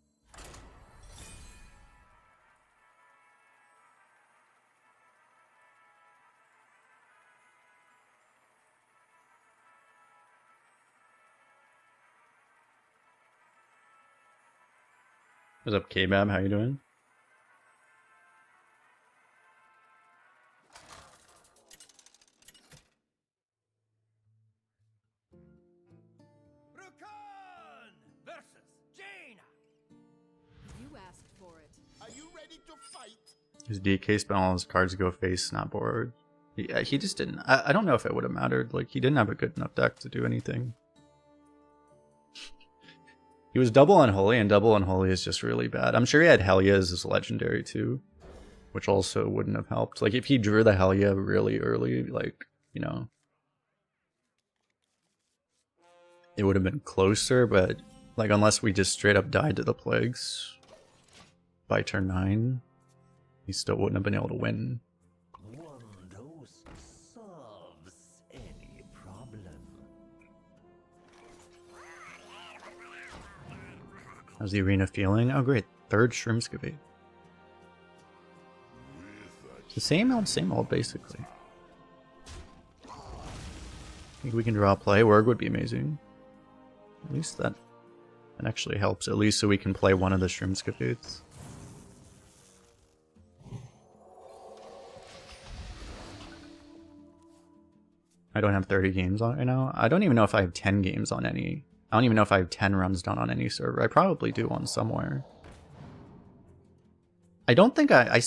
What's up, K-Bab? How you doing? Rukon versus Jaina. You asked for it. Are you ready to fight? His DK spell, all his cards go face, not board. He just didn't. I don't know if it would have mattered. Like, he didn't have a good enough deck to do anything. He was double unholy, and double unholy is just really bad. I'm sure he had Helya as his legendary too, which also wouldn't have helped. Like, if he drew the Helya really early, like, you know, it would have been closer, but like, unless we just straight up died to the plagues by turn 9, he still wouldn't have been able to win. One dose solves any problem. How's the arena feeling? Oh great, 3rd Shrimpscavate. It's the same old basically. I think we can draw a play. Wurg would be amazing. At least that actually helps, at least so we can play one of the Shrimpscavates. I don't have 30 games on it right now. I don't even know if I have 10 games on any. I don't even know if I have 10 runs done on any server. I probably do one somewhere. I don't think I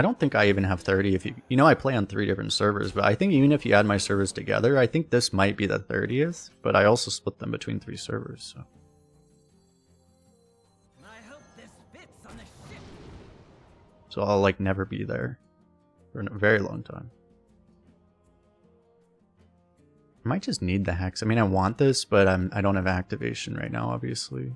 don't think I even have 30 if you know I play on 3 different servers, but I think even if you add my servers together, I think this might be the 30th, but I also split them between 3 servers, so. I hope this fits on the ship. So I'll like never be there for a very long time. I might just need the hex. I mean, I want this, but I don't have activation right now, obviously.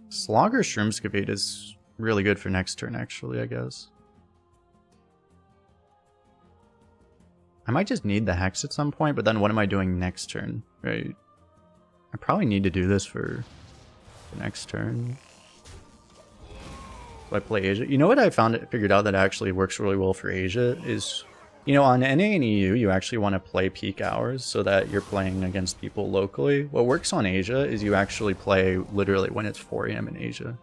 Slogger Shrimpscavate is really good for next turn, actually, I guess. I might just need the hex at some point, but then what am I doing next turn, right? I probably need to do this for the next turn. So I play Asia. You know what I figured out that actually works really well for Asia is, you know, on NA and EU, you actually want to play peak hours so that you're playing against people locally. What works on Asia is you actually play literally when it's 4 AM in Asia.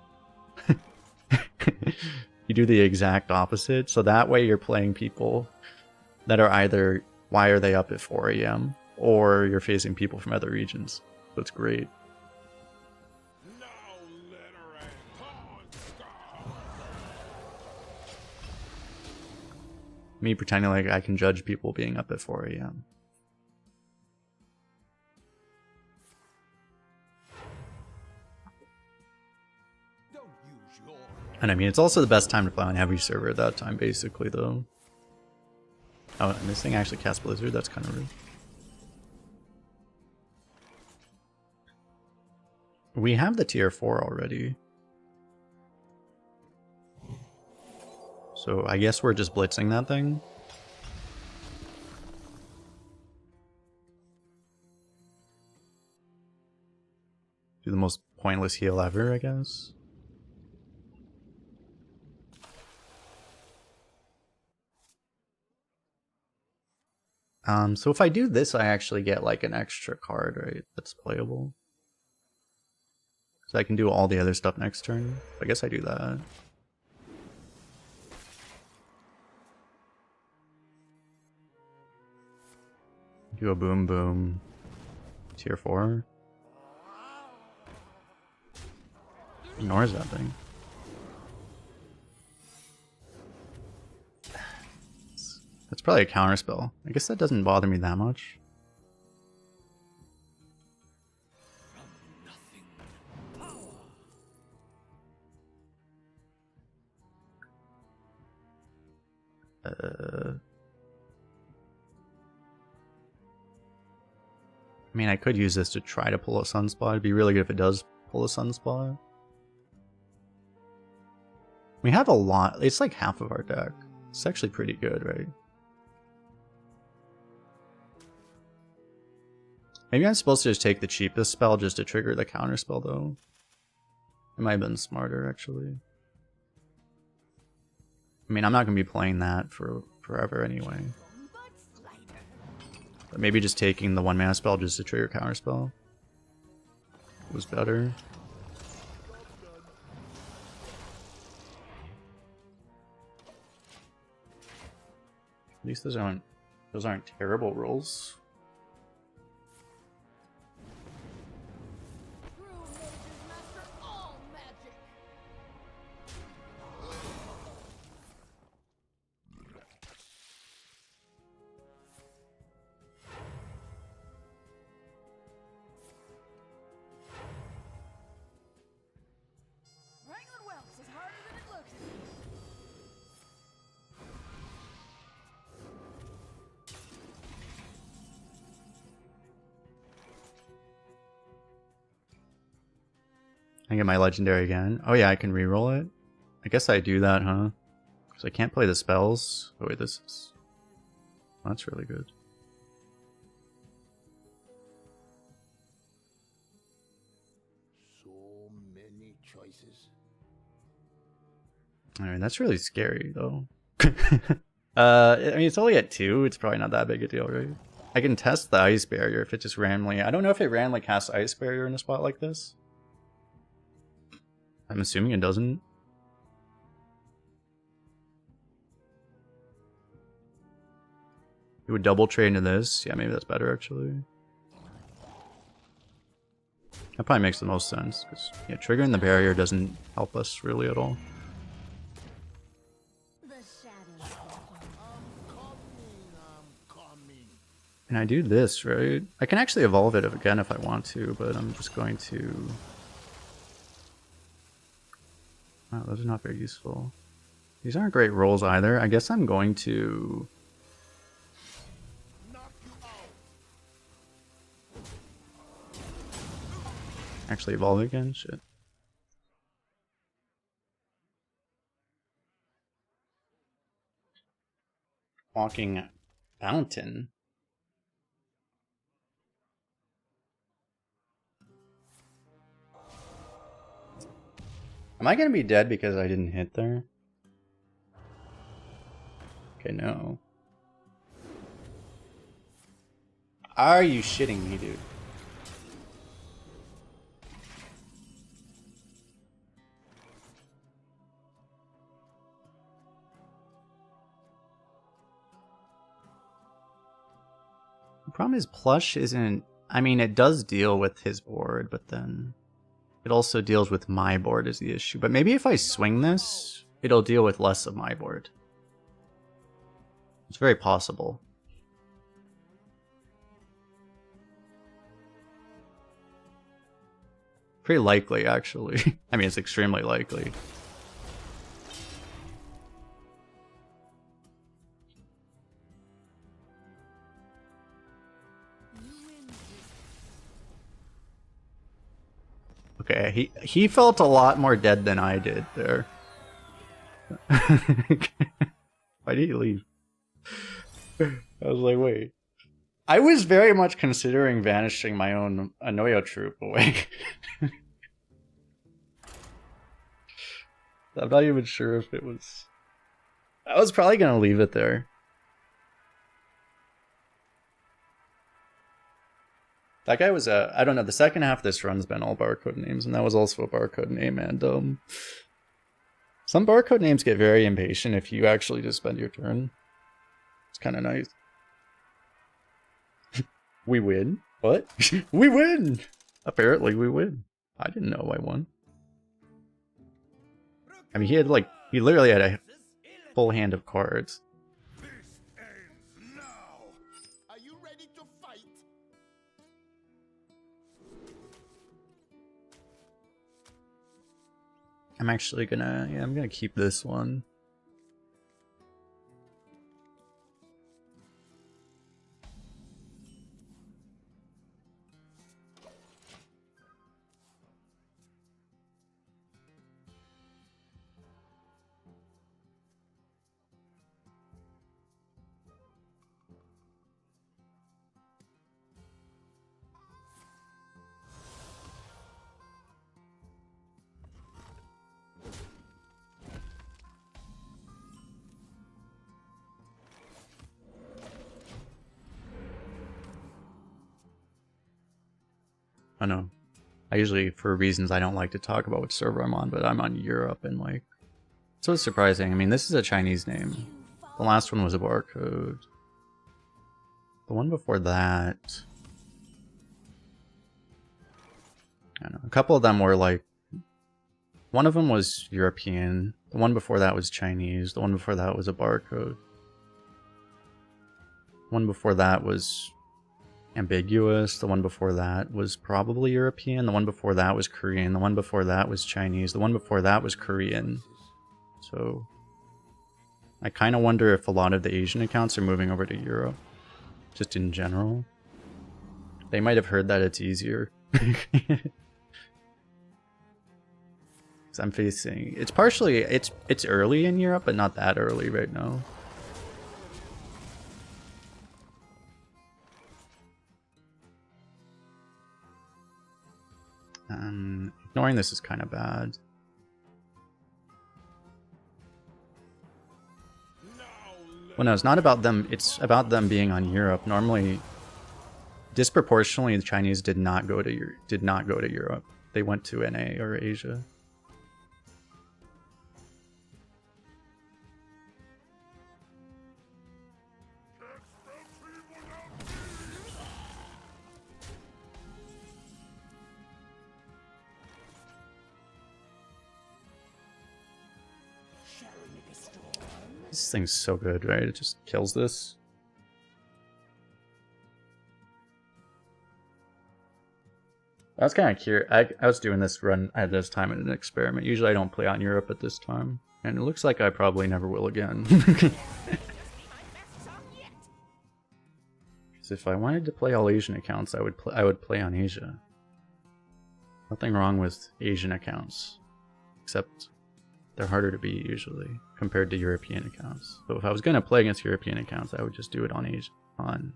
You do the exact opposite, so that way you're playing people that are either, why are they up at 4 AM, or you're facing people from other regions. So it's great. No littering Kolst. Me pretending like I can judge people being up at 4 AM. Don't use your And I mean, it's also the best time to play on heavy server at that time, basically, though. Oh, and this thing actually casts Blizzard? That's kind of rude. We have the tier 4 already. So I guess we're just blitzing that thing. Do the most pointless heal ever, I guess. So if I do this, I actually get like an extra card, right? That's playable. So I can do all the other stuff next turn. I guess I do that. Do a boom boom. Tier 4. Ignores that thing. That's probably a counter spell. I guess that doesn't bother me that much. I mean, I could use this to try to pull a Sunspot. It'd be really good if it does pull a Sunspot. We have a lot. It's like half of our deck. It's actually pretty good, right? Maybe I'm supposed to just take the cheapest spell just to trigger the counter spell, though. It might have been smarter, actually. I mean, I'm not going to be playing that for forever anyway. But maybe just taking the 1-mana spell just to trigger counter spell was better. At least those aren't terrible rolls. True mages master all magic. Wrangling whelps is harder than it looks. I get my legendary again. Oh yeah, I can reroll it. I guess I do that, huh? Because I can't play the spells. Oh wait, this is... That's really good. So many choices. Alright, that's really scary, though. I mean, it's only at 2. It's probably not that big a deal, right? I can test the Ice Barrier if it just randomly... I don't know if it randomly casts Ice Barrier in a spot like this. I'm assuming it doesn't. It would double trade into this. Yeah, maybe that's better, actually. That probably makes the most sense. Because, yeah, triggering the barrier doesn't help us really at all. The shadows. I'm coming. And I do this, right? I can actually evolve it again if I want to, but I'm just going to... Oh, those are not very useful. These aren't great rolls either. I guess I'm going to... Knock you out. actually evolve again? Shit. Walking Fountain. Am I gonna be dead because I didn't hit there? Okay, no. Are you shitting me, dude? The problem is Plush isn't... I mean, it does deal with his board, but then... It also deals with my board is the issue. But maybe if I swing this, it'll deal with less of my board. It's very possible. Pretty likely, actually. I mean, it's extremely likely. Okay, he felt a lot more dead than I did there. Why did he leave? I was like, wait. I was very much considering vanishing my own Anoyo troop away. I'm not even sure if it was... I was probably gonna leave it there. That guy was I don't know, the second half of this run's been all barcode names, and that was also a barcode name, and some barcode names get very impatient if you actually just spend your turn. It's kind of nice. We win? What? We win! Apparently we win. I didn't know I won. I mean, he literally had a full hand of cards. This ends now. Are you ready to fight? I'm actually gonna, yeah, I'm gonna keep this one. I know. I usually, for reasons I don't like to talk about which server I'm on, but I'm on Europe, and like, so it's surprising. I mean, this is a Chinese name. The last one was a barcode. The one before that, I don't know. A couple of them were like, one of them was European. The one before that was Chinese. The one before that was a barcode. One before that was ambiguous. The one before that was probably European. The one before that was Korean. The one before that was Chinese. The one before that was Korean. So I kind of wonder if a lot of the Asian accounts are moving over to Europe, just in general. They might have heard that it's easier. I'm facing, it's partially, it's early in Europe, but not that early right now. Ignoring this is kind of bad. Well, no, it's not about them. It's about them being on Europe. Normally, disproportionately, the Chinese did not go to Europe. They went to NA or Asia. This thing's so good, right? It just kills this. I was kind of curious. I was doing this run at this time in an experiment. Usually I don't play on Europe at this time. And it looks like I probably never will again. Because if I wanted to play all Asian accounts, I would play on Asia. Nothing wrong with Asian accounts. Except they're harder to beat usually compared to European accounts. So if I was going to play against European accounts, I would just do it on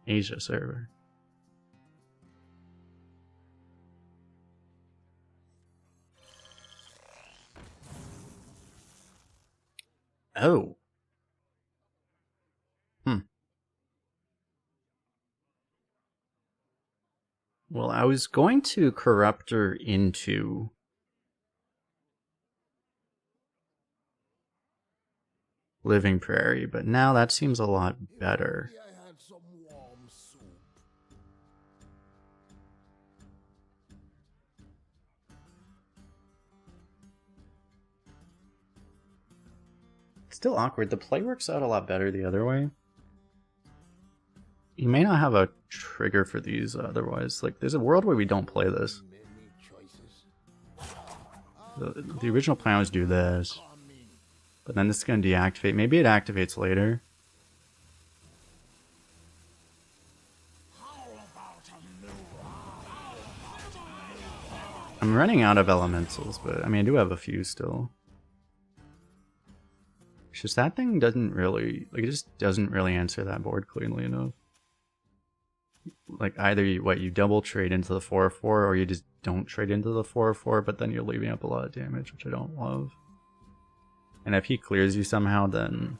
Asia server. Oh. Well, I was going to corrupt her into Living Prairie, but now that seems a lot better. I had some warm soup. It's still awkward. The play works out a lot better the other way. You may not have a trigger for these otherwise. Like, there's a world where we don't play this. Many choices. The original plan was do this. But then this is going to deactivate. Maybe it activates later. I'm running out of elementals, but I mean, I do have a few still. It's just that thing doesn't really, like, it just doesn't really answer that board cleanly enough. Like, either you double trade into the 4/4, or you just don't trade into the 4/4, but then you're leaving up a lot of damage, which I don't love. And if he clears you somehow, then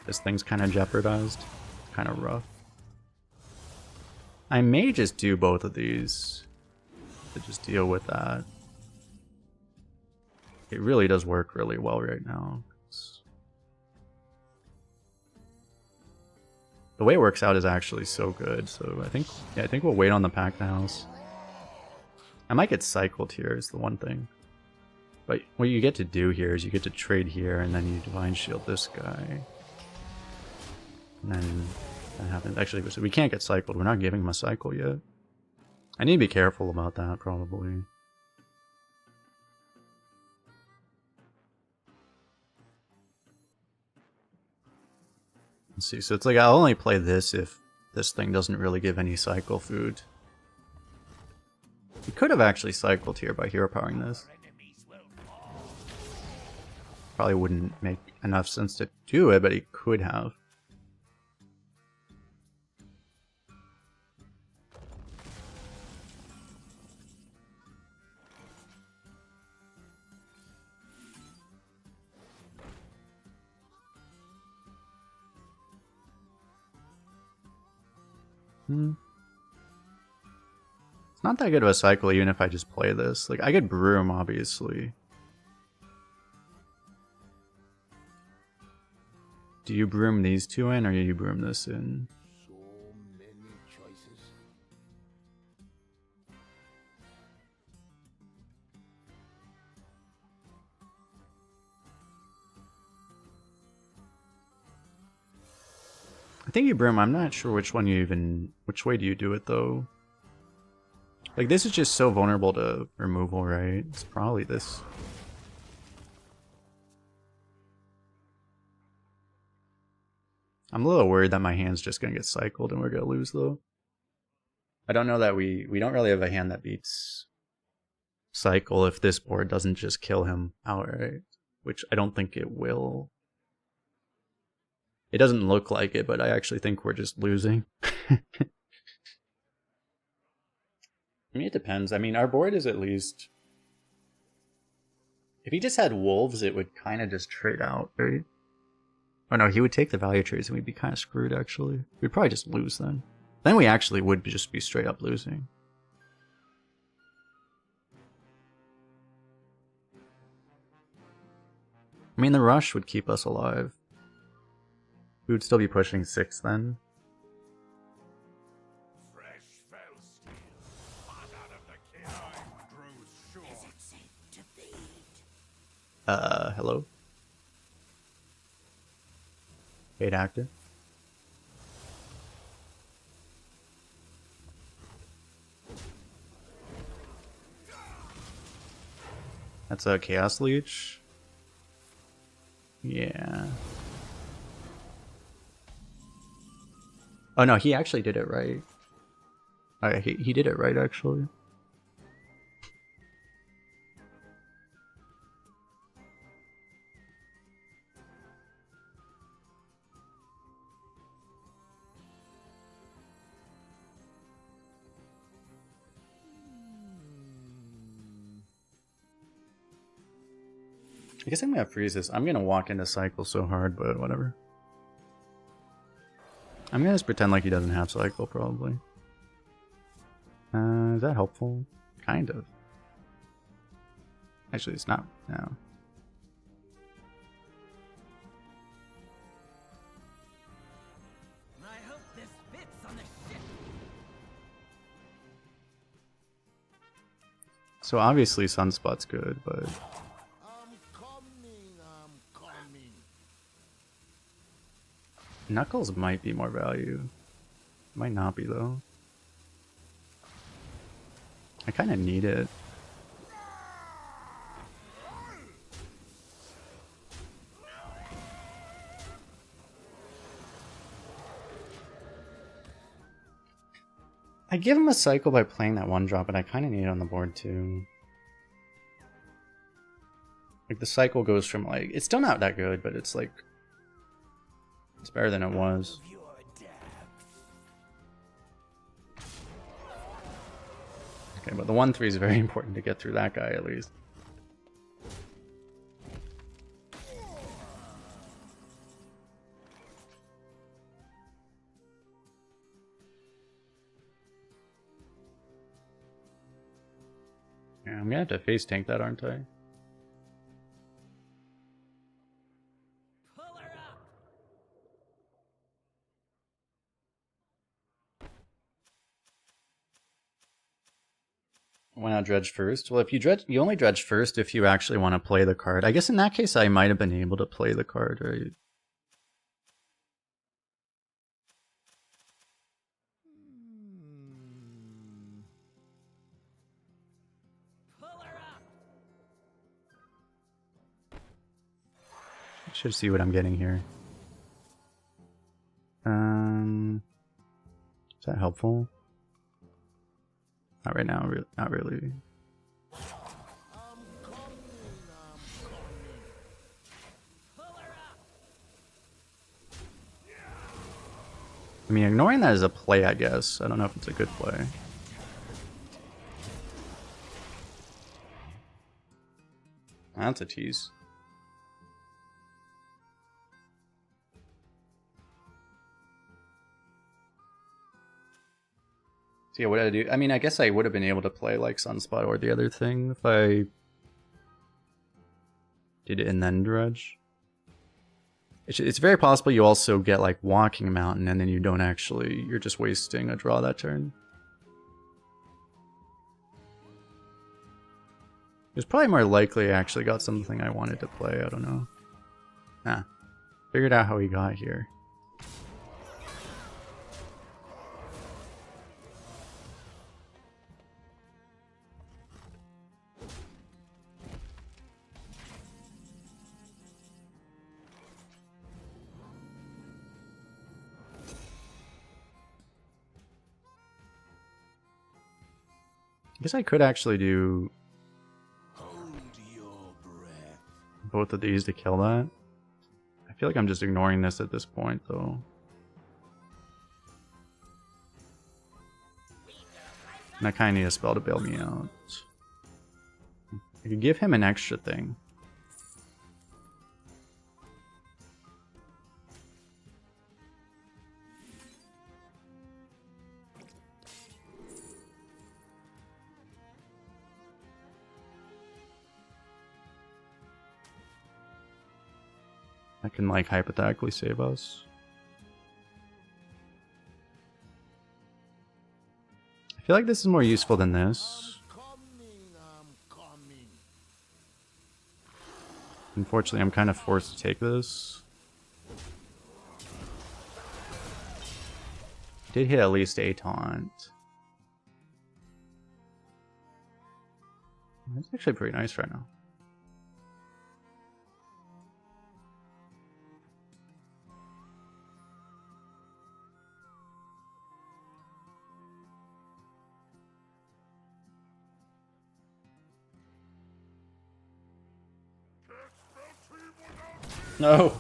this thing's kind of jeopardized. It's kind of rough. I may just do both of these to just deal with that. It really does work really well right now. The way it works out is actually so good, so I think we'll wait on the Pack the House. I might get cycled here is the one thing. But what you get to do here is you get to trade here, and then you Divine Shield this guy. And then that happens. Actually, we can't get cycled. We're not giving him a cycle yet. I need to be careful about that, probably. Let's see, so it's like I'll only play this if this thing doesn't really give any cycle food. We could have actually cycled here by hero powering this. Probably wouldn't make enough sense to do it, but he could have. It's not that good of a cycle even if I just play this. Like, I could Broom, obviously. Do you Broom these two in, or do you Broom this in? So many choices. I think you Broom. I'm not sure which one you even... Which way do you do it, though? Like, this is just so vulnerable to removal, right? It's probably this. I'm a little worried that my hand's just gonna get cycled and we're gonna lose, though. I don't know that we don't really have a hand that beats cycle if this board doesn't just kill him outright, which I don't think it will. It doesn't look like it, but I actually think we're just losing. I mean, it depends. I mean, our board is at least... If he just had wolves, it would kind of just trade out, right? Oh no, he would take the value trades and we'd be kind of screwed, actually. We'd probably just lose then. Then we actually would just be straight up losing. I mean, the rush would keep us alive. We would still be pushing 6 then. Fresh fell steel. Hot out of the kiln. Time grows short. Is it safe to feed? Hello? Paid actor? That's a Chaos Leech? Yeah. Oh no, he actually did it right. He did it right, actually. I guess I'm gonna freeze this. I'm gonna walk into cycle so hard, but whatever. I'm gonna just pretend like he doesn't have cycle, probably. Is that helpful? Kind of. Actually, it's not. No. I hope this fits on the ship. So obviously Sunspot's good, but I'm coming. Knuckles might be more value. Might not be though. I kind of need it. I give him a cycle by playing that one drop, but I kind of need it on the board too. Like the cycle goes from like, it's still not that good, but it's like, it's better than it was. Of your depth. Okay, but the 1-3 is very important to get through that guy at least. Yeah, I'm gonna have to face tank that, aren't I? Pull her up. Why not dredge first? Well, if you dredge, you only dredge first if you actually want to play the card. I guess in that case, I might have been able to play the card, right? Pull her up. Should see what I'm getting here. Is that helpful? Not right now. Not really. I mean, ignoring that is a play, I guess. I don't know if it's a good play. That's a tease. So yeah, what did I do? I mean, I guess I would have been able to play like Sunspot or the other thing if I did it and then dredge. It's very possible you also get like Walking Mountain and then you don't actually, you're just wasting a draw that turn. It's probably more likely I actually got something I wanted to play, I don't know. Ah, figured out how he got here. I guess I could actually do Hold your breath. both of these to kill that. I feel like I'm just ignoring this at this point, though. And I kind of need a spell to bail me out. I could give him an extra thing. I can, like, hypothetically save us. I feel like this is more useful than this. I'm coming. Unfortunately, I'm kind of forced to take this. Did hit at least a taunt. That's actually pretty nice right now. No.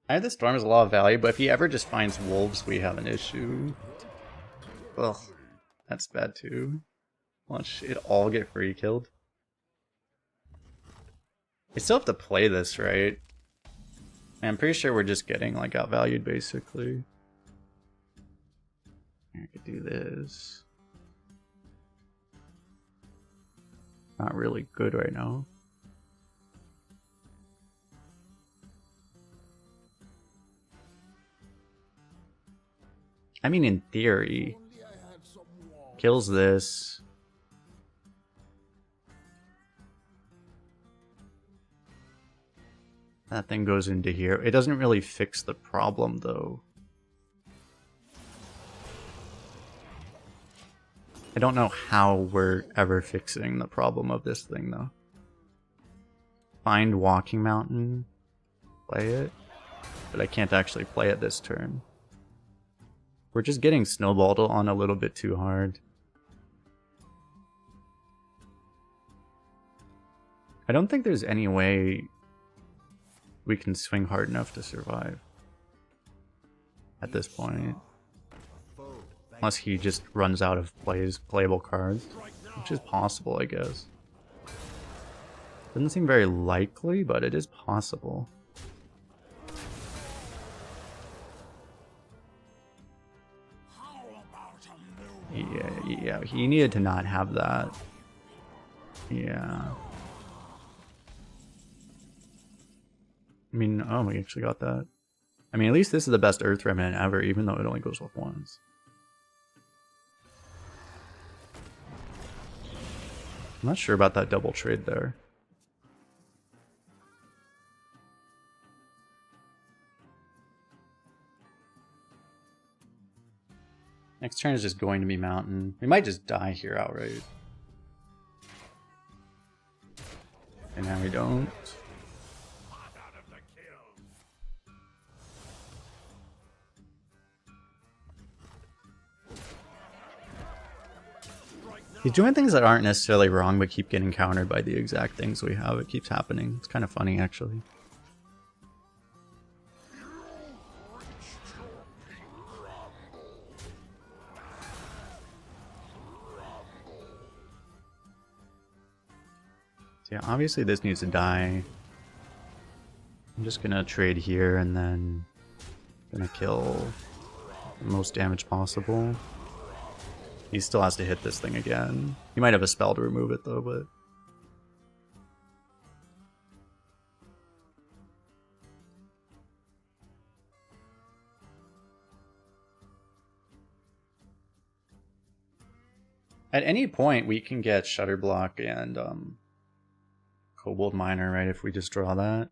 I had the storm as a lot of value, but if he ever just finds wolves, we have an issue. Ugh, that's bad too. Watch it all get free killed. We still have to play this, right? I'm pretty sure we're just getting like outvalued basically. I could do this. Not really good right now. I mean, in theory, Only I had some warmth. kills this. That thing goes into here. It doesn't really fix the problem, though. I don't know how we're ever fixing the problem of this thing, though. Find Walking Mountain. Play it. But I can't actually play it this turn. We're just getting snowballed on a little bit too hard. I don't think there's any way we can swing hard enough to survive at this point. Unless he just runs out of playable cards, which is possible, I guess. Doesn't seem very likely, but it is possible. Yeah, he needed to not have that. Yeah. I mean, oh, we actually got that. I mean, at least this is the best Earth Remnant ever, even though it only goes off once. I'm not sure about that double trade there. Next turn is just going to be Mountain. We might just die here outright. And now we don't. He's doing things that aren't necessarily wrong, but keep getting countered by the exact things we have. It keeps happening. It's kind of funny, actually. So yeah, obviously this needs to die. I'm just gonna trade here and then gonna kill the most damage possible. He still has to hit this thing again. He might have a spell to remove it though, but... At any point we can get Shutterblock and Kobold Miner, right, if we just draw that.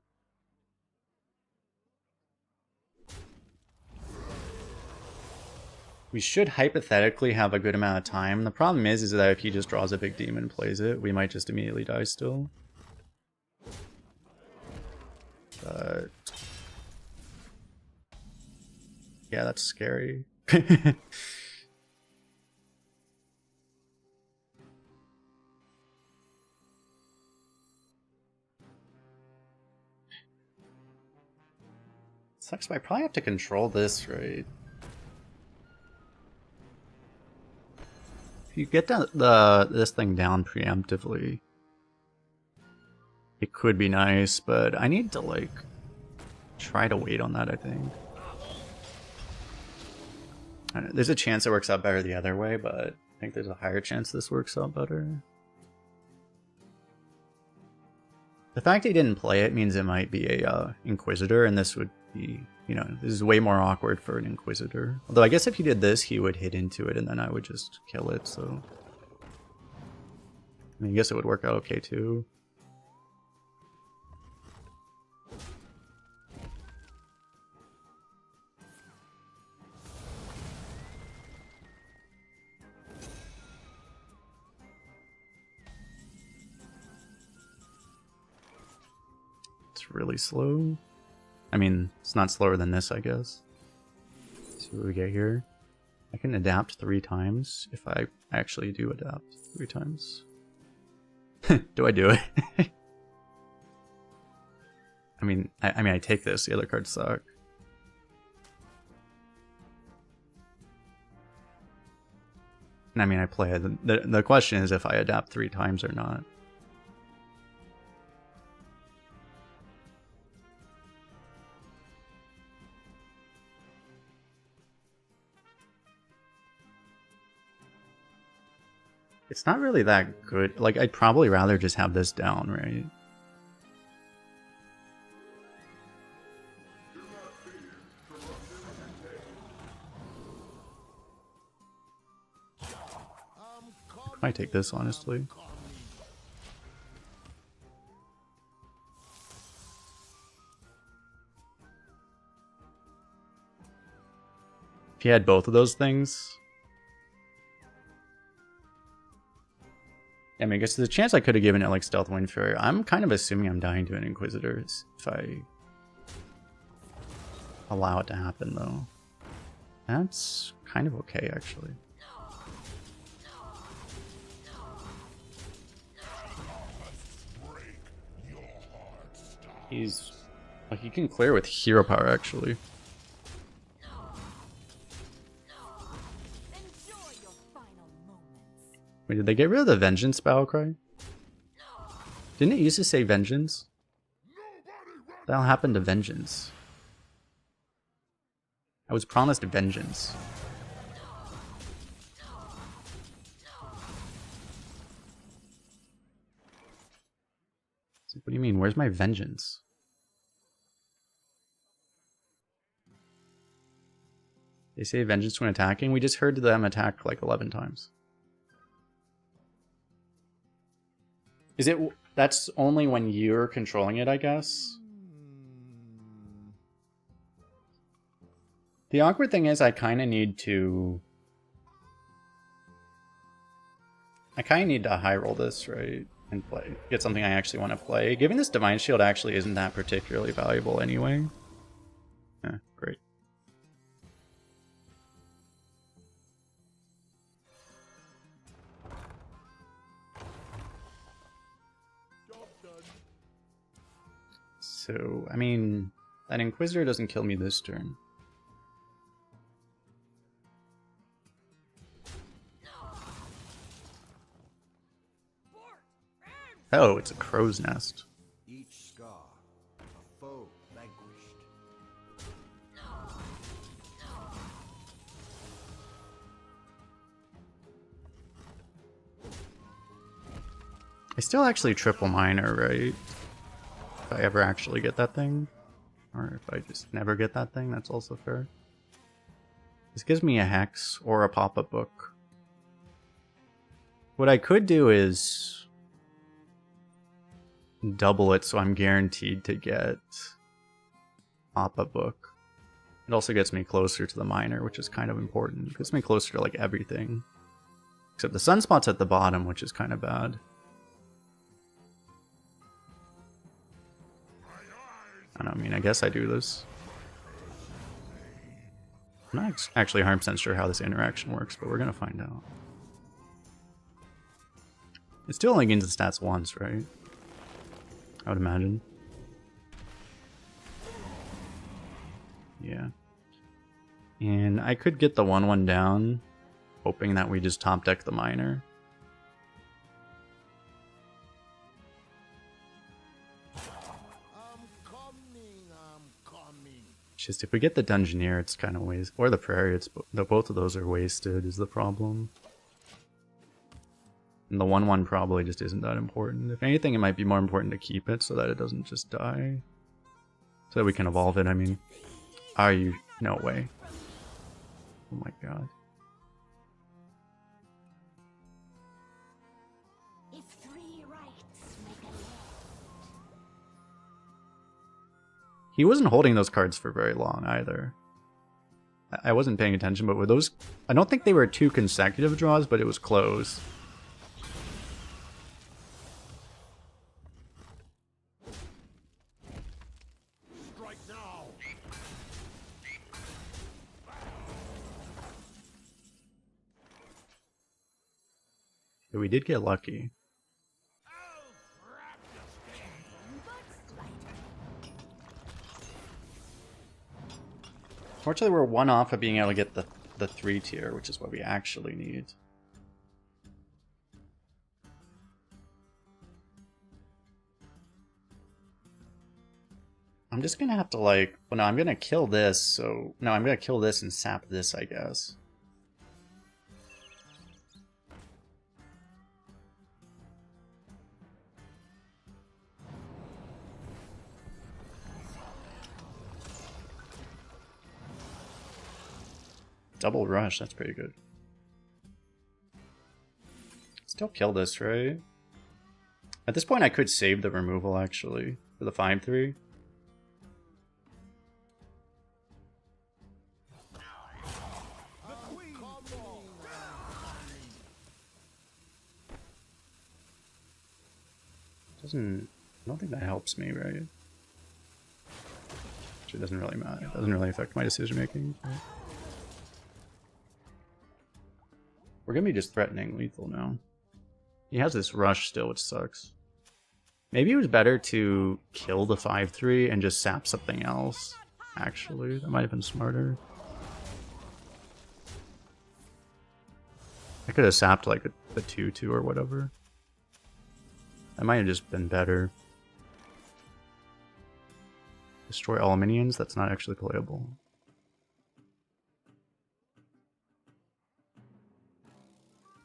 We should hypothetically have a good amount of time. The problem is that if he just draws a big demon and plays it, we might just immediately die still. But... yeah, that's scary. Sucks, but I probably have to control this, right? If you get this thing down preemptively, it could be nice, but I need to, like, try to wait on that, I think. I don't know, there's a chance it works out better the other way, but I think there's a higher chance this works out better. The fact he didn't play it means it might be a Inquisitor, and this would be, you know, this is way more awkward for an Inquisitor. Although I guess if he did this, he would hit into it, and then I would just kill it, so... I mean, I guess it would work out okay, too. It's really slow. I mean, it's not slower than this, I guess. Let's see what we get here. I can adapt 3 times if I actually do adapt 3 times. Do I do it? I mean, I take this. The other cards suck. And I mean, I play it. The question is if I adapt 3 times or not. It's not really that good. Like, I'd probably rather just have this down, right? I might take this, honestly. If he had both of those things... I mean, I guess there's a chance I could have given it like Stealth Windfury. I'm kind of assuming I'm dying to an Inquisitor if I allow it to happen, though. That's kind of okay, actually. He's like, he can clear with hero power, actually. Enjoy your final moments. Wait, did they get rid of the vengeance battle cry? Didn't it used to say vengeance? That'll happen to vengeance. I was promised vengeance. What do you mean? Where's my vengeance? They say vengeance when attacking. We just heard them attack like 11 times. Is it? That's only when you're controlling it, I guess. The awkward thing is I kind of need to high roll this, right? And play. Get something I actually want to play. Giving this Divine Shield actually isn't that particularly valuable anyway. Yeah, great. So, I mean, that Inquisitor doesn't kill me this turn. Oh, it's a crow's nest. Each scar, a foe vanquished. I still actually triple minor, right? If I ever actually get that thing. Or if I just never get that thing, that's also fair. This gives me a Hex or a pop-up book. What I could do is double it so I'm guaranteed to get pop-up book. It also gets me closer to the minor, which is kind of important. It gets me closer to like everything. Except the sunspot's at the bottom, which is kind of bad. I don't know, I mean, I guess I do this. I'm not actually 100% sure how this interaction works, but we're gonna find out. It still only gains the stats once, right? I would imagine. Yeah. And I could get the 1/1 down, hoping that we just top deck the minor. I'm coming. Just if we get the Dungeoneer, it's kind of wasted. Or the Prairie, it's both of those are wasted is the problem. And the 1/1 probably just isn't that important. If anything, it might be more important to keep it so that it doesn't just die. So that we can evolve it, I mean. Are you? No way. Oh my god. If three rights make a left. He wasn't holding those cards for very long either. I wasn't paying attention, but were those... I don't think they were 2 consecutive draws, but it was close. Strike now. But we did get lucky. Fortunately, we're one off of being able to get the 3 tier, which is what we actually need. I'm just gonna have to like... Well, no, I'm gonna kill this, so... No, I'm gonna kill this and sap this, I guess. Double rush, that's pretty good. Still kill this, right? At this point I could save the removal actually, for the 5/3. Doesn't... I don't think that helps me, right? Actually, it doesn't really matter. It doesn't really affect my decision making. Right? We're gonna be just threatening lethal now. He has this rush still, which sucks. Maybe it was better to kill the 5-3 and just sap something else. Actually, that might have been smarter. I could have sapped like a 2-2 or whatever. That might have just been better. Destroy all minions? That's not actually playable.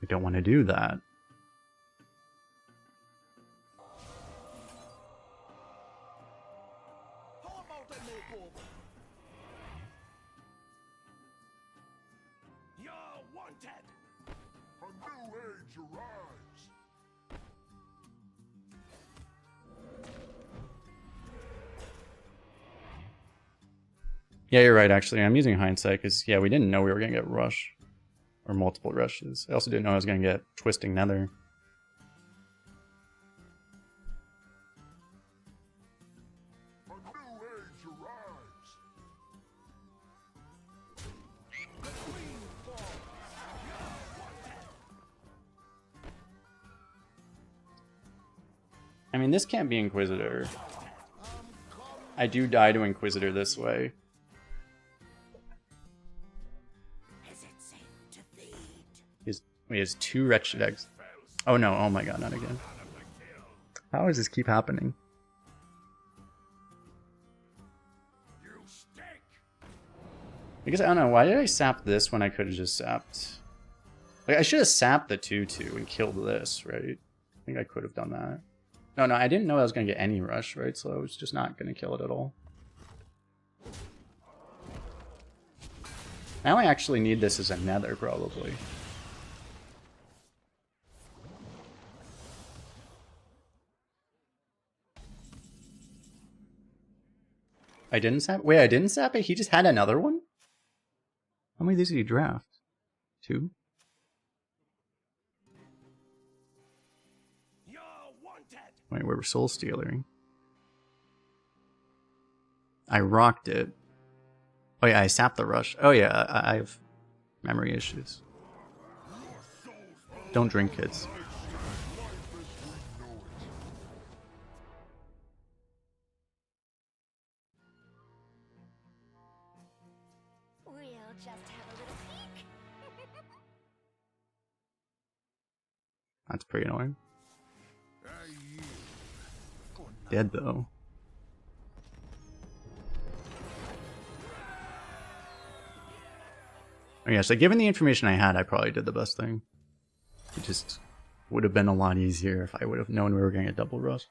I don't want to do that. You're wanted. A new age arrives. Yeah, you're right, actually. I'm using hindsight because, yeah, we didn't know we were going to get rush. Or multiple rushes. I also didn't know I was going to get twisting nether. A new age arrives. I mean, this can't be Inquisitor. I do die to Inquisitor this way. He has 2 wretched eggs. Oh no, oh my god, not again. How does this keep happening? Because I don't know, why did I sap this when I could have just sapped? Like, I should have sapped the 2-2 and killed this, right? I think I could have done that. No, I didn't know I was going to get any rush, right? So I was just not going to kill it at all. Now I actually need this as a nether, probably. I didn't sap? Wait, I didn't sap it? He just had another one? How many of these did he draft? 2? You're wanted. Wait, we were soul stealing. I rocked it. Oh yeah, I sapped the rush. Oh yeah, I have memory issues. Don't drink, kids. We'll just have a little peek. That's pretty annoying. Dead though. Oh yeah, so given the information I had, I probably did the best thing. It just would have been a lot easier if I would have known we were going to get double rush.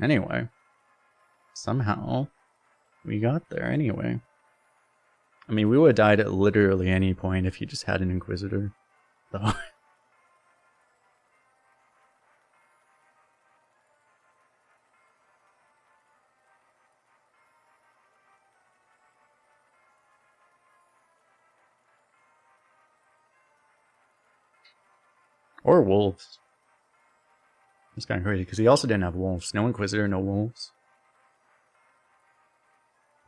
Anyway. Somehow, we got there anyway. I mean, we would have died at literally any point if he just had an Inquisitor. So. Or wolves. It's kind of crazy because he also didn't have wolves. No Inquisitor, no wolves.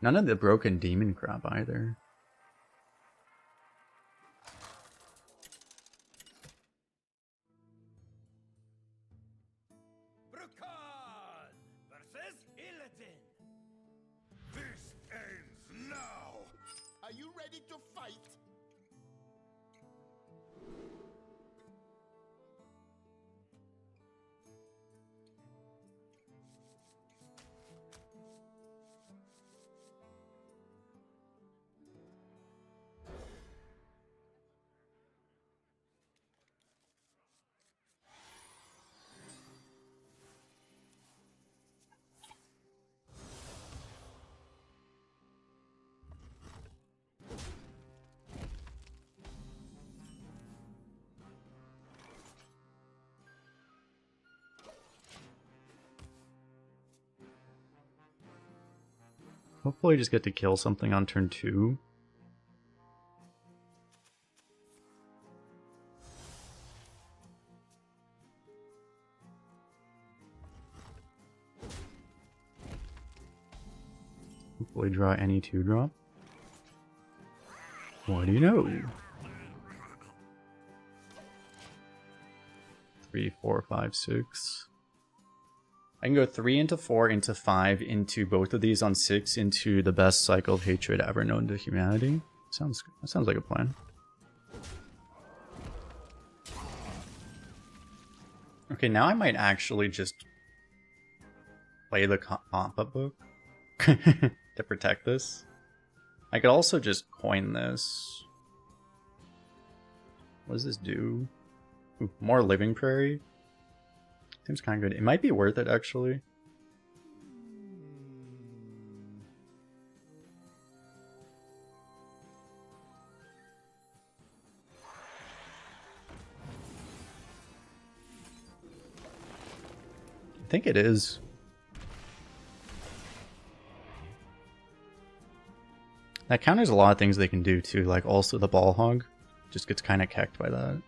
None of the broken demon crap either. Brukan versus Illidan. This ends now. Are you ready to fight? Hopefully just get to kill something on turn 2. Hopefully draw any 2-drop. What do you know? 3, 4, 5, 6. I can go 3 into 4 into 5 into both of these on 6 into the best cycle of hatred ever known to humanity. That sounds like a plan. Okay, now I might actually just play the pop-up book to protect this. I could also just coin this. What does this do? Ooh, more Living Prairie. Seems kind of good. It might be worth it, actually. I think it is. That counters a lot of things they can do too, like also the ball hog just gets kind of kecked by that.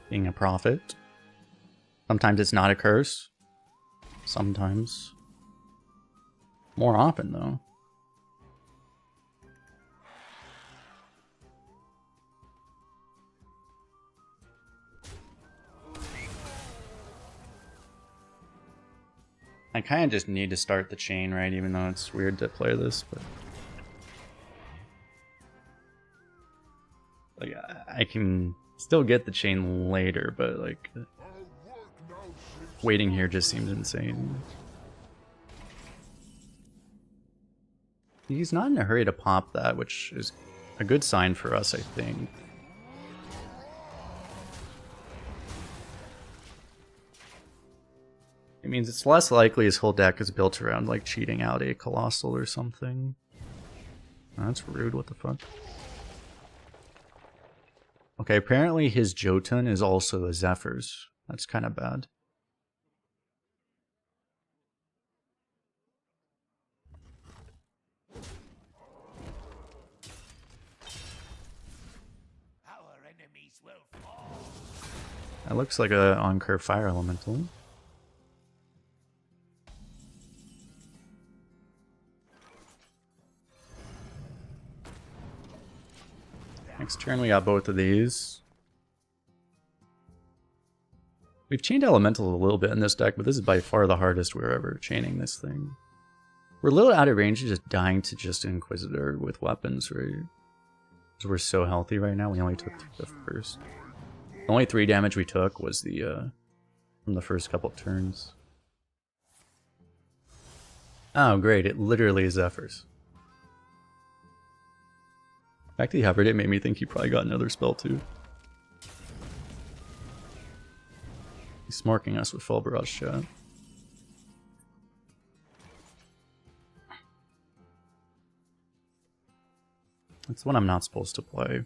Being a prophet. Sometimes it's not a curse. Sometimes. More often, though. I kind of just need to start the chain, right? Even though it's weird to play this, but... like, I can still get the chain later, but, like... waiting here just seems insane. He's not in a hurry to pop that, which is a good sign for us, I think. It means it's less likely his whole deck is built around, like, cheating out a Colossal or something. Oh, that's rude, what the fuck? Okay, apparently his Jotun is also a Zephyrs. That's kind of bad. That looks like a on-curve fire elemental. Next turn we got both of these. We've chained elementals a little bit in this deck, but this is by far the hardest we're ever chaining this thing. We're a little out of range of just dying to just Inquisitor with weapons, right? Because we're so healthy right now, we only took the first. The only 3 damage we took was the from the first couple turns. Oh great, it literally is Zephyrs. The fact that he hovered it made me think he probably got another spell too. He's smarking us with Full Barrage chat. That's what I'm not supposed to play.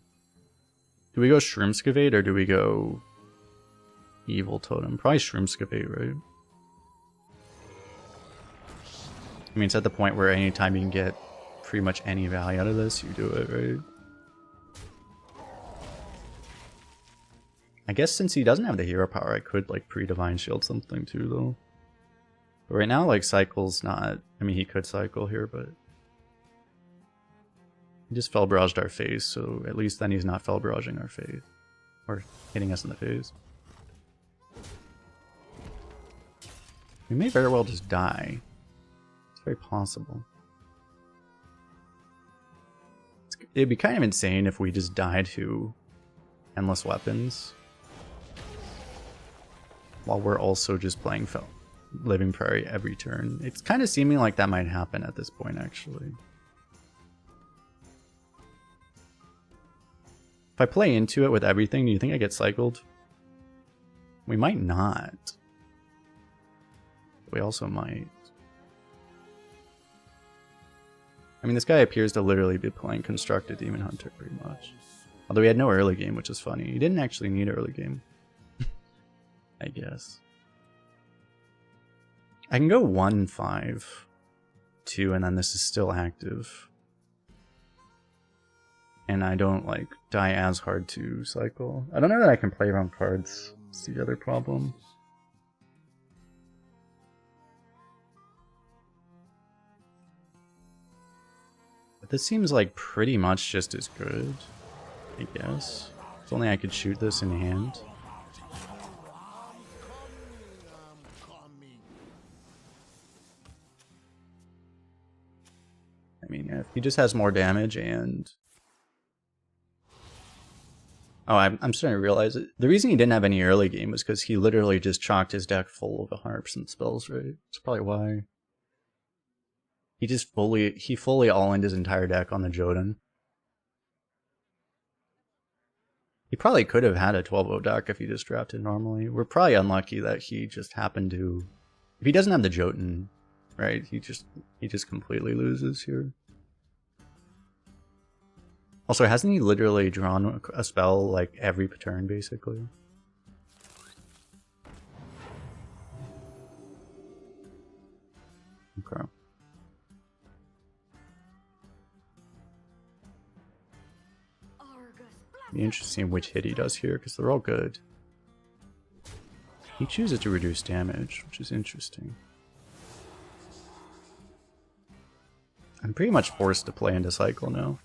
Do we go Shroomskavate or do we go Evil Totem? Probably Shroomskavate, right? I mean, it's at the point where anytime you can get pretty much any value out of this, you do it, right? I guess since he doesn't have the hero power, I could, like, pre-Divine Shield something too, though. But right now, like, Cycle's not... I mean, he could Cycle here, but... he just Fel Barraged our face, so at least then he's not Fel Barraging our face. Or hitting us in the face. We may very well just die. It's very possible. It'd be kind of insane if we just died to Endless Weapons. While we're also just playing Living Prairie every turn. It's kind of seeming like that might happen at this point, actually. If I play into it with everything, do you think I get cycled? We might not. We also might. I mean, this guy appears to literally be playing Constructed Demon Hunter pretty much. Although he had no early game, which is funny. He didn't actually need early game. I guess. I can go 1-5, 2, and then this is still active. And I don't, like, die as hard to cycle. I don't know that I can play around cards. That's the other problem. This seems like pretty much just as good, I guess. If only I could shoot this in hand. I mean, if he just has more damage and... Oh, I'm starting to realize it. The reason he didn't have any early game was because he literally just chalked his deck full of harps and spells, right? That's probably why. He fully all-in his entire deck on the Jotun. He probably could have had a 12-0 deck if he just drafted normally. We're probably unlucky that he just happened to... If he doesn't have the Jotun, right, he just completely loses here. Also, hasn't he literally drawn a spell like every turn, basically? Okay. Be interesting which hit he does here, because they're all good. He chooses to reduce damage, which is interesting. I'm pretty much forced to play into cycle now.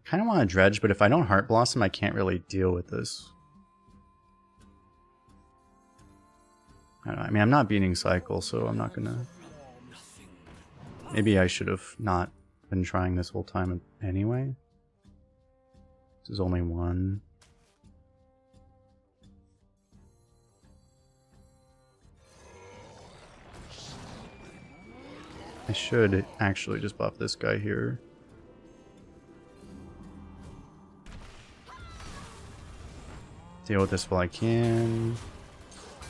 Kind of want to dredge, but if I don't Heart Blossom, I can't really deal with this. I don't know, I mean, I'm not beating cycle, so I'm not gonna... Maybe I should have not been trying this whole time anyway. This is only one. I should actually just buff this guy here. Deal with this while I can.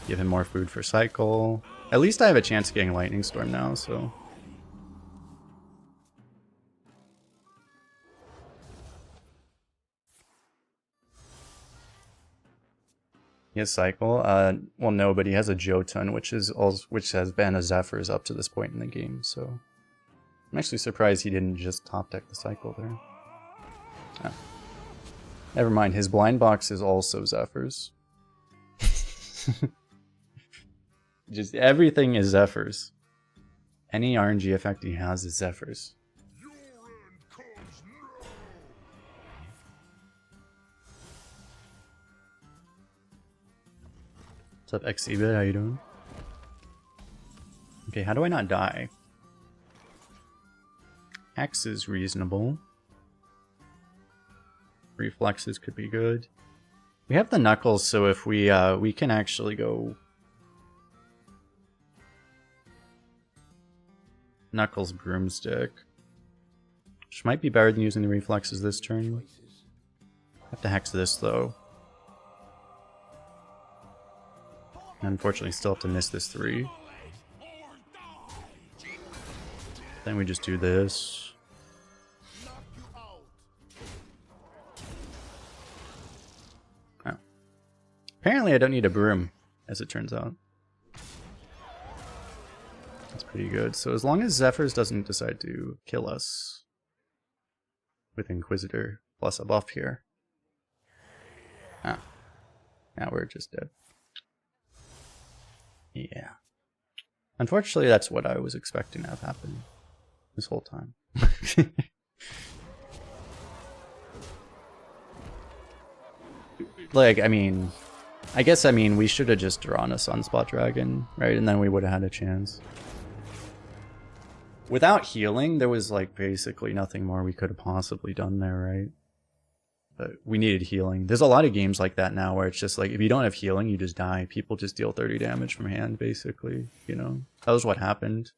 Give him more food for cycle. At least I have a chance of getting Lightning Storm now, so... He has cycle. Well, no, but he has a Jotun, which has been a Zephyrs up to this point in the game. So I'm actually surprised he didn't just top deck the cycle there. Oh. Never mind. His blind box is also Zephyrs. Just everything is Zephyrs. Any RNG effect he has is Zephyrs. What's up, Exhibit? How you doing? Okay, how do I not die? X is reasonable. Reflexes could be good. We have the Knuckles, so if we can actually go Knuckles Broomstick, which might be better than using the reflexes this turn. Have to hex this though. Unfortunately, still have to miss this 3. Then we just do this. Oh. Apparently I don't need a broom, as it turns out. That's pretty good. So as long as Zephyrs doesn't decide to kill us with Inquisitor plus a buff here. Ah. Now we're just dead. Yeah. Unfortunately, that's what I was expecting to have happen this whole time. Like, I mean, we should have just drawn a Sunspot Dragon, right? And then we would have had a chance. Without healing, there was, like, basically nothing more we could have possibly done there, right? But we needed healing. There's a lot of games like that now where it's just like, if you don't have healing, you just die. People just deal 30 damage from hand, basically, you know? That was what happened.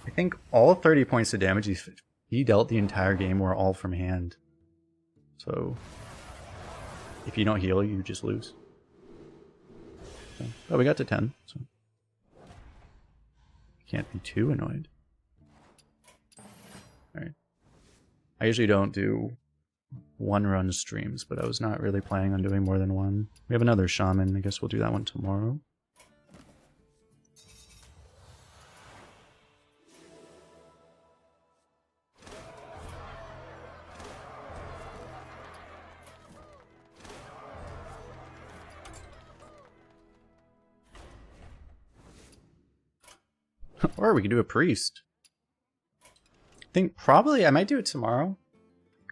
I think all 30 points of damage he dealt the entire game were all from hand. So, if you don't heal, you just lose. So, oh, we got to 10, so... Can't be too annoyed. Alright. I usually don't do one-run streams, but I was not really planning on doing more than one. We have another Shaman. I guess we'll do that one tomorrow. Or we could do a priest. I think probably I might do it tomorrow.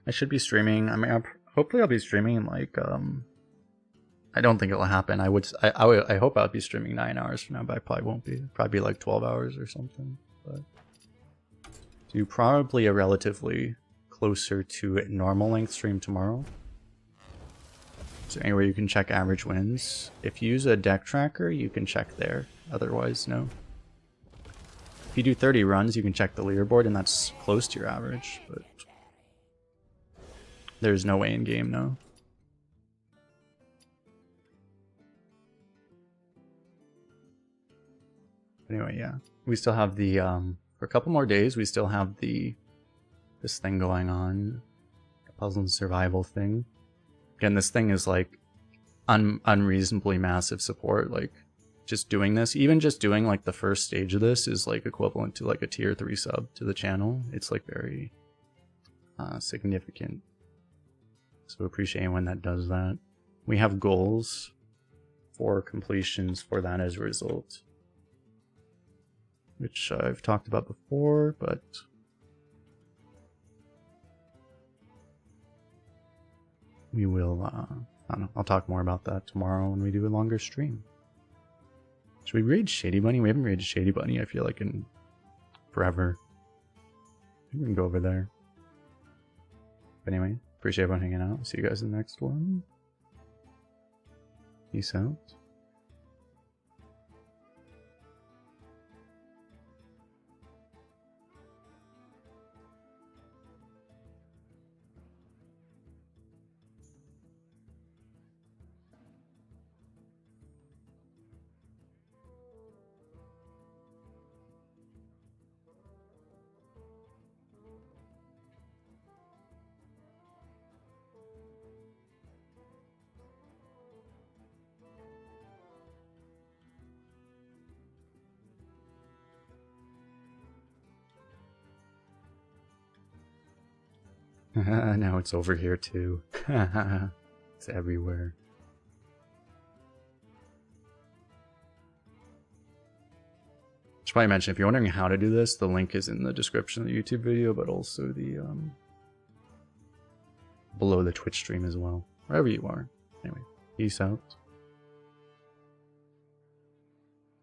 I should be streaming. I mean, hopefully I'll be streaming like I don't think it'll happen. I hope I'll be streaming 9 hours from now, but I probably won't be. Probably like 12 hours or something. But do probably a relatively closer to normal length stream tomorrow. So anyway, you can check average wins. If you use a deck tracker, you can check there. Otherwise, no. If you do 30 runs, you can check the leaderboard, and that's close to your average. But there's no way in game, no. Anyway, yeah, we still have the for a couple more days. We still have this thing going on, the puzzle and survival thing. Again, this thing is like unreasonably massive support. Like, just doing this, even just doing like the first stage of this, is like equivalent to like a tier 3 sub to the channel. It's like very significant. So appreciate anyone that does that. We have goals for completions for that as a result, which I've talked about before, but we will, I don't know, I'll talk more about that tomorrow when we do a longer stream. Should we raid Shady Bunny? We haven't raided Shady Bunny, I feel like, in forever. We can go over there. But anyway, appreciate everyone hanging out. See you guys in the next one. Peace out. Now it's over here too. It's everywhere. Should probably mention, if you're wondering how to do this, the link is in the description of the YouTube video, but also the below the Twitch stream as well, wherever you are. Anyway, peace out.